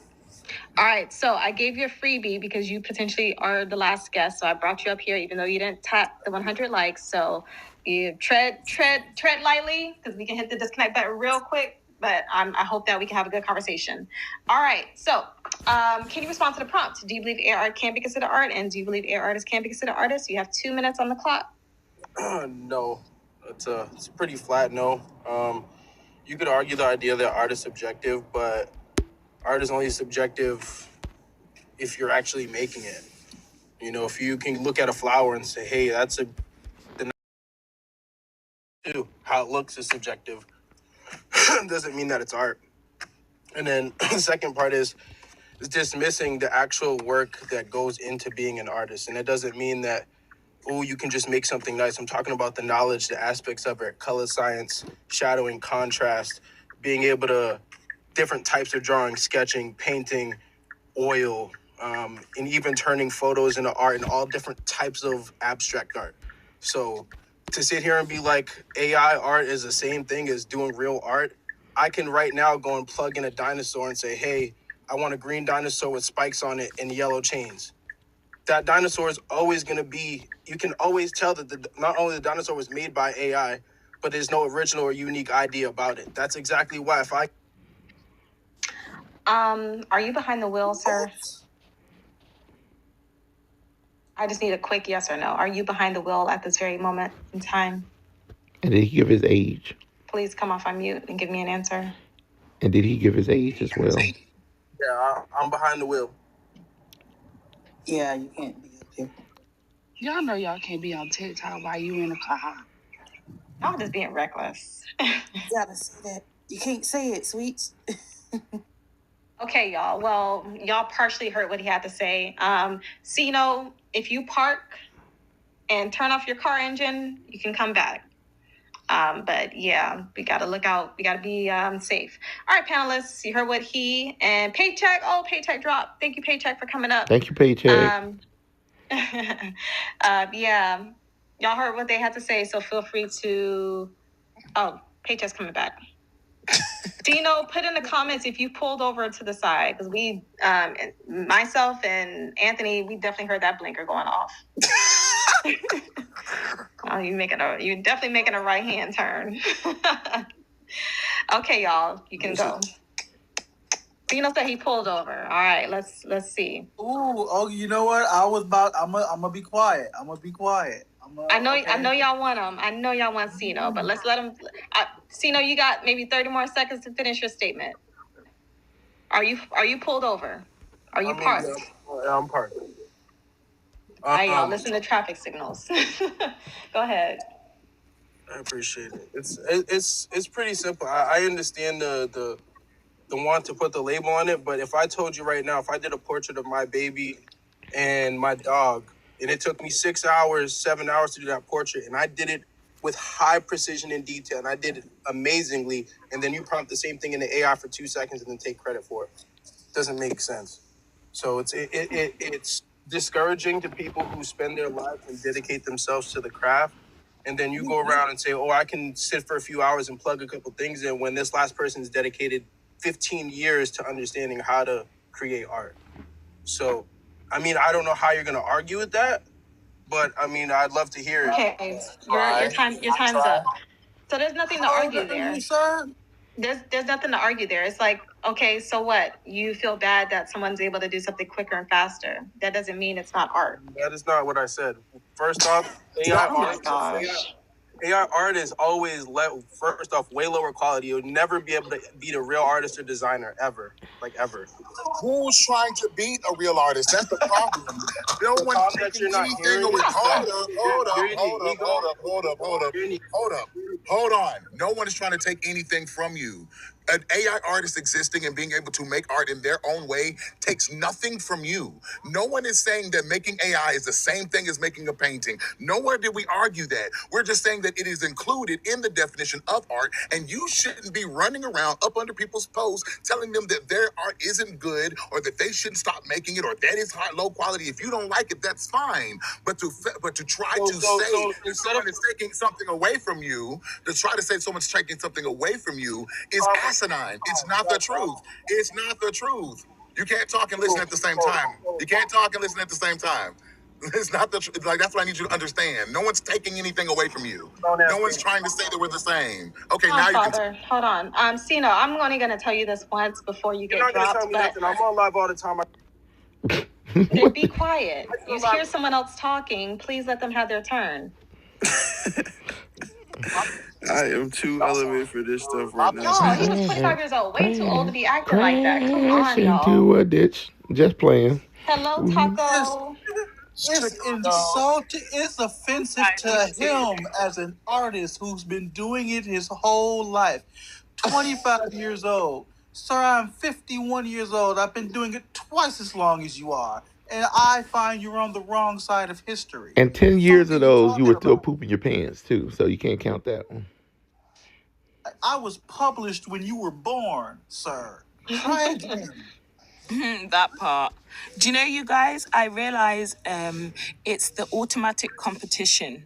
All right, so I gave you a freebie because you potentially are the last guest. So I brought you up here, even though you didn't tap the 100 likes. So you tread lightly because we can hit the disconnect button real quick. But I hope that we can have a good conversation. All right, so can you respond to the prompt? Do you believe AI art can be considered art, and do you believe AI artists can be considered artists? You have 2 minutes on the clock. No, it's a pretty flat no. You could argue the idea that art is subjective, but art is only subjective if you're actually making it. If you can look at a flower and say, "Hey, that's how it looks is subjective," doesn't mean that it's art. And then the second part is dismissing the actual work that goes into being an artist, and it doesn't mean that you can just make something nice. I'm talking about the knowledge, the aspects of it, color science, shadowing, contrast, being able to different types of drawing, sketching, painting, oil, and even turning photos into art and all different types of abstract art. So to sit here and be like AI art is the same thing as doing real art, I can right now go and plug in a dinosaur and say, hey, I want a green dinosaur with spikes on it and yellow chains. That dinosaur is always going to be, you can always tell that not only the dinosaur was made by AI, but there's no original or unique idea about it. That's exactly why if I... Are you behind the wheel, sir? I just need a quick yes or no. Are you behind the wheel at this very moment in time? And did he give his age? Please come off on mute and give me an answer. And did he give his age as well? Yeah, I'm behind the wheel. Yeah, you can't be up here. Y'all know y'all can't be on TikTok while you in a car. Y'all just being reckless. You gotta say that. You can't say it, sweets. Okay, y'all. Well, y'all partially heard what he had to say. So, if you park and turn off your car engine, you can come back. But yeah, we gotta look out. We gotta be safe. All right, panelists, you heard what he and Paycheck. Oh, Paycheck dropped. Thank you, Paycheck, for coming up. Thank you, Paycheck. Yeah, y'all heard what they had to say. So feel free to. Oh, Paycheck's coming back. Dino, put in the comments if you pulled over to the side, because we, myself and Anthony, we definitely heard that blinker going off. Oh, you're definitely making a right hand turn. Okay, y'all, you can go. Dino said he pulled over. All right, let's see. Ooh, oh, you know what? I'm gonna be quiet. I know y'all want him. I know y'all want Sino, but let's let him. Sino, you got maybe 30 more seconds to finish your statement. Are you pulled over? Are you parked? Yeah, I'm parked. All right, y'all, listen to traffic signals. Go ahead. I appreciate it. It's pretty simple. I understand the want to put the label on it, but if I told you right now, if I did a portrait of my baby and my dog, and it took me 6 hours, 7 hours to do that portrait, and I did it with high precision and detail, and I did it amazingly, and then you prompt the same thing in the AI for 2 seconds and then take credit for it, doesn't make sense. So it's discouraging to people who spend their lives and dedicate themselves to the craft. And then you go around and say, oh, I can sit for a few hours and plug a couple things in, when this last person's dedicated 15 years to understanding how to create art. So, I mean, I don't know how you're going to argue with that, but I mean, I'd love to hear it. Okay, your time's up. So there's nothing to argue there. There's nothing to argue there. It's like, okay, so what? You feel bad that someone's able to do something quicker and faster. That doesn't mean it's not art. That is not what I said. First off, Oh my gosh. AI artists always first off, way lower quality. You'll never be able to beat a real artist or designer ever. Like ever. Who's trying to beat a real artist? That's the problem. No one's taking anything away. Hold on. No one is trying to take anything from you. An AI artist existing and being able to make art in their own way takes nothing from you. No one is saying that making AI is the same thing as making a painting. Nowhere did we argue that. We're just saying that it is included in the definition of art, and you shouldn't be running around up under people's posts telling them that their art isn't good or that they shouldn't stop making it or that is low quality. If you don't like it, that's fine. But to try to say that someone is taking something away from you, to try to say someone's taking something away from you is asinine. It's not the truth. It's not the truth. You can't talk and listen at the same time. You can't talk and listen at the same time. It's not the truth. Like, that's what I need you to understand. No one's taking anything away from you. No one's trying to say that we're the same. Okay, Hold now on, you can. Father. Hold on. Sino, I'm only gonna tell you this once before you You're get not gonna dropped. tell me nothing. I'm on live all the time. Then be quiet. You hear someone else talking, please let them have their turn. I am too elevated for this stuff right now. No, he was 25 years old. Way too old to be acting like that. Come on, y'all. Into a ditch. Just playing. Hello, Taco. It's insulting. It's offensive to him as an artist who's been doing it his whole life. 25 years old. Sir, I'm 51 years old. I've been doing it twice as long as you are. And I find you're on the wrong side of history. And 10 years of those, you were still pooping your pants, too. So you can't count that one. I was published when you were born, sir. Try again. That part. Do you know, you guys? I realize it's the automatic competition.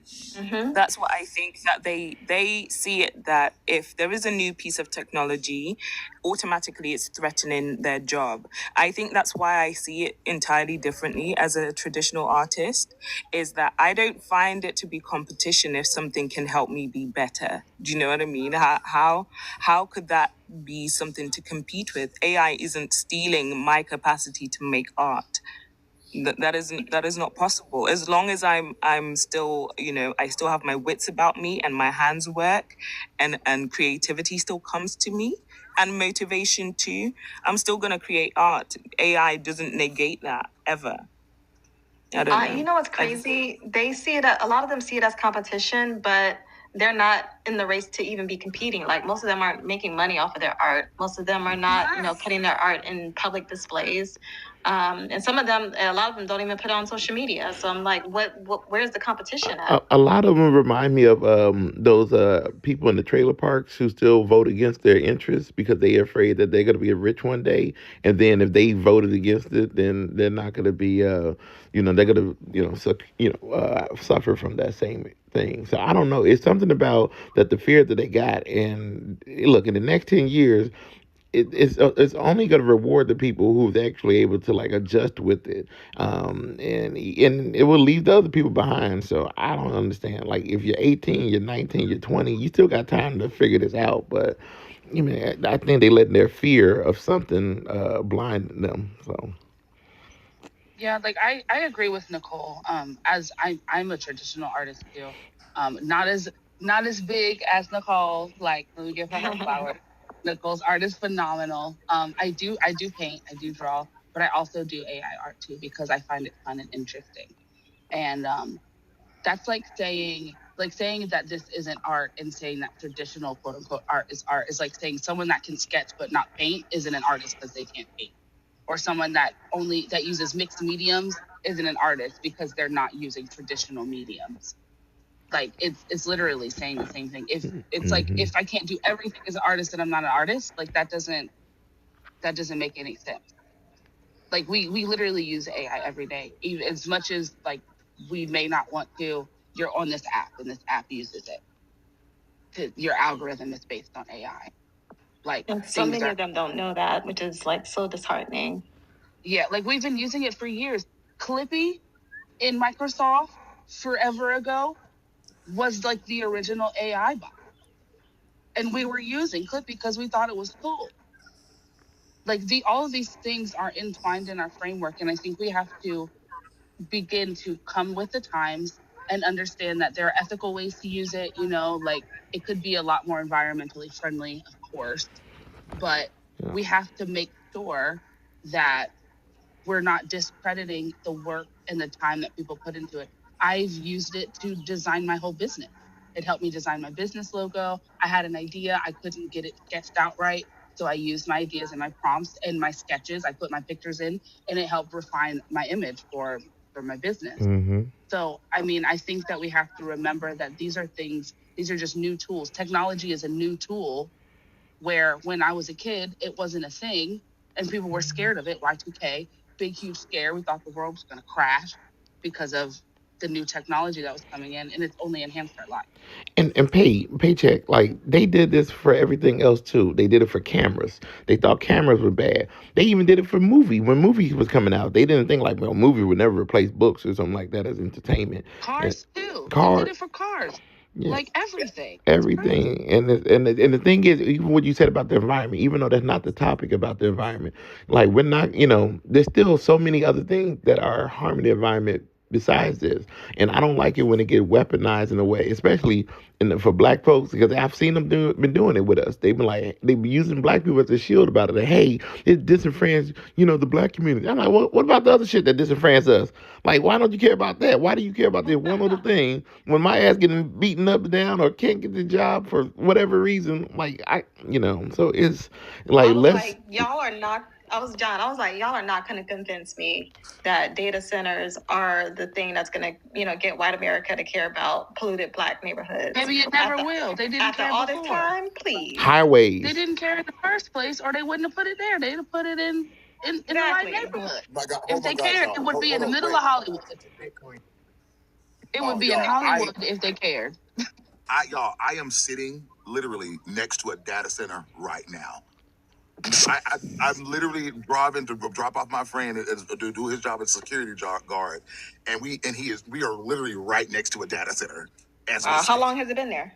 That's what I think, that they see it, that if there is a new piece of technology, automatically it's threatening their job. I think that's why I see it entirely differently as a traditional artist, is that I don't find it to be competition if something can help me be better. Do you know what I mean? How could that be something to compete with? AI isn't stealing my capacity to make art. That is not possible. As long as I'm still, I still have my wits about me and my hands work, and creativity still comes to me, and motivation too. I'm still gonna create art. AI doesn't negate that ever. I don't know. You know what's crazy? They see it. A lot of them see it as competition, but they're not in the race to even be competing. Like most of them aren't making money off of their art. Most of them are not, putting their art in public displays. And some of them, a lot of them don't even put it on social media. So I'm like, where's the competition at? A lot of them remind me of those people in the trailer parks who still vote against their interests because they're afraid that they're going to be rich one day, and then if they voted against it, then they're not going to be, they're going to, suffer from that same thing. So I don't know. It's something about that the fear that they got, and look, in the next 10 years, it's only going to reward the people who's actually able to like adjust with it, and it will leave the other people behind. So I don't understand. Like if you're 18, you're 19, you're 20, you still got time to figure this out. But I think they letting their fear of something blind them. So Yeah, like I agree with Nicole. As I'm a traditional artist too. Not as big as Nicole. Like, let me give her her flowers. Nicole's art is phenomenal. I do paint, I do draw, but I also do AI art too because I find it fun and interesting. And that's like saying that this isn't art and saying that traditional quote unquote art is like saying someone that can sketch but not paint isn't an artist because they can't paint, or someone that uses mixed mediums isn't an artist because they're not using traditional mediums. Like it's literally saying the same thing. If it's like hmm if I can't do everything as an artist, then I'm not an artist. Like that doesn't make any sense. Like we literally use AI every day, even as much as like we may not want to. You're on this app and this app uses it. Your algorithm is based on AI. Like And so things many are of them don't know that, which is like so disheartening. Yeah, like we've been using it for years. Clippy in Microsoft forever ago was like the original AI bot. And we were using Clippy because we thought it was cool. Like all of these things are entwined in our framework. And I think we have to begin to come with the times and understand that there are ethical ways to use it. Like it could be a lot more environmentally friendly, of course, but yeah. we have to make sure that we're not discrediting the work and the time that people put into it. I've used it to design my whole business. It helped me design my business logo. I had an idea, I couldn't get it sketched out right. So I used my ideas and my prompts and my sketches. I put my pictures in, and it helped refine my image for my business. hmm So, I mean, I think that we have to remember that these are just new tools. Technology is a new tool where when I was a kid, it wasn't a thing and people were scared of it. Y2K, big, huge scare. We thought the world was going to crash because of the new technology that was coming in, and it's only enhanced our life. And paycheck, like they did this for everything else too. They did it for cameras. They thought cameras were bad. They even did it for movie. When movie was coming out, they didn't think like, well, movie would never replace books or something like that as entertainment. And Cars, too. They did car, it for cars, yeah, like everything. It's crazy. everything. And the thing is, even what you said about the environment, even though that's not the topic about the environment, like we're not, there's still so many other things that are harming the environment besides this. And I don't like it when it get weaponized in a way, especially for black folks, because I've seen them been doing it with us. They've been using black people as a shield about it. Like, hey, it disenfranchise, the black community. I'm like, what about the other shit that disenfranchise us? Like, why don't you care about that? Why do you care about this one little thing when my ass getting beaten up and down or can't get the job for whatever reason? Like, so it's I like was less. like, y'all are not. I was John. I was like, y'all are not going to convince me that data centers are the thing that's going to, get white America to care about polluted black neighborhoods. Maybe it never will. They didn't After care all before. this time, please. Highways. They didn't care in the first place, or they wouldn't have put it there. They'd have put it in the right neighborhood. If they cared, it would be in the middle of Hollywood. It would be in Hollywood if they cared. I am sitting literally next to a data center right now. I'm literally driving to drop off my friend to do his job as security guard, and we are literally right next to a data center. How long has it been there?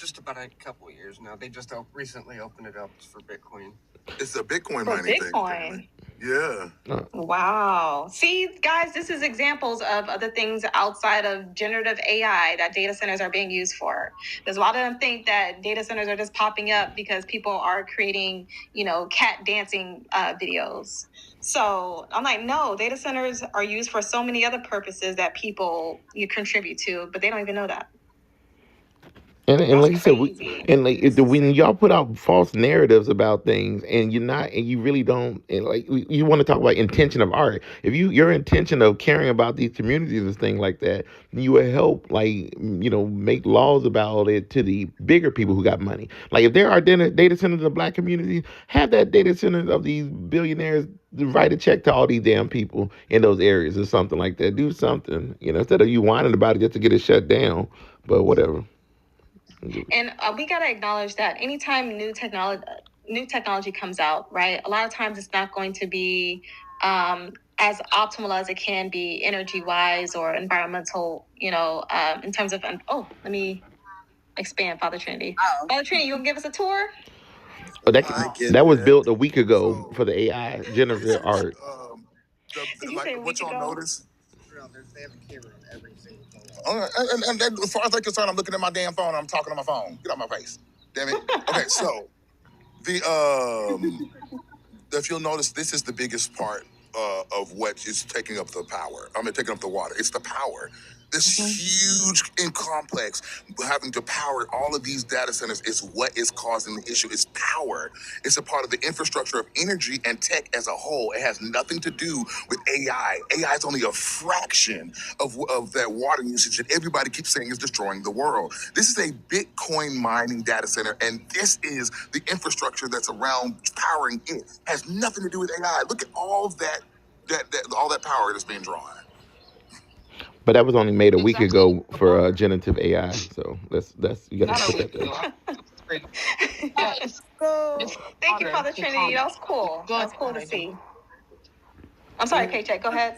Just about a couple of years now. They just recently opened it up for Bitcoin. It's a Bitcoin For mining thing, Bitcoin. apparently. Yeah. Wow. See, guys, this is examples of other things outside of generative AI that data centers are being used for. There's a lot of them think that data centers are just popping up because people are creating, cat dancing videos. So I'm like, no, data centers are used for so many other purposes that people you contribute to, but they don't even know that. And like I said, Crazy. when y'all put out false narratives about things, and you really don't, and like you want to talk about intention of art. If your intention of caring about these communities and things like that, then you will help, like, make laws about it to the bigger people who got money. Like if there are data centers in the black community, have that data centers of these billionaires write a check to all these damn people in those areas or something like that. Do something, instead of you whining about it just to get it shut down. But whatever. And we got to acknowledge that anytime new technology comes out, right? A lot of times it's not going to be as optimal as it can be energy wise or environmental, in terms of. Let me expand, Father Trinity. Father Trinity, you can give us a tour? But I get that was that. built a week ago So for the AI generative basically, art. Did you like say a what week y'all ago? notice. They have a camera in every single photo. And as far as I'm concerned, I'm looking at my damn phone. I'm talking on my phone. Get out my face, damn it. Okay, so the if you'll notice, this is the biggest part of what is taking up the power. I mean, taking up the water. It's the power. This huge and complex having to power all of these data centers is what is causing the issue. It's power. It's a part of the infrastructure of energy and tech as a whole. It has nothing to do with AI. AI is only a fraction of that water usage that everybody keeps saying is destroying the world. This is a Bitcoin mining data center, and this is the infrastructure that's around powering it. Has nothing to do with AI. Look at all all that power that's being drawn. But that was only made a week Exactly. ago for generative AI. So that's you got Not to a put week that there. ago. Great. Yeah, it's Thank you, water Father to Trinity. calm. That was cool. Go That ahead, was cool to Megan. see. I'm sorry, KJ. Go ahead.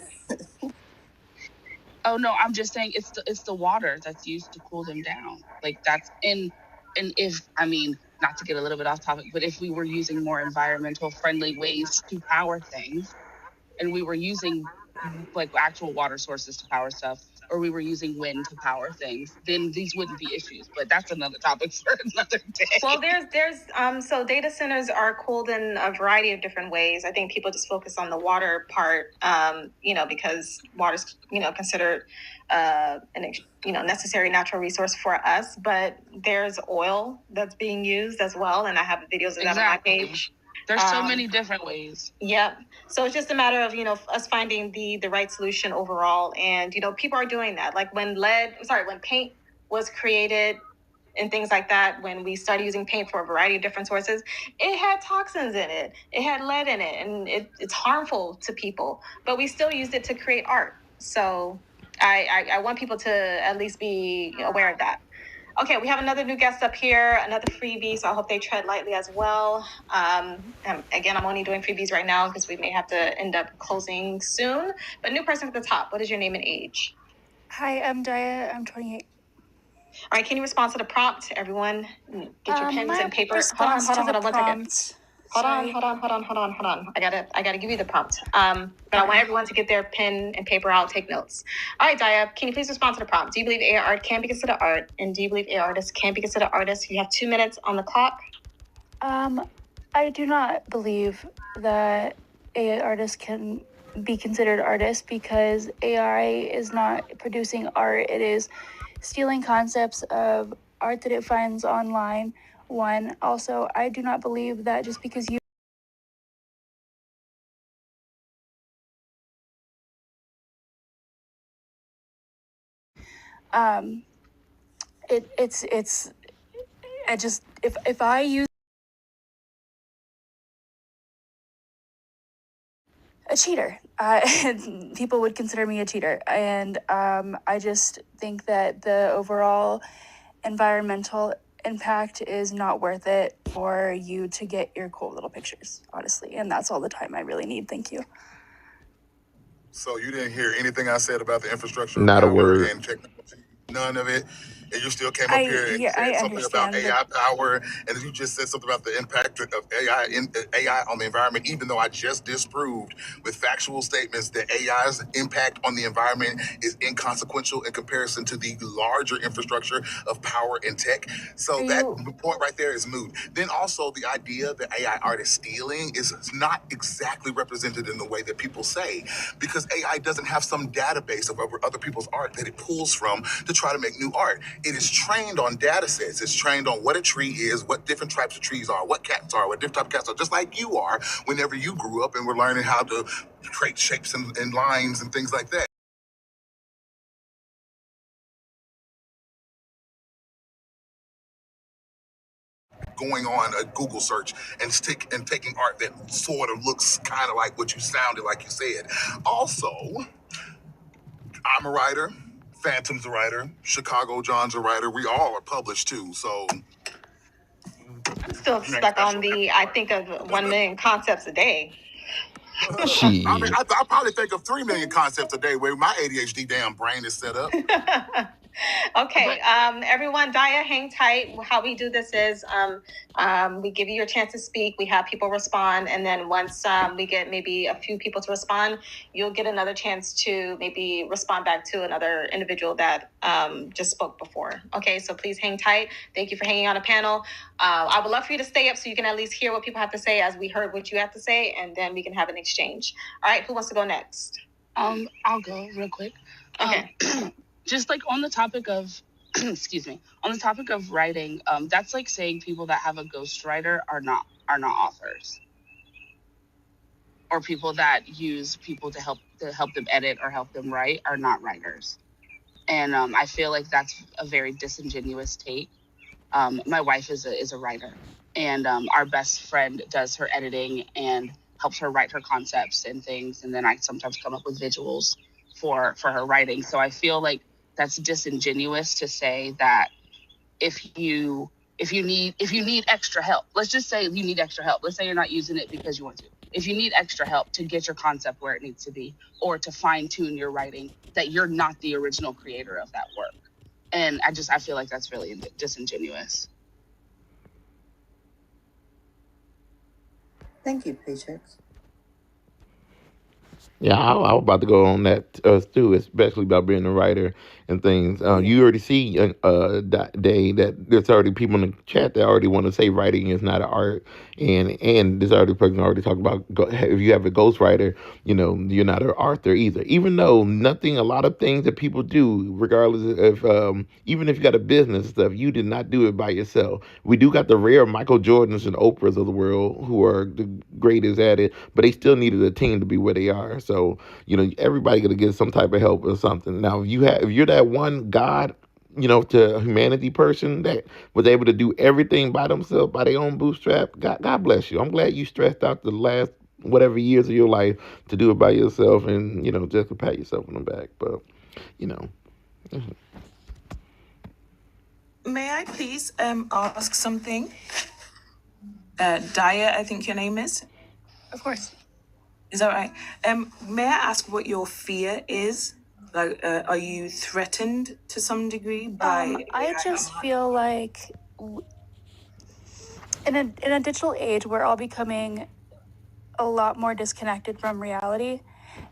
Oh no, I'm just saying it's the water that's used to cool them down. Like that's in and if I mean not to get a little bit off topic, but if we were using more environmental friendly ways to power things, and we were using like actual water sources to power stuff, or we were using wind to power things, then these wouldn't be issues. But that's another topic for another day. Well, so data centers are cooled in a variety of different ways. I think people just focus on the water part, because water's considered necessary natural resource for us. But there's oil that's being used as well, and I have videos of that on my page. There's so many different ways. Yep. So it's just a matter of, us finding the right solution overall. And, people are doing that. Like when paint was created and things like that, when we started using paint for a variety of different sources, it had toxins in it. It had lead in it, and it's harmful to people. But we still used it to create art. So I want people to at least be aware of that. Okay, we have another new guest up here, another freebie, so I hope they tread lightly as well. Again, I'm only doing freebies right now because we may have to end up closing soon. But new person at the top, what is your name and age? Hi, I'm Daya. I'm 28. All right, can you respond to the prompt? Everyone, get your pens and paper. Hold on, Response to the one second. prompt. Hold Sorry. on. I gotta give you the prompt. But I want everyone to get their pen and paper out, take notes. All right, Daya, can you please respond to the prompt? Do you believe AI art can be considered art? And do you believe AI artists can be considered artists? You have 2 minutes on the clock. I do not believe that AI artists can be considered artists because AI is not producing art. It is stealing concepts of art that it finds online. One, also, I do not believe that just because you it's I just if I use a cheater, people would consider me a cheater, and I just think that the overall environmental impact is not worth it for you to get your cool little pictures, honestly, and that's all the time I really need. Thank you. So you didn't hear anything I said about the infrastructure of Not a power word. and technology? None of it. and you still came up here and I said something about understand, but AI power, and then you just said something about the impact of AI on the environment, even though I just disproved with factual statements that AI's impact on the environment is inconsequential in comparison to the larger infrastructure of power and tech. So are that you point right there is moot. Then also the idea that AI art is stealing is not exactly represented in the way that people say, because AI doesn't have some database of other people's art that it pulls from to try to make new art. It is trained on data sets. It's trained on what a tree is, what different types of trees are, what cats are, what different type of cats are, just like you are whenever you grew up and were learning how to create shapes and lines and things like that. Going on a Google search and taking art that sort of looks kind of like what you sounded like you said. Also, I'm a writer. Phantom's a writer. Chicago John's a writer. We all are published too. So I'm still stuck on the I think of 1 million concepts a day. I mean, Shit. I probably think of 3 million concepts a day where my ADHD damn brain is set up. Okay, everyone, Daya, hang tight. How we do this is we give you your chance to speak. We have people respond, and then once we get maybe a few people to respond, you'll get another chance to maybe respond back to another individual that just spoke before. Okay, so please hang tight. Thank you for hanging on a panel. I would love for you to stay up so you can at least hear what people have to say as we heard what you have to say, and then we can have an exchange. All right, who wants to go next? I'll go real quick. Okay. Just like on the topic of excuse me, on the topic of writing, that's like saying people that have a ghostwriter are not authors, or people that use people to help them edit or help them write are not writers. And I feel like that's a very disingenuous take. My wife is a writer, and our best friend does her editing and helps her write her concepts and things, and then I sometimes come up with visuals for her writing. So I feel like that's disingenuous to say that if you need extra help, let's just say you need extra help. Let's say you're not using it because you want to. If you need extra help to get your concept where it needs to be, or to fine tune your writing, that you're not the original creator of that work. And I feel like that's really disingenuous. Thank you, Paychecks. Yeah, I was about to go on that too, especially about being a writer and things. You already see, Day, that there's already people in the chat that already want to say writing is not an art, and there's already person already talking about if you have a ghostwriter, you're not an author either. Even though a lot of things that people do, regardless of even if you got a business and stuff, you did not do it by yourself. We do got the rare Michael Jordans and Oprahs of the world who are the greatest at it, but they still needed a team to be where they are. So, everybody gonna get some type of help or something. Now, if you're that one God, to humanity person that was able to do everything by themselves, by their own bootstrap, God bless you. I'm glad you stressed out the last whatever years of your life to do it by yourself and, just to pat yourself on the back. But, you know. May I please ask something? Daya, I think your name is. of course. Is that right? May I ask what your fear is? Like, are you threatened to some degree by I just feel like in a digital age, we're all becoming a lot more disconnected from reality,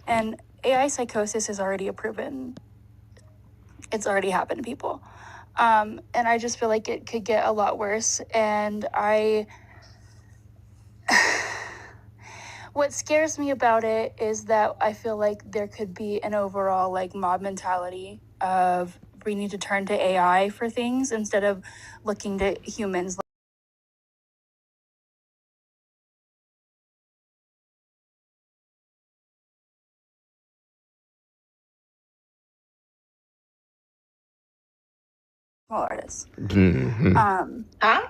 and AI psychosis is already a proven. It's already happened to people, and I just feel like it could get a lot worse. And what scares me about it is that I feel like there could be an overall like mob mentality of we need to turn to AI for things instead of looking to humans. Small artists. Mm-hmm. Huh?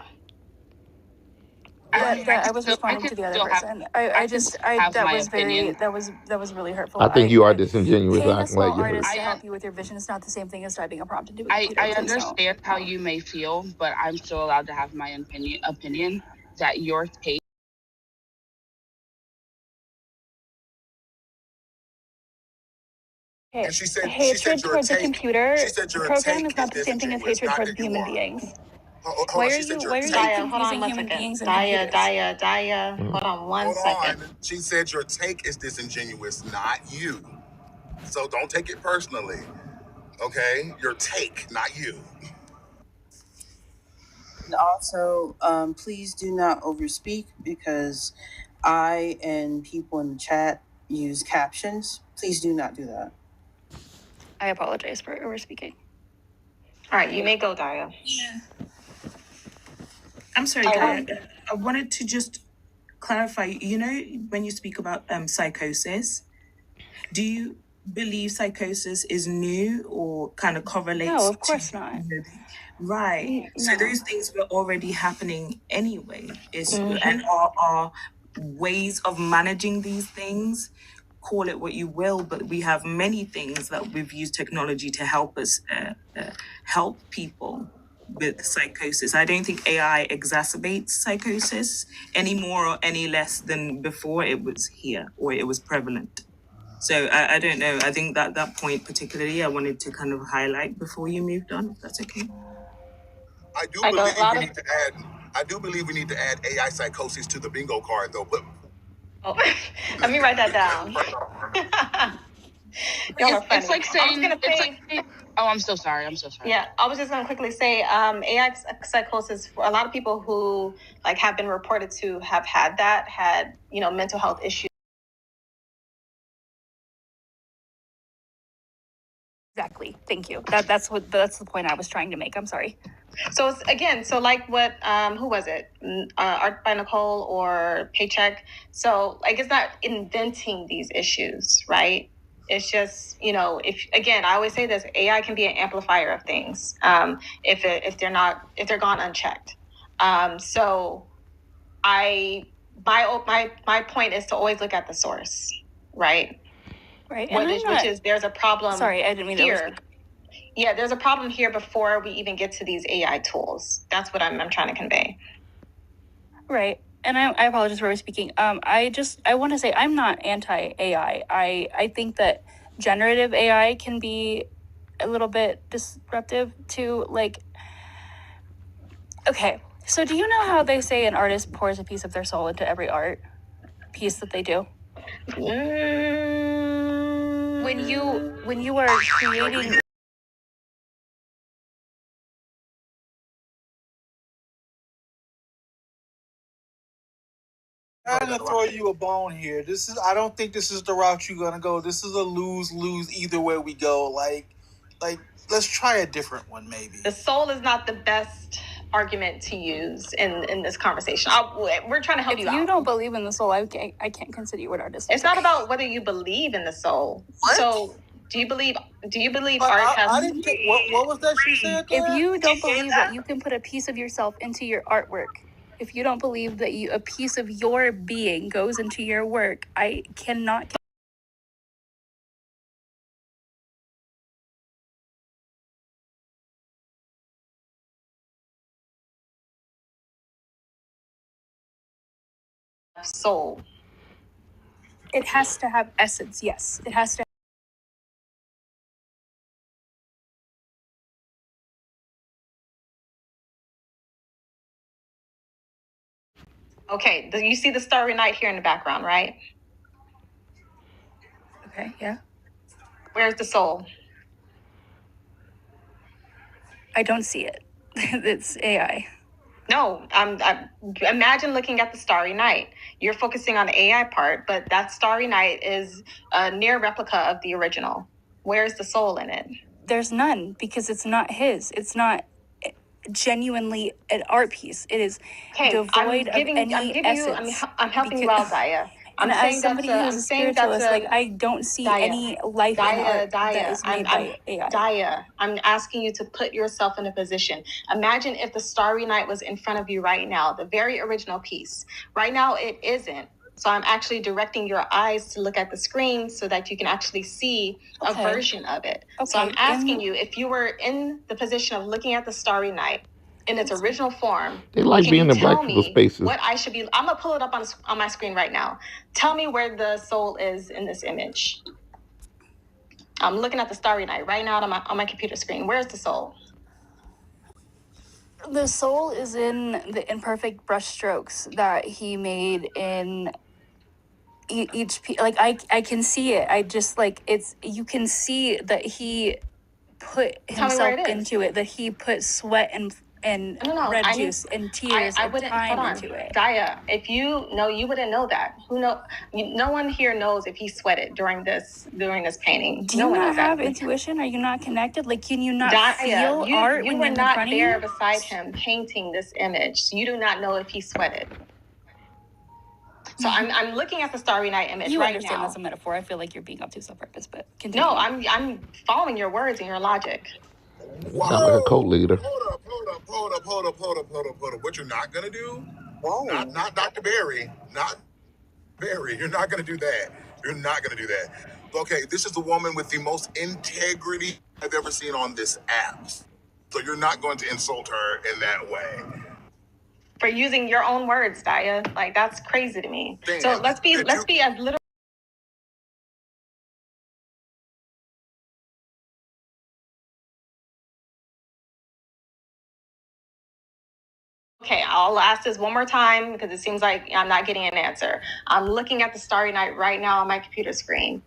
I was responding to the other person. That was very that was really hurtful. I think you are disingenuous. Paying I a can let small you hurt. artist to help you with your vision is not the same thing as typing a prompt into a computer. I Please don't. understand how you may feel, but I'm still allowed to have my opinion that your take And she said hatred towards a computer program is not the same thing as hatred towards human beings. Why are you confusing human beings and computers? Daya. Hold on one Hold second. on. She said your take is disingenuous, not you. So don't take it personally. Okay? Your take, not you. And also, please do not overspeak because I and people in the chat use captions. Please do not do that. I apologize for overspeaking. All right, you may go, Daya. Yeah. I'm sorry, Daya. I wanted to just clarify. You know, when you speak about psychosis, do you believe psychosis is new or kind of correlates? No, of course not. Right. So No. those things were already happening anyway. And our ways of managing these things, call it what you will, but we have many things that we've used technology to help us help people with psychosis. I don't think AI exacerbates psychosis any more or any less than before it was here or it was prevalent. So I don't know. I think that point particularly I wanted to kind of highlight before you moved on, if that's okay. I do believe we need to add AI psychosis to the bingo card though. But let me write that down. Y'all are funny. It's like saying, oh, I'm so sorry. Yeah, I was just gonna quickly say, AI psychosis for a lot of people who like have been reported to have had mental health issues. Exactly. Thank you. That's the point I was trying to make. I'm sorry. So it's, again, so like what who was it? Art by Nicole or Paycheck. So like it's not inventing these issues, right? It's just, if again, I always say this, AI can be an amplifier of things. If they're gone unchecked. So my point is to always look at the source, right? Right. Which is there's a problem. Sorry, I didn't mean here. Yeah, there's a problem here before we even get to these AI tools. That's what I'm trying to convey. Right. And I apologize for speaking. I want to say I'm not anti-AI. I think that generative AI can be a little bit disruptive to okay. So do you know how they say an artist pours a piece of their soul into every art piece that they do? When you are creating. I'm gonna throw you a bone here. I don't think this is the route you're gonna go. This is a lose-lose either way we go. Like, let's try a different one, maybe. The soul is not the best argument to use in this conversation. We're trying to help you out. If you don't believe in the soul, I can't consider you an artist. It's not about whether you believe in the soul. What? So do you believe But art has... I didn't get what was that she said there? If you don't believe that you can put a piece of yourself into your artwork, if you don't believe that a piece of your being goes into your work, I cannot. soul. It has to have essence, yes. It has to. Okay, you see the Starry Night here in the background, right? Okay, yeah. Where's the soul? I don't see it. It's AI. No, imagine looking at the Starry Night. You're focusing on the AI part, but that Starry Night is a near replica of the original. Where's the soul in it? There's none because it's not his. It's not genuinely an art piece. It is devoid of any essence. I'm helping you out, Daya. And as somebody who's a spiritualist, I don't see any life in art that is made by AI. Daya, I'm asking you to put yourself in a position. Imagine if the Starry Night was in front of you right now, the very original piece. Right now, it isn't. So I'm actually directing your eyes to look at the screen so that you can actually see a version of it. Okay. So I'm asking you, if you were in the position of looking at the Starry Night in its original form, They like being in black people spaces. what I should be? I'm gonna pull it up on my screen right now. Tell me where the soul is in this image. I'm looking at the Starry Night right now on my computer screen. Where's the soul? The soul is in the imperfect brushstrokes that he made in each piece. Like I can see it. I just like it's. You can see that he put himself into it. That he put sweat and red juice and tears and time into it. Daya, if you know, you wouldn't know that. Who know? No one here knows if he sweated during this painting. Do you not have intuition? Are you not connected? Like, can you not feel art when you're in front of you? You were not there beside him painting this image. You do not know if he sweated. So I'm looking at the Starry Night image right now. You understand that's a metaphor. I feel like you're being obtuse on purpose, but continue. No, I'm following your words and your logic. Sound like a cult leader. Hold up. What you're not gonna do? Not Dr. Berry. Not Berry. You're not gonna do that. You're not gonna do that. Okay, this is the woman with the most integrity I've ever seen on this app. So you're not going to insult her in that way. For using your own words, Daya. Like, that's crazy to me. So let's be as literal. Okay, I'll ask this one more time because it seems like I'm not getting an answer. I'm looking at the Starry Night right now on my computer screen.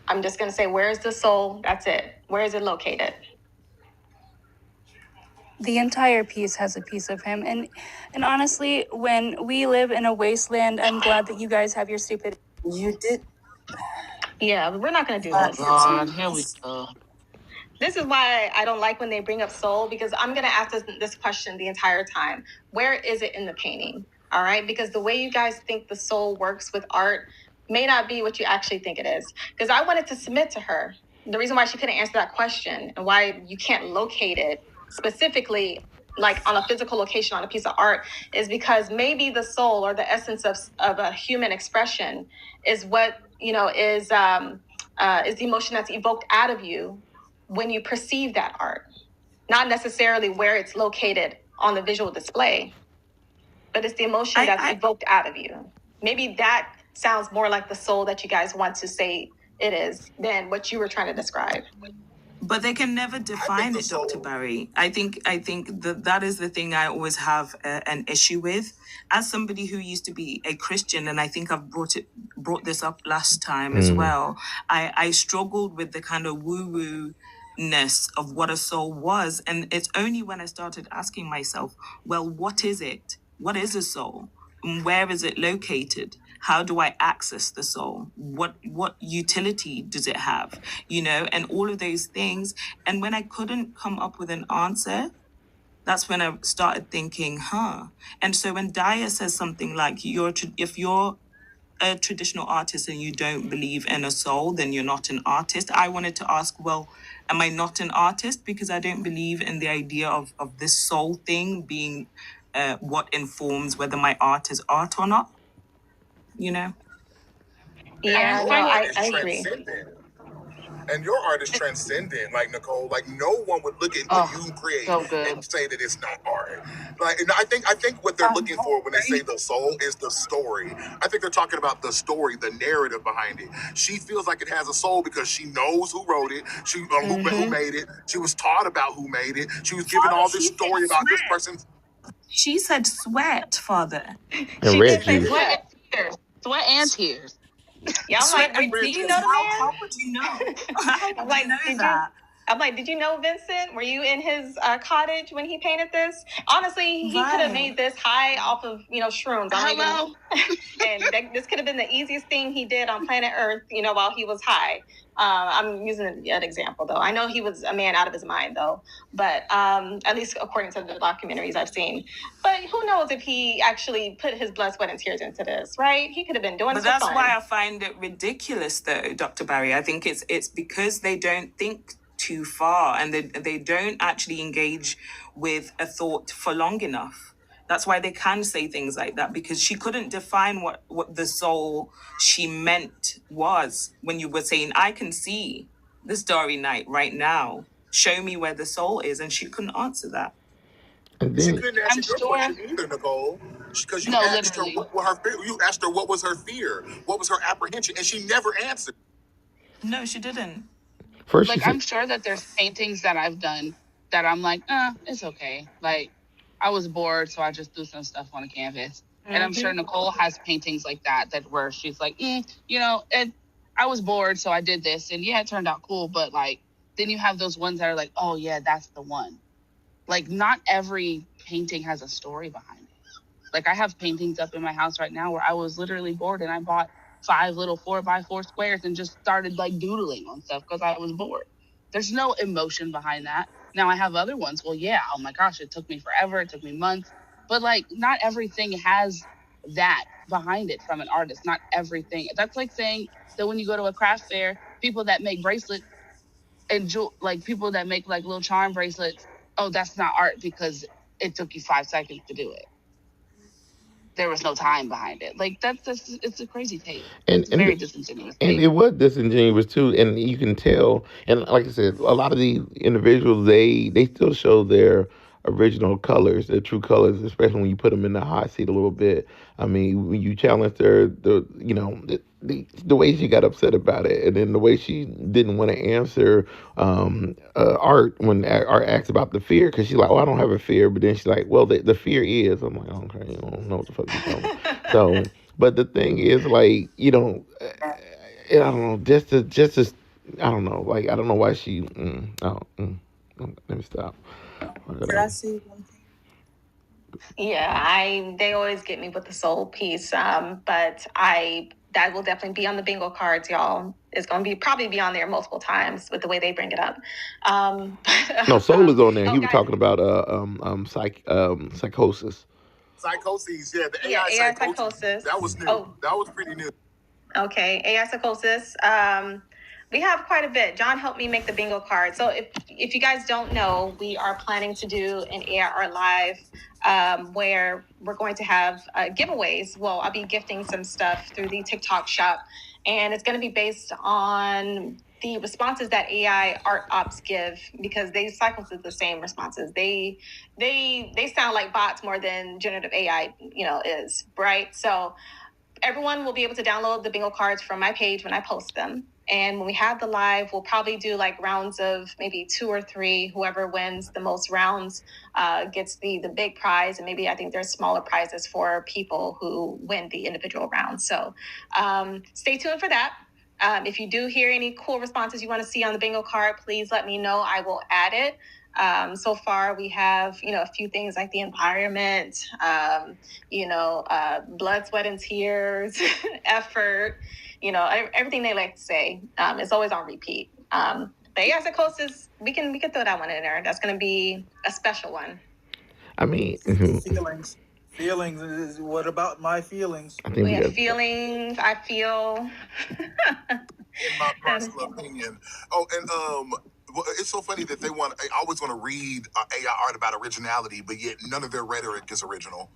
I'm just going to say, where's the soul? That's it. Where is it located? The entire piece has a piece of him. And honestly, when we live in a wasteland, I'm glad that you guys have your stupid... You did. Yeah, we're not going to do this. God, here we go. This is why I don't like when they bring up soul, because I'm going to ask this question the entire time. Where is it in the painting? All right? Because the way you guys think the soul works with art may not be what you actually think it is. Because I wanted to submit to her. The reason why she couldn't answer that question and why you can't locate it specifically, like on a physical location on a piece of art, is because maybe the soul or the essence of a human expression is what, is the emotion that's evoked out of you when you perceive that art, not necessarily where it's located on the visual display, but it's the emotion that's evoked out of you. Maybe that sounds more like the soul that you guys want to say it is than what you were trying to describe. But they can never define it, Dr. Barry. I think that is the thing I always have an issue with. As somebody who used to be a Christian, and I think I've brought this up last time as well, I struggled with the kind of woo-woo-ness of what a soul was. And it's only when I started asking myself, well, what is it? What is a soul? And where is it located? How do I access the soul? What utility does it have? And all of those things. And when I couldn't come up with an answer, that's when I started thinking, And so when Daya says something like, if you're a traditional artist and you don't believe in a soul, then you're not an artist. I wanted to ask, well, am I not an artist because I don't believe in the idea of this soul thing being what informs whether my art is art or not? Yeah, I agree. And your art is transcendent, like Nicole. Like, no one would look at what you create and say that it's not art. Like, and I think what they're looking for when they say the soul is the story. I think they're talking about the story, the narrative behind it. She feels like it has a soul because she knows who wrote it, who made it. She was taught about who made it. She was given all this story about this person. She said sweat, Father. And red juice. Sweat and tears. Yeah, I'm like, did you know the man? How would you know? How would you know that? I'm like, did you know Vincent? Were you in his cottage when he painted this? Honestly, he could have made this high off of, shrooms. Hello? And this could have been the easiest thing he did on planet Earth, while he was high. I'm using an example, though. I know he was a man out of his mind, though. But at least according to the documentaries I've seen. But who knows if he actually put his blood, sweat, and tears into this, right? He could have been doing But that's why I find it ridiculous, though, Dr. Barry. I think it's because they don't think too far and they don't actually engage with a thought for long enough. That's why they can say things like that, because she couldn't define what the soul she meant was when you were saying, I can see the Starry Night right now. Show me where the soul is. And she couldn't answer that. And then, she couldn't answer your question either, Nicole. Because you asked her what was her fear, what was her apprehension, and she never answered. No, she didn't. First, she Like, said, I'm sure that there's paintings that I've done that I'm like, it's okay. Like, I was bored, so I just threw some stuff on a canvas. And I'm sure Nicole has paintings like that where she's like, and I was bored, so I did this, and yeah, it turned out cool. But like, then you have those ones that are like, oh yeah, that's the one. Like, not every painting has a story behind it. Like, I have paintings up in my house right now where I was literally bored and I bought 5 little 4x4 squares and just started like doodling on stuff because I was bored. There's no emotion behind that. Now I have other ones. Well, yeah, oh my gosh, it took me forever. It took me months. But like, not everything has that behind it from an artist. Not everything. That's like saying that when you go to a craft fair, people that make bracelets and like people that make like little charm bracelets, oh, that's not art because it took you 5 seconds to do it. There was no time behind it. Like that's it's a crazy take. and It's a and very disingenuous and take. it was disingenuous too, and you can tell. And like I said, a lot of these individuals, they still show their original colors, their true colors, especially when you put them in the hot seat a little bit. I mean, when you challenge the way she got upset about it, and then the way she didn't want to answer Art when Art asked about the fear, because she's like, "Oh, I don't have a fear," but then she's like, "Well, the fear is." I'm like, "Okay, I don't know what the fuck you talking about." So, but the thing is, like, I don't know, I don't know, like, I don't know why she. Oh, let me stop. Could I say one thing? Yeah, I they always get me with the soul piece. But I that will definitely be on the bingo cards, y'all. It's gonna be probably be on there multiple times with the way they bring it up. No, Soul is on there. He was guys, talking about psychosis. Psychoses, yeah, the yeah, AI AI psychosis. psychosis. That was new. Oh, That was pretty new. okay, AI psychosis. We have quite a bit. John helped me make the bingo card. So if you guys don't know, we are planning to do an AI art live where we're going to have giveaways. Well, I'll be gifting some stuff through the TikTok shop, and it's going to be based on the responses that AI art ops give, because they cycle through the same responses. They sound like bots more than generative AI, is, right? So everyone will be able to download the bingo cards from my page when I post them. And when we have the live, we'll probably do like rounds of maybe 2 or 3. Whoever wins the most rounds gets the big prize. And maybe I think there's smaller prizes for people who win the individual rounds. So stay tuned for that. If you do hear any cool responses you want to see on the bingo card, please let me know. I will add it. So far, we have, a few things like the environment, blood, sweat, and tears, effort, everything they like to say. It's always on repeat. But yeah, psychosis, we can throw that one in there. That's going to be a special one. I mean, Feelings. Feelings is what about my feelings? I think we got feelings. I feel. In my personal opinion. Oh, and it's so funny that I always want to read AI art about originality, but yet none of their rhetoric is original.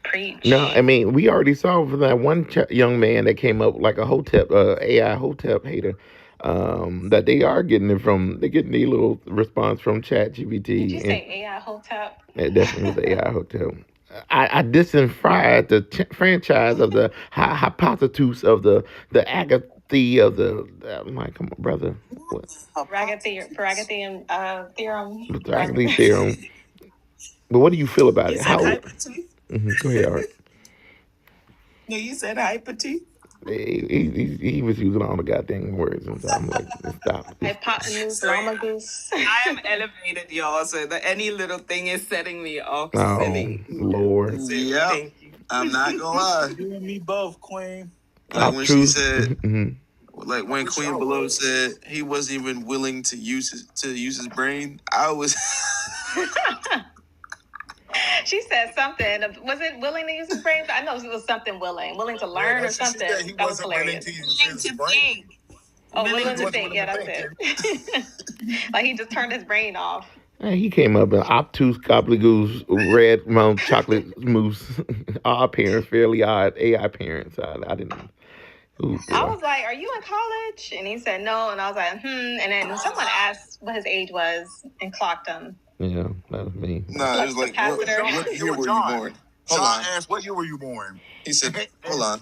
Preach. No, I mean, we already saw from that one young man that came up like a Hotep, AI Hotep hater, that they are getting it from, they're getting the little response from Chat GPT. Did you say AI Hotep? It definitely was the AI Hotep. I disenfried the franchise of the hypothesis of the agathy of the. I'm like, come on, brother. What? Paragathian theorem. The agathy theorem. But what do you feel about You it? said How? hyperteeth? Go ahead, Art. No, you said hyperteeth? He was using all the goddamn words, and so I'm like, stop. Hypotenuse, llama goose. I am elevated, y'all, so that any little thing is setting me off Oh, silly. Lord. Yeah, Thank you. I'm not gonna lie. You and me both, Queen. Like when she said, Mhm. like when Queen Below said he wasn't even willing to use his brain, I was. She said something. Was it willing to use his brain? I know it was something willing to learn or something. He that was wasn't willing hilarious. to use his brain. Oh, Willing willing to to think. Yeah, that's it. Like he just turned his brain off. Hey, he came up in obtuse, gobbledygook, red mount chocolate mousse. Odd parents, fairly odd AI parents. I didn't. Ooh, I boy. was like, "Are you in college?" And he said, "No." And I was like, And then someone asked what his age was and clocked him. Yeah, that was me. Nah, it was like, what year were you born? Hold on. Asked, what year were you born? He said, hold on.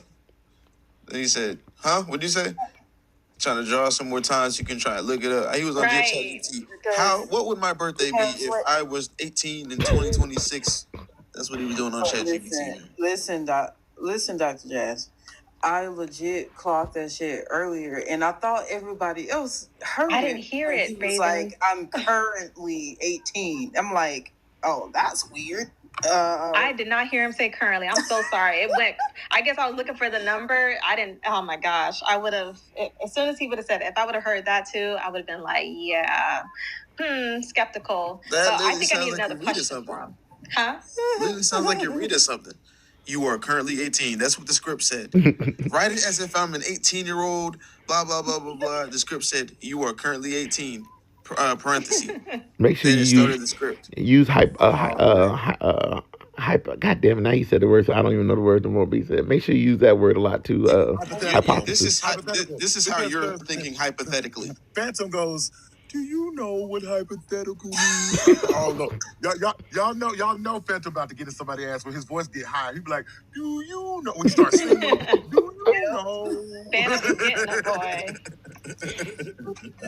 Then he said, Huh? What'd you say? Trying to draw some more time so you can try to look it up. He was on Right. ChatGPT. What would my birthday be if I was 18 in 2026? That's what he was doing on ChatGPT. Listen, Dr. Jazz. I legit clocked that shit earlier, and I thought everybody else heard it. I didn't hear it, He was Raven. like, "I'm currently 18." I'm like, "Oh, that's weird." I did not hear him say currently. I'm so sorry. It went. I guess I was looking for the number. I didn't. Oh my gosh. I would have. As soon as he would have said it, if I would have heard that too, I would have been like, yeah, skeptical. That But I literally think I need sounds like another you're reading question something. for him. Huh? Literally sounds like you're reading something. You are currently 18. That's what the script said. Write it as if I'm an 18-year-old, blah, blah, blah, blah, blah. The script said, you are currently 18, parenthesis. Make sure Then you it started the script. use hyper. God damn it! Now you said the word, so I don't even know the word anymore. But he said, make sure you use that word a lot too. This Hypothesis. is how you're thinking hypothetically. Phantom goes, "Do you know what hypothetical means?" Oh look, y'all know Phantom about to get in somebody's ass when his voice get high. He be like, "Do you know?" When he starts singing, "Do you know?" Phantom is getting a boy.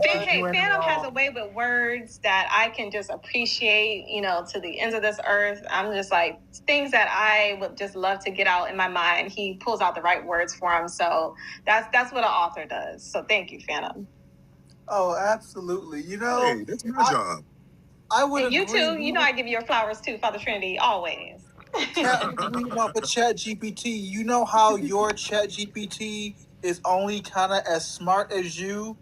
Hey, Phantom has a way with words that I can just appreciate, to the ends of this earth. I'm just like, things that I would just love to get out in my mind. He pulls out the right words for him. So that's what an author does. So thank you, Phantom. Oh, absolutely. Hey, that's my job. I would And you agree. too. I give your flowers too, Father Trinity, always. Can't agree about the Chat GPT. You know how your Chat GPT is only kind of as smart as you?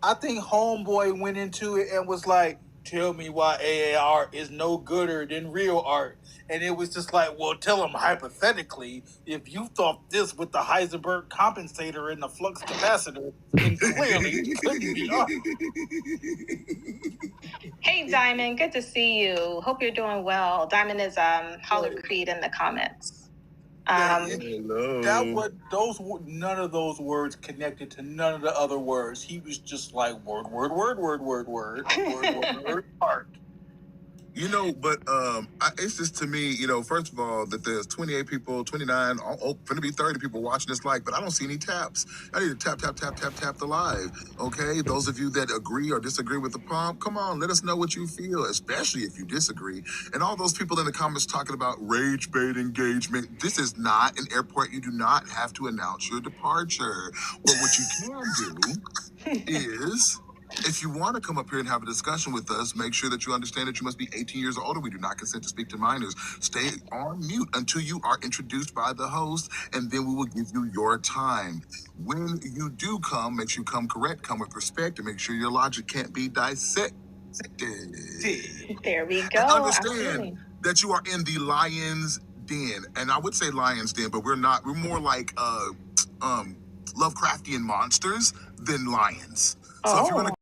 I think Homeboy went into it and was like, tell me why AA art is no gooder than real art. And it was just like, well, tell him hypothetically, if you thought this with the Heisenberg compensator and the flux capacitor, then clearly it couldn't be art. Hey, Diamond, good to see you. Hope you're doing well. Diamond is Holler Creed in the comments. None of those words connected to none of the other words. He was just like word, art. But it's just to me, first of all, that there's 28 people, 29, gonna be 30 people watching this but I don't see any taps. I need to tap the live. Okay, those of you that agree or disagree with the prompt, come on, let us know what you feel, especially if you disagree. And all those people in the comments talking about rage bait engagement, this is not an airport. You do not have to announce your departure. But what you can do is, if you want to come up here and have a discussion with us, make sure that you understand that you must be 18 years or older. We do not consent to speak to minors. Stay on mute until you are introduced by the host, and then we will give you your time. When you do come, make sure you come correct, come with respect, and make sure your logic can't be dissected. There we go. And understand Absolutely. that you are in the lion's den. And I would say lion's den, but we're not. We're more like Lovecraftian monsters than lions. So if you want to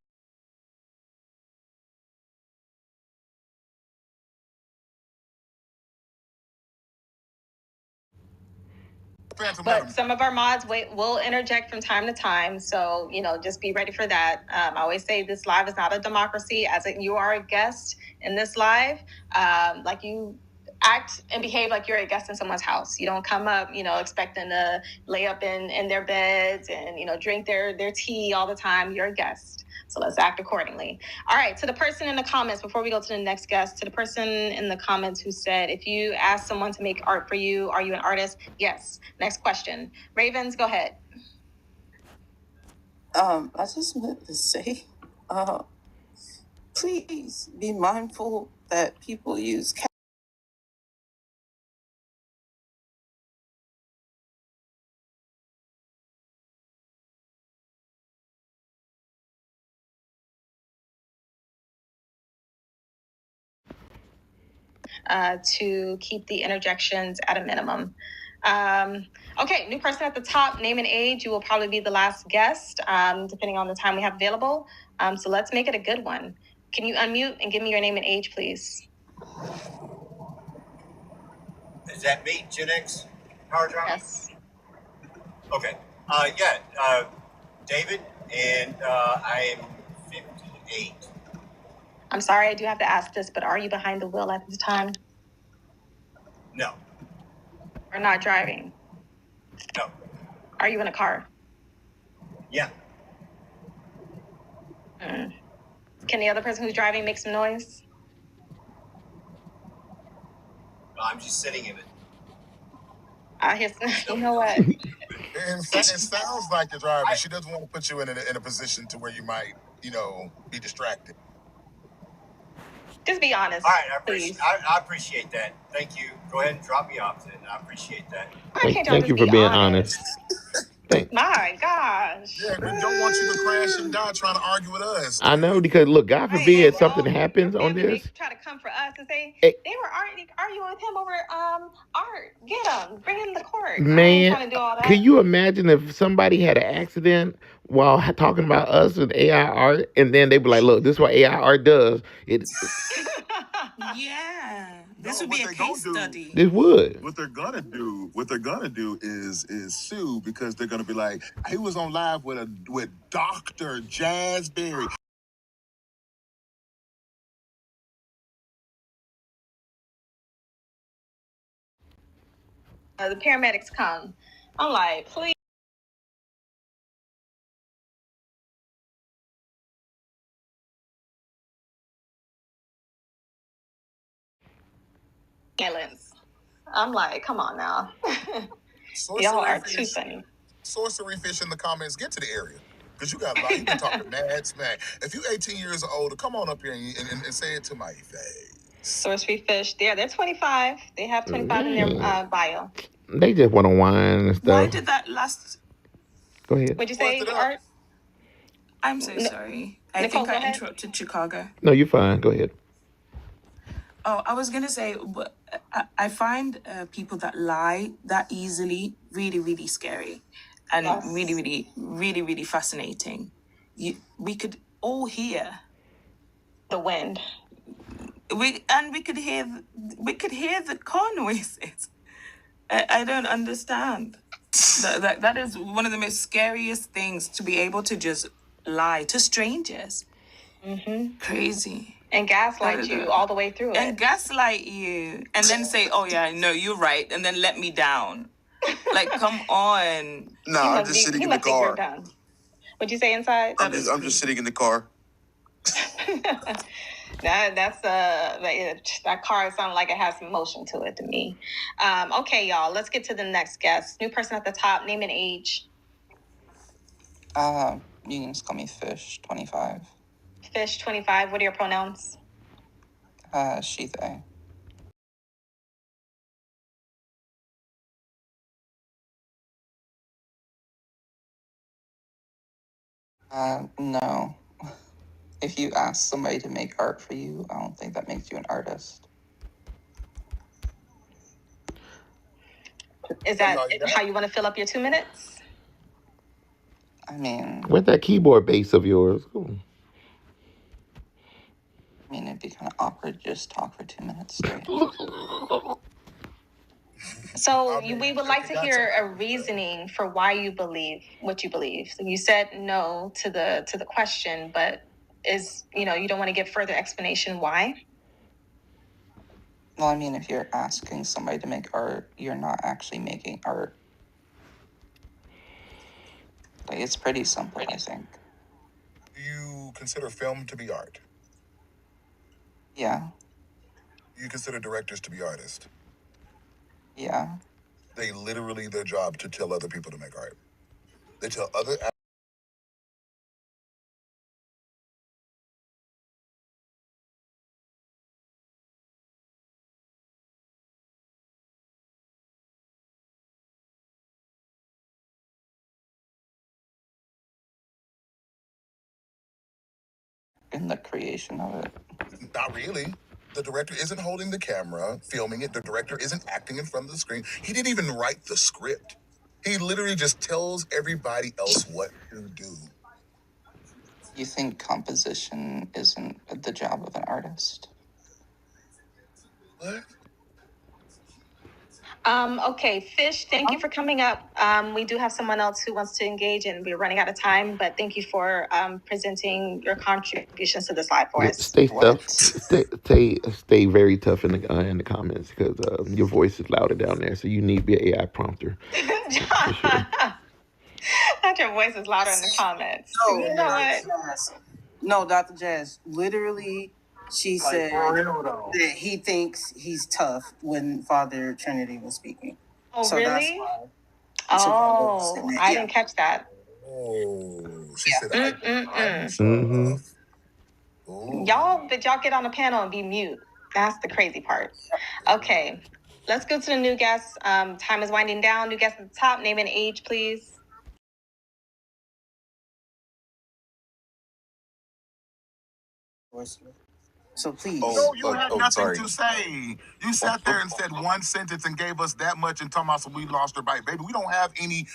But some of our mods will interject from time to time. So, just be ready for that. I always say this live is not a democracy. You are a guest in this live. You act and behave like you're a guest in someone's house. You don't come up, expecting to lay up in their beds and, drink their tea all the time. You're a guest. So let's act accordingly. All right. To the person in the comments, before we go to the next guest, to the person in the comments who said, if you ask someone to make art for you, are you an artist? Yes. Next question. Ravens, go ahead. I just meant to say, please be mindful that people use to keep the interjections at a minimum. Okay, new person at the top, name and age. You will probably be the last guest, depending on the time we have available. So let's make it a good one. Can you unmute and give me your name and age, please? Is that me, Gen X? Power drop? Yes. Okay. David, and I am 58. I'm sorry, I do have to ask this, but are you behind the wheel at the time? No. Or not driving? No. Are you in a car? Yeah. Can the other person who's driving make some noise? I'm just sitting in it. I hear some, you know what? It sounds like the driver. She doesn't want to put you in a position to where you might, be distracted. Just be honest, All right, please. I appreciate that. Thank you. Go ahead and drop me off then. I appreciate that. Why can't y'all Thank just you for be being honest. honest? Thank. My gosh. Yeah, we don't want you to crash and die trying to argue with us. I know because look, God Right, and forbid something y'all, your happens on family may this. try to come for us and say Eh, they were arguing with him over art. Get him, bring him to court. I ain't Man, trying to do all can that. you imagine if somebody had an accident while talking about us with AI art, and then they be like, "Look, this is what AI art does." It Yeah, this No, would be what a they gonna case do? study. this would. What they're gonna do is sue because they're gonna be like, he was on live with Dr. Jas Berry. The paramedics come. I'm like, please. Silence. I'm like, come on now. Y'all Sorcery are too fish, funny. sorcery fish in the comments. Get to the area because you got a lot. You been talking mad smack. If you 18 years or older, come on up here and say it to my face. Sorcery fish. They're 25. They have 25 in their Man, bio. they just want to whine and Why stuff. did that last? Go ahead. What'd you Bust say, it up. Art? I'm so sorry. I Nicole, think go I ahead. interrupted Chicago. No, you're fine. Go ahead. Oh, I was gonna say, I find people that lie that easily really, really scary, and really, Yes. really, really, really fascinating. We could all hear. The wind. We could hear the car noises. I don't understand. That is one of the most scariest things, to be able to just lie to strangers. Mm-hmm. Crazy. And gaslight you all the way through And it. gaslight you, and then say, "Oh yeah, no, you're right," and then let me down. Like, come on. No, I'm just sitting He in the must think you're car. done. What'd you say inside? I'm just sitting in the car. That car sounds like it has some motion to it to me. Okay, y'all, let's get to the next guest. New person at the top, name and age. You can just call me Fish 25. Fish 25. What are your pronouns? She, they. No. If you ask somebody to make art for you, I don't think that makes you an artist. Is that how you want to fill up your 2 minutes? I mean, Where's that keyboard bass of yours? Ooh. it'd be kind of awkward to just talk for 2 minutes straight. So we would like to hear a reasoning for why you believe what you believe. So you said no to the question, but you don't want to give further explanation why? Well, if you're asking somebody to make art, you're not actually making art. Like, it's pretty simple, I think. Do you consider film to be art? Yeah. Do you consider directors to be artists? Yeah. They literally, their job to tell other people to make art. They tell other. In the creation of it. Not really. The director isn't holding the camera, filming it. The director isn't acting in front of the screen. He didn't even write the script. He literally just tells everybody else what to do. You think composition isn't the job of an artist? What? Okay, Fish, thank you for coming up. We do have someone else who wants to engage, and we're running out of time, but thank you for presenting your contributions to this live for us. Stay tough. What? Stay very tough in the comments because your voice is louder down there. So you need to be an AI prompter for sure. Not your voice is louder in the comments. No, You know what? No, Dr. Jazz. Literally, she Like, said for real though. that he thinks he's tough when Father Trinity was speaking. Oh, So that's really? why. Oh, I didn't catch that. Oh, she said, I'm Mm-hmm. tough. Ooh. Did y'all get on the panel and be mute? That's the crazy part. Okay, let's go to the new guests. Time is winding down. New guest at the top, name and age, please. So please. No, you had nothing to say. You sat there and said one sentence and gave us that much and talking about we lost our bite. Baby, we don't have any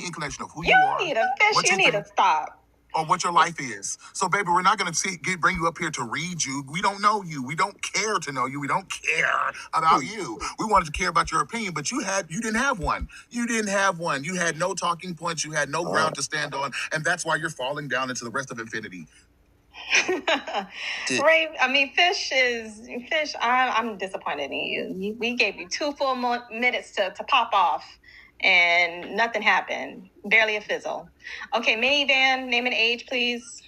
inclination of who you are. You need a fish. You need to stop. Or what your life is. So, baby, we're not going to bring you up here to read you. We don't know you. We don't care to know you. We don't care about you. We wanted to care about your opinion, but you didn't have one. You didn't have one. You had no talking points. You had no ground to stand on, and that's why you're falling down into the rest of infinity. Ray, Fish. I'm disappointed in you. We gave you 2 full minutes to pop off, and nothing happened. Barely a fizzle. Okay, Minivan, name and age, please.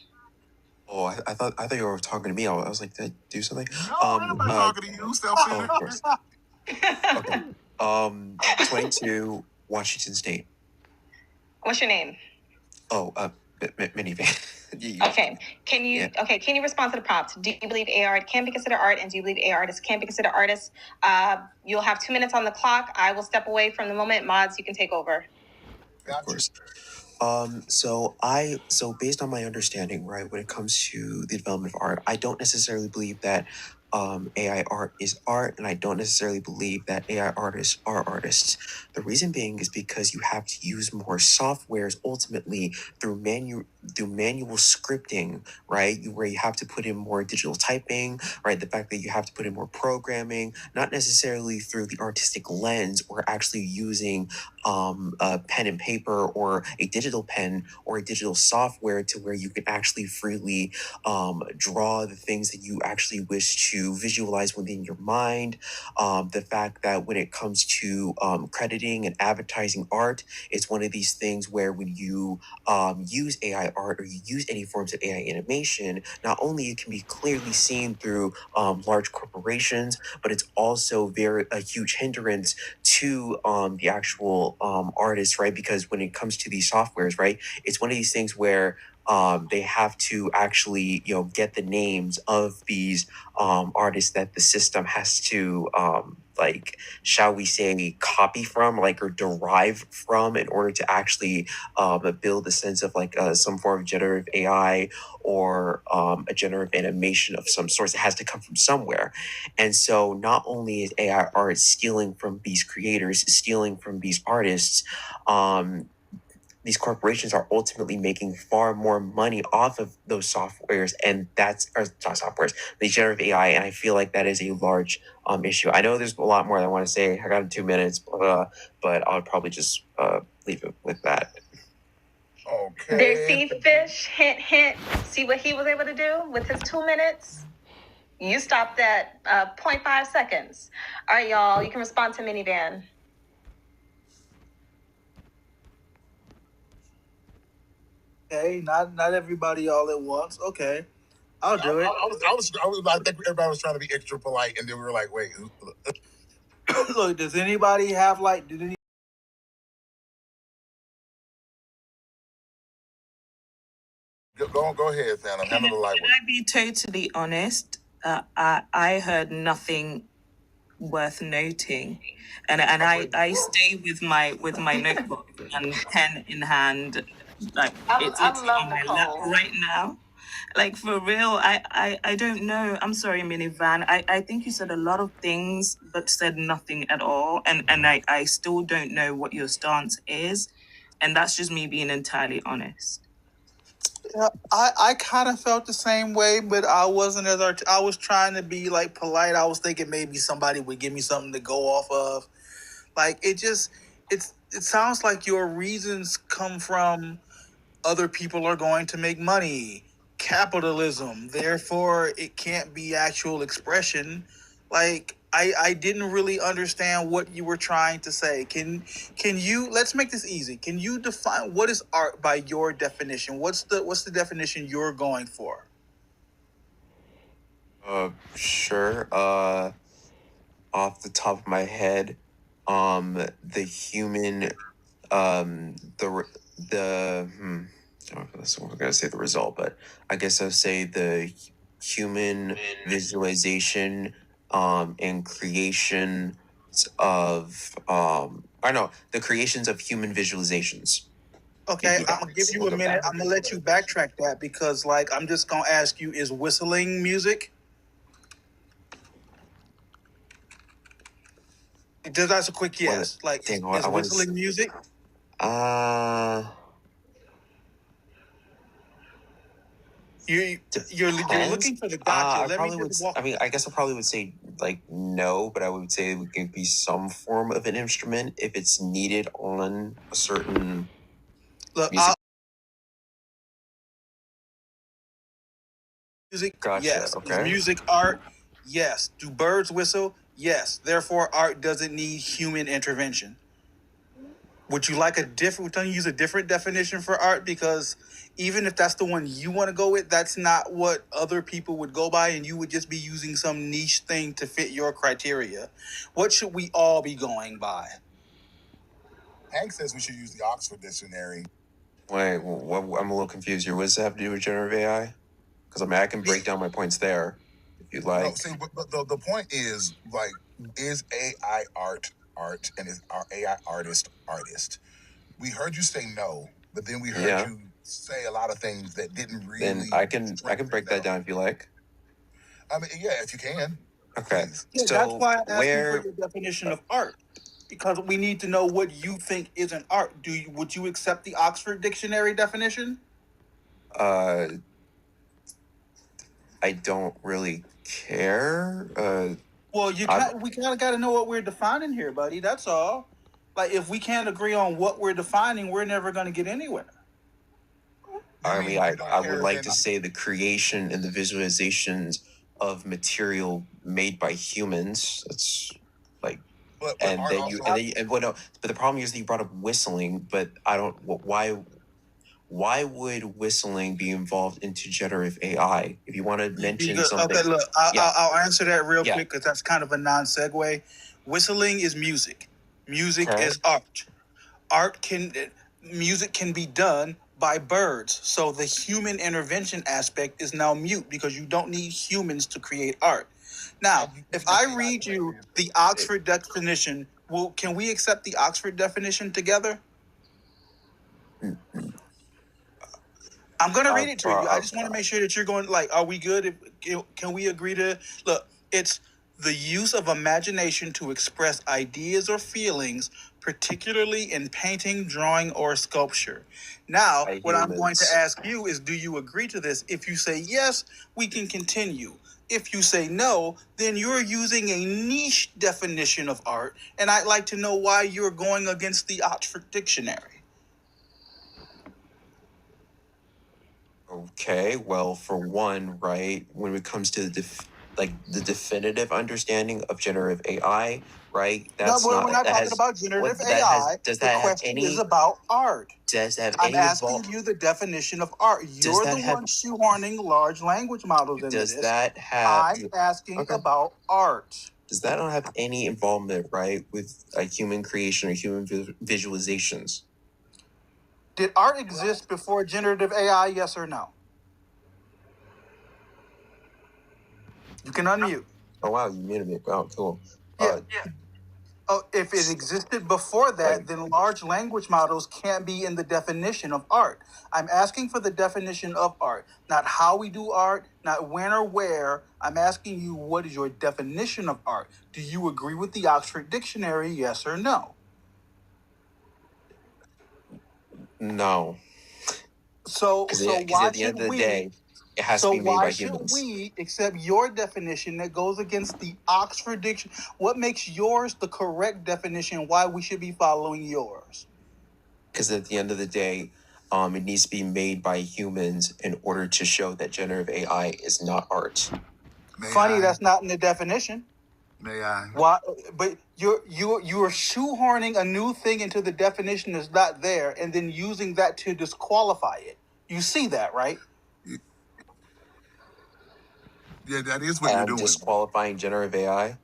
Oh, I thought you were talking to me. I was like, did I do something? No, nobody talking to you, self-centered. Of course. Okay. 22, Washington State. What's your name? Oh, minivan. Okay. Can you respond to the prompt? Do you believe AI art can be considered art, and do you believe AI artists can be considered artists? You'll have 2 minutes on the clock. I will step away from the moment. Mods, you can take over. Of course. So based on my understanding, right, when it comes to the development of art, I don't necessarily believe that AI art is art, and I don't necessarily believe that AI artists are artists. The reason being is because you have to use more softwares ultimately through manual scripting, right? Where you have to put in more digital typing, right? The fact that you have to put in more programming, not necessarily through the artistic lens or actually using a pen and paper or a digital pen or a digital software to where you can actually freely draw the things that you actually wish to visualize within your mind. The fact that when it comes to crediting and advertising art, it's one of these things where when you use AI art or you use any forms of AI animation, not only it can be clearly seen through large corporations, but it's also a huge hindrance to the actual artists, right? Because when it comes to these softwares, right, it's one of these things where they have to actually, get the names of these artists that the system has to shall we say, copy from, or derive from, in order to actually build a sense of some form of generative AI or a generative animation of some sort. It has to come from somewhere. And so not only is AI art stealing from these creators, stealing from these artists, these corporations are ultimately making far more money off of those softwares, and that's or not softwares, the generative AI, and I feel like that is a large issue. I know there's a lot more that I want to say. I got 2 minutes, but I'll probably just leave it with that. Okay. There, see, Fish, hint, hint. See what he was able to do with his 2 minutes? You stopped at 0.5 seconds. All right, y'all, you can respond to Minivan. Okay, not everybody all at once. Okay, I'll do it. I think everybody was trying to be extra polite, and then we were like, wait. Look, does anybody have did any? Go ahead, Phantom. Handle the light Can I be totally honest? I heard nothing worth noting, and I stay with my notebook and pen in hand, it's literally on my lap right now. Like, for real, I don't know. I'm sorry, Minivan. I think you said a lot of things but said nothing at all, and I still don't know what your stance is, and that's just me being entirely honest. Yeah, I kind of felt the same way, but I wasn't as I was trying to be polite. I was thinking maybe somebody would give me something to go off of. It sounds like your reasons come from other people are going to make money, capitalism. Therefore, it can't be actual expression. I didn't really understand what you were trying to say. Can you, let's make this easy. Can you define what is art by your definition? What's the definition you're going for? Sure. Off the top of my head, the human, the I was gonna say the result, but I guess I'll say the human visualization, and creation of, I know the creations of human visualizations. Okay, I'm gonna give you a minute. I'm gonna let you backtrack that because, like, I'm just gonna ask you: is whistling music? That's a quick yes. Like, is whistling music? You're looking for the gotcha. I probably would. I mean, I guess I probably would say like no, but I would say it could be some form of an instrument if it's needed on a certain. Look, music. Gotcha. Yes. Okay. Is music art? Yes. Do birds whistle? Yes. Therefore, art doesn't need human intervention. Would you like a different? Would you use a different definition for art? Because even if that's the one you want to go with, that's not what other people would go by, and you would just be using some niche thing to fit your criteria. What should we all be going by? Hank says we should use the Oxford Dictionary. Wait, I'm a little confused here. What does that have to do with generative AI? Because I mean, I can break down my points there if you'd like. No, see, but the point is, like, is AI art, and is our AI artist? We heard you say no, but then we heard you say a lot of things that didn't really. Then I can break that down if you like. I mean, yeah, if you can. Okay. Yeah, so that's why I asked you for your definition of art, because we need to know what you think isn't art. Would you accept the Oxford Dictionary definition? I don't really care. Well, we kind of got to know what we're defining here, buddy. That's all. Like, if we can't agree on what we're defining, we're never going to get anywhere. I mean, I would like to say the creation and the visualizations of material made by humans. That's like, but the problem is that you brought up whistling, but I don't. Why would whistling be involved into generative AI? If you want to mention something, okay, look, I'll answer that real quick because that's kind of a non-segue. Whistling is music. Music is art. Music can be done by birds. So the human intervention aspect is now mute because you don't need humans to create art. Now, if I read you the Oxford definition, can we accept the Oxford definition together? I'm going to read it to you. I just want to make sure that you're going, like, are we good? Can we agree to, look, it's the use of imagination to express ideas or feelings, particularly in painting, drawing, or sculpture. Now, what I'm going to ask you is, do you agree to this? If you say yes, we can continue. If you say no, then you're using a niche definition of art, and I'd like to know why you're going against the Oxford Dictionary. Okay, well, for one, right, when it comes to the definitive understanding of generative AI, right? That's we're not talking about generative AI. The question is about art. Does that have I'm asking you the definition of art. You're the one shoehorning large language models into this. Does that have? I'm asking about art. Does that not have any involvement, right, with human creation or human visualizations? Did art exist before generative AI, yes or no? You can unmute. Oh, wow, you muted me. Oh, cool. Yeah. Oh, if it existed before that, then large language models can't be in the definition of art. I'm asking for the definition of art, not how we do art, not when or where. I'm asking you, what is your definition of art? Do you agree with the Oxford Dictionary, yes or no? No. So why at the end of the day, it has to be made by humans. So why should we accept your definition that goes against the Oxford Dictionary? What makes yours the correct definition? Why we should be following yours? Because at the end of the day, it needs to be made by humans in order to show that generative AI is not art. Funny, that's not in the definition. AI. Why? But you are shoehorning a new thing into the definition that's not there, and then using that to disqualify it. You see that, right? Yeah, that is what you're And doing. disqualifying generative AI.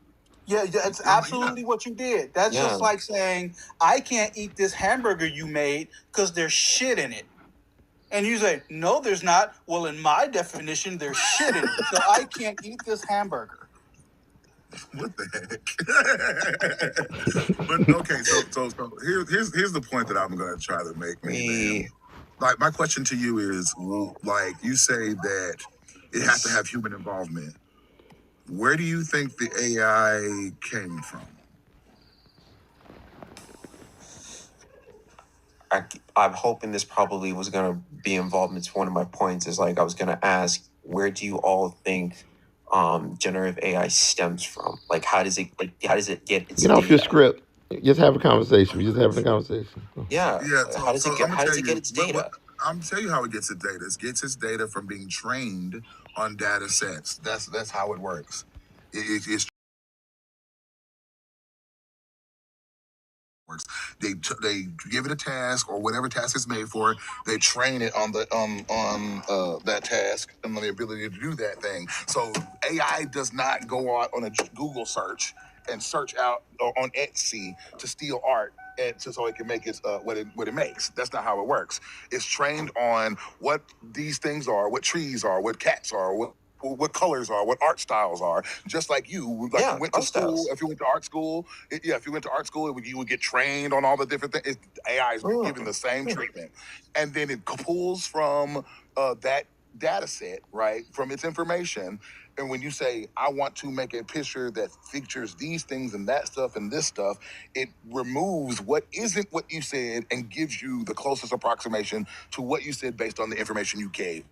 Yeah, that's absolutely what you did. That's Yeah. just like saying I can't eat this hamburger you made because there's shit in it. And you say, no, there's not. Well, in my definition, there's shit in it. So I can't eat this hamburger. What the heck? But okay, so here's the point that I'm gonna try to make, man. Like my question to you is, like you say that it has to have human involvement. Where do you think the AI came from? I'm hoping this probably was going to be involved into one of my points. Is like I was going to ask, where do you all think generative AI stems from? Like, how does it get its Get off your data? script. Just have a conversation. We just having a conversation. Yeah. Yeah, How does it get? I'm How gonna does tell it get you its data? I'm gonna tell you how it gets its data. It gets its data from being trained on data sets. That's how it works. It's works. They give it a task or whatever task it's made for. They train it on the that task and the ability to do that thing. So AI does not go out on a Google search and search out or on Etsy to steal art. And so it can make it what it makes. That's not how it works. It's trained on what these things are, what trees are, what cats are, what colors are, what art styles are. Just like you, like you went to school. Styles. If you went to art school, if you went to art school, you would get trained on all the different things. AI is given the same treatment, and then it pulls from that data set, right, from its information. And when you say, I want to make a picture that features these things and that stuff and this stuff, it removes what isn't what you said and gives you the closest approximation to what you said based on the information you gave.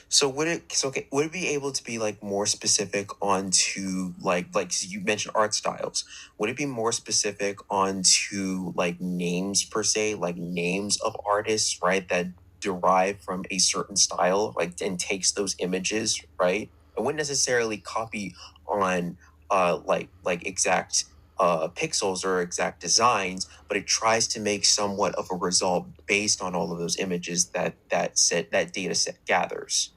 So would it be able to be like more specific onto like you mentioned art styles? Would it be more specific onto like names per se, like names of artists, right, that derive from a certain style, like and takes those images, right? It wouldn't necessarily copy on like exact pixels or exact designs, but it tries to make somewhat of a result based on all of those images that data set gathers.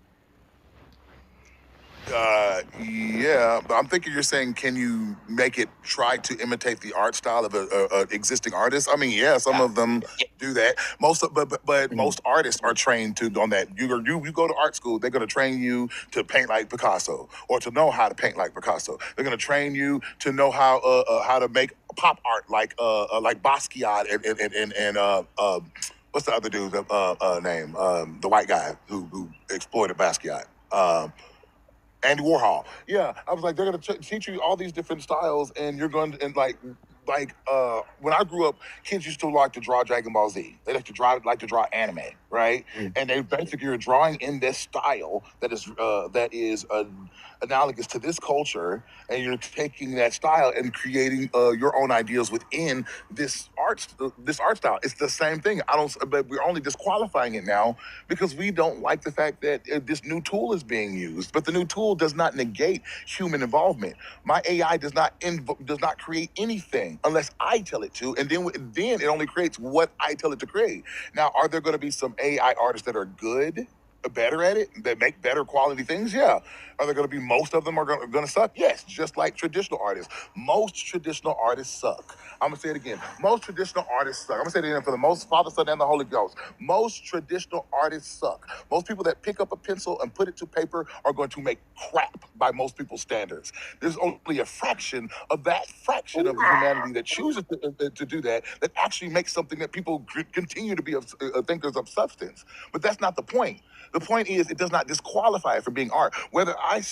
Yeah, but I'm thinking you're saying, can you make it try to imitate the art style of a existing artist? I mean, yeah, some of them do that. But most artists are trained to on that. You go to art school, they're going to train you to paint like Picasso or to know how to paint like Picasso. They're going to train you to know how to make pop art like Basquiat and what's the other dude's name? The white guy who exploited Basquiat. Andy Warhol. Yeah, I was like, they're gonna teach you all these different styles, and you're going to and when I grew up, kids used to like to draw Dragon Ball Z. They like to draw anime, right? And they basically are drawing in this style that is analogous to this culture, and you're taking that style and creating your own ideas within this art style. It's the same thing. But we're only disqualifying it now because we don't like the fact that this new tool is being used. But the new tool does not negate human involvement. My AI does not create anything unless I tell it to, and then it only creates what I tell it to create. Now, are there going to be some AI artists that are good? Better at it, that make better quality things? Yeah. Are there going to be most of them are going to suck? Yes, just like traditional artists. Most traditional artists suck. I'm going to say it again. Most traditional artists suck. I'm going to say it again for the most Father, Son, and the Holy Ghost. Most traditional artists suck. Most people that pick up a pencil and put it to paper are going to make crap by most people's standards. There's only a fraction of that fraction of humanity that chooses to do that actually makes something that people continue to be thinkers of substance. But that's not the point. The point is, it does not disqualify it from being art. Whether I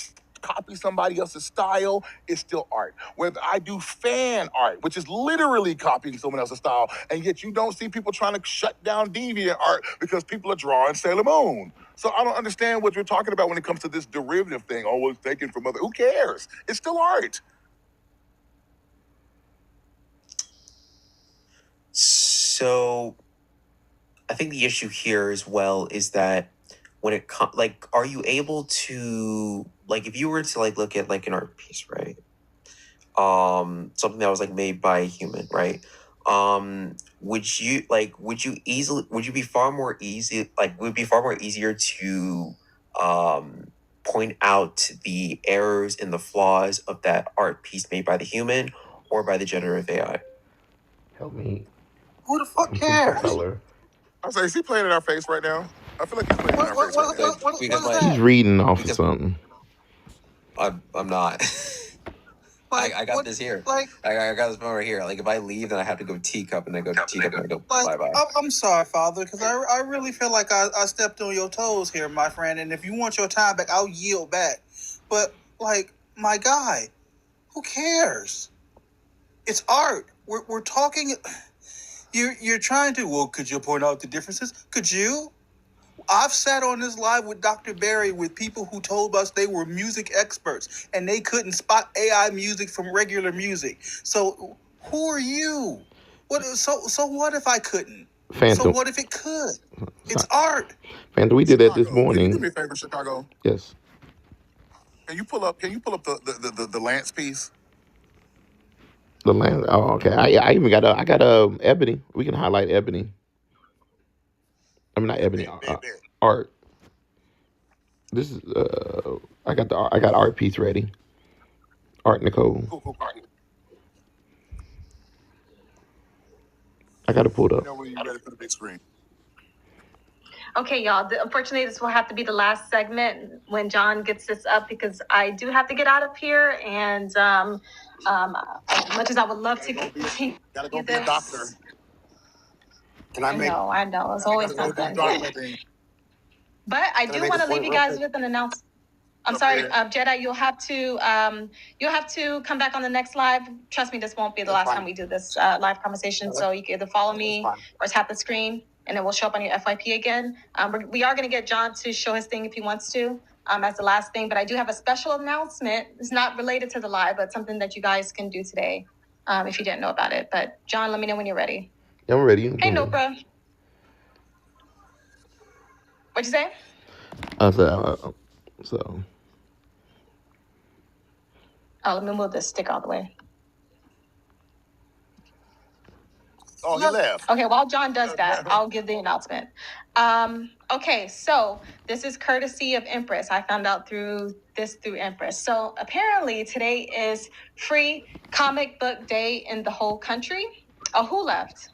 copy somebody else's style, it's still art. Whether I do fan art, which is literally copying someone else's style, and yet you don't see people trying to shut down deviant art because people are drawing Sailor Moon. So I don't understand what you're talking about when it comes to this derivative thing. Oh, it's taken from other. Who cares? It's still art. So I think the issue here as well is that when it comes, like, are you able to like if you were to like look at like an art piece, right? Something that was like made by a human, right? Would you be far more easy, like would it be far more easier to point out the errors and the flaws of that art piece made by the human or by the generative AI? Help me Who the fuck complete the cares? color. I was like, is he playing in our face right now? I feel like he's playing in our face right now. What Because is my He's that? reading off of because something. I'm not. Like, I got what? this here. Like, I got this phone right here. Like if I leave, then I have to go teacup and I go teacup and I go bye bye. I'm sorry, Father, because I really feel like I stepped on your toes here, my friend. And if you want your time back, I'll yield back. But like, my guy, who cares? It's art. We're talking. You're trying to. Well, could you point out the differences? Could you? I've sat on this live with Dr. Berry with people who told us they were music experts and they couldn't spot AI music from regular music. So who are you? What? So what if I couldn't? Phantom. So what if it could? It's art. Phantom, we did that this Chicago, can you do morning. me a favor, Chicago? Yes. Can you pull up the Lance piece? The land. Oh, okay. I even got ebony. We can highlight ebony. I mean, not ebony. Bet. Art. This is I got art piece ready. Art Nicole. Cool. I got to pull it Let me up. know when you're ready for the big screen. Okay, y'all. Unfortunately, this will have to be the last segment when John gets this up because I do have to get out of here. And as much as I would love to continue Gotta go be this, a doctor. Can I make? I know. It's always Gotta go do something. doctor thing. But I Can I do make want a to leave point you real guys quick? with an announcement. I'm Up sorry, here. Jedi. You'll have to come back on the next live. Trust me, this won't be the That's last fine. time we do this live conversation. So you can either follow me Fine. or tap the screen, and it will show up on your FYP again. We are going to get John to show his thing if he wants to. As the last thing, but I do have a special announcement. It's not related to the live, but something that you guys can do today, if you didn't know about it. But John, let me know when you're ready. Yeah, I'm ready. Hey, Nopra. What'd you say? So Oh, let me move this stick all the way. Oh, he left. Okay, while John does that, I'll give the announcement. Okay, so this is courtesy of Empress. I found out through Empress. So apparently today is free comic book day in the whole country. Oh, who left?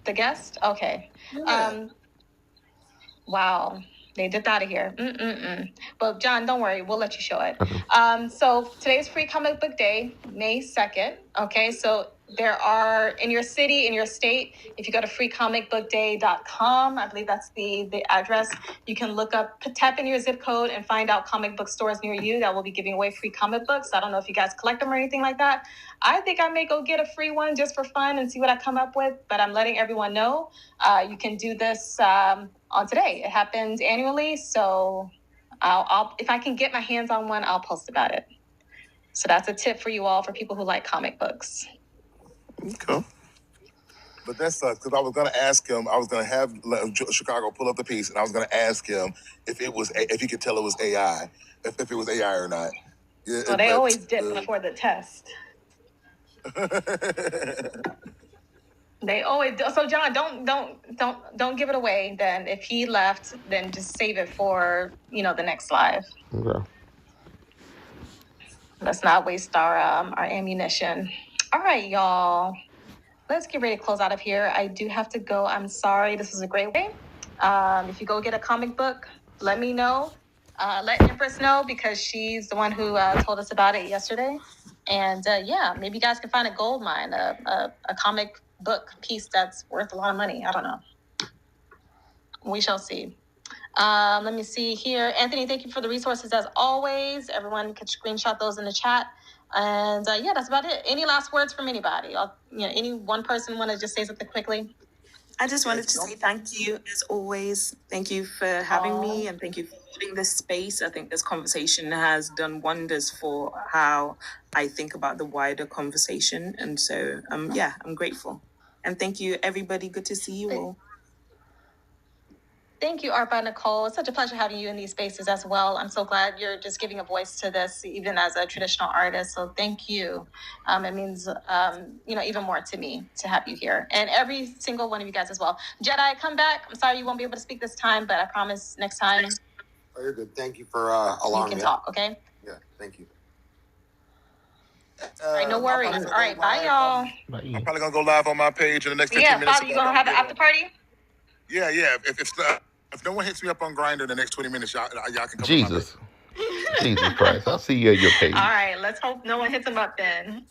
The guest? Okay. Yeah. Wow. They dipped out of here. But John, don't worry. We'll let you show it. okay. So today's free comic book day, May 2nd. Okay, so there are in your city, in your state, if you go to freecomicbookday.com, I believe that's the address, you can look up, tap in your zip code and find out comic book stores near you that will be giving away free comic books. I don't know if you guys collect them or anything like that. I think I may go get a free one just for fun and see what I come up with, but I'm letting everyone know you can do this on today. It happens annually, so I'll if I can get my hands on one, I'll post about it. So that's a tip for you all for people who like comic books. Okay. But that sucks because I was gonna ask him. I was gonna have Chicago pull up the piece, and I was gonna ask him if he could tell it was AI, if it was AI or not. Yeah, Well, they always dip before the test. They always do. So John, don't give it away. Then if he left, then just save it for the next live. Okay. Let's not waste our ammunition. All right, y'all. Let's get ready to close out of here. I do have to go. I'm sorry. This was a great way. If you go get a comic book, let me know. Let Empress know because she's the one who told us about it yesterday. And yeah, maybe you guys can find a gold mine, a comic book piece that's worth a lot of money. I don't know. We shall see. Let me see here. Anthony, thank you for the resources as always. Everyone can screenshot those in the chat. And yeah, that's about it. Any last words from anybody? Any one person want to just say something quickly? I just wanted to say thank you as always. Thank you for having me and thank you for holding this space. I think this conversation has done wonders for how I think about the wider conversation. And so, yeah, I'm grateful. And thank you, everybody. Good to see you all. Thank you, Arpa Nicole. It's such a pleasure having you in these spaces as well. I'm so glad you're just giving a voice to this, even as a traditional artist. So thank you. It means, even more to me to have you here, and every single one of you guys as well. Jedi, come back. I'm sorry you won't be able to speak this time, but I promise next time. Oh, you're good. Thank you for allowing me. You can talk, okay? Yeah, thank you. All right, no worries. All right, bye, y'all. I'm probably gonna go live on my page in the next 15 minutes. Father, you gonna have an after party? Yeah. If no one hits me up on Grindr in the next 20 minutes, y'all can come to my Jesus. Jesus Christ. I'll see you at your page. All right, let's hope no one hits him up then.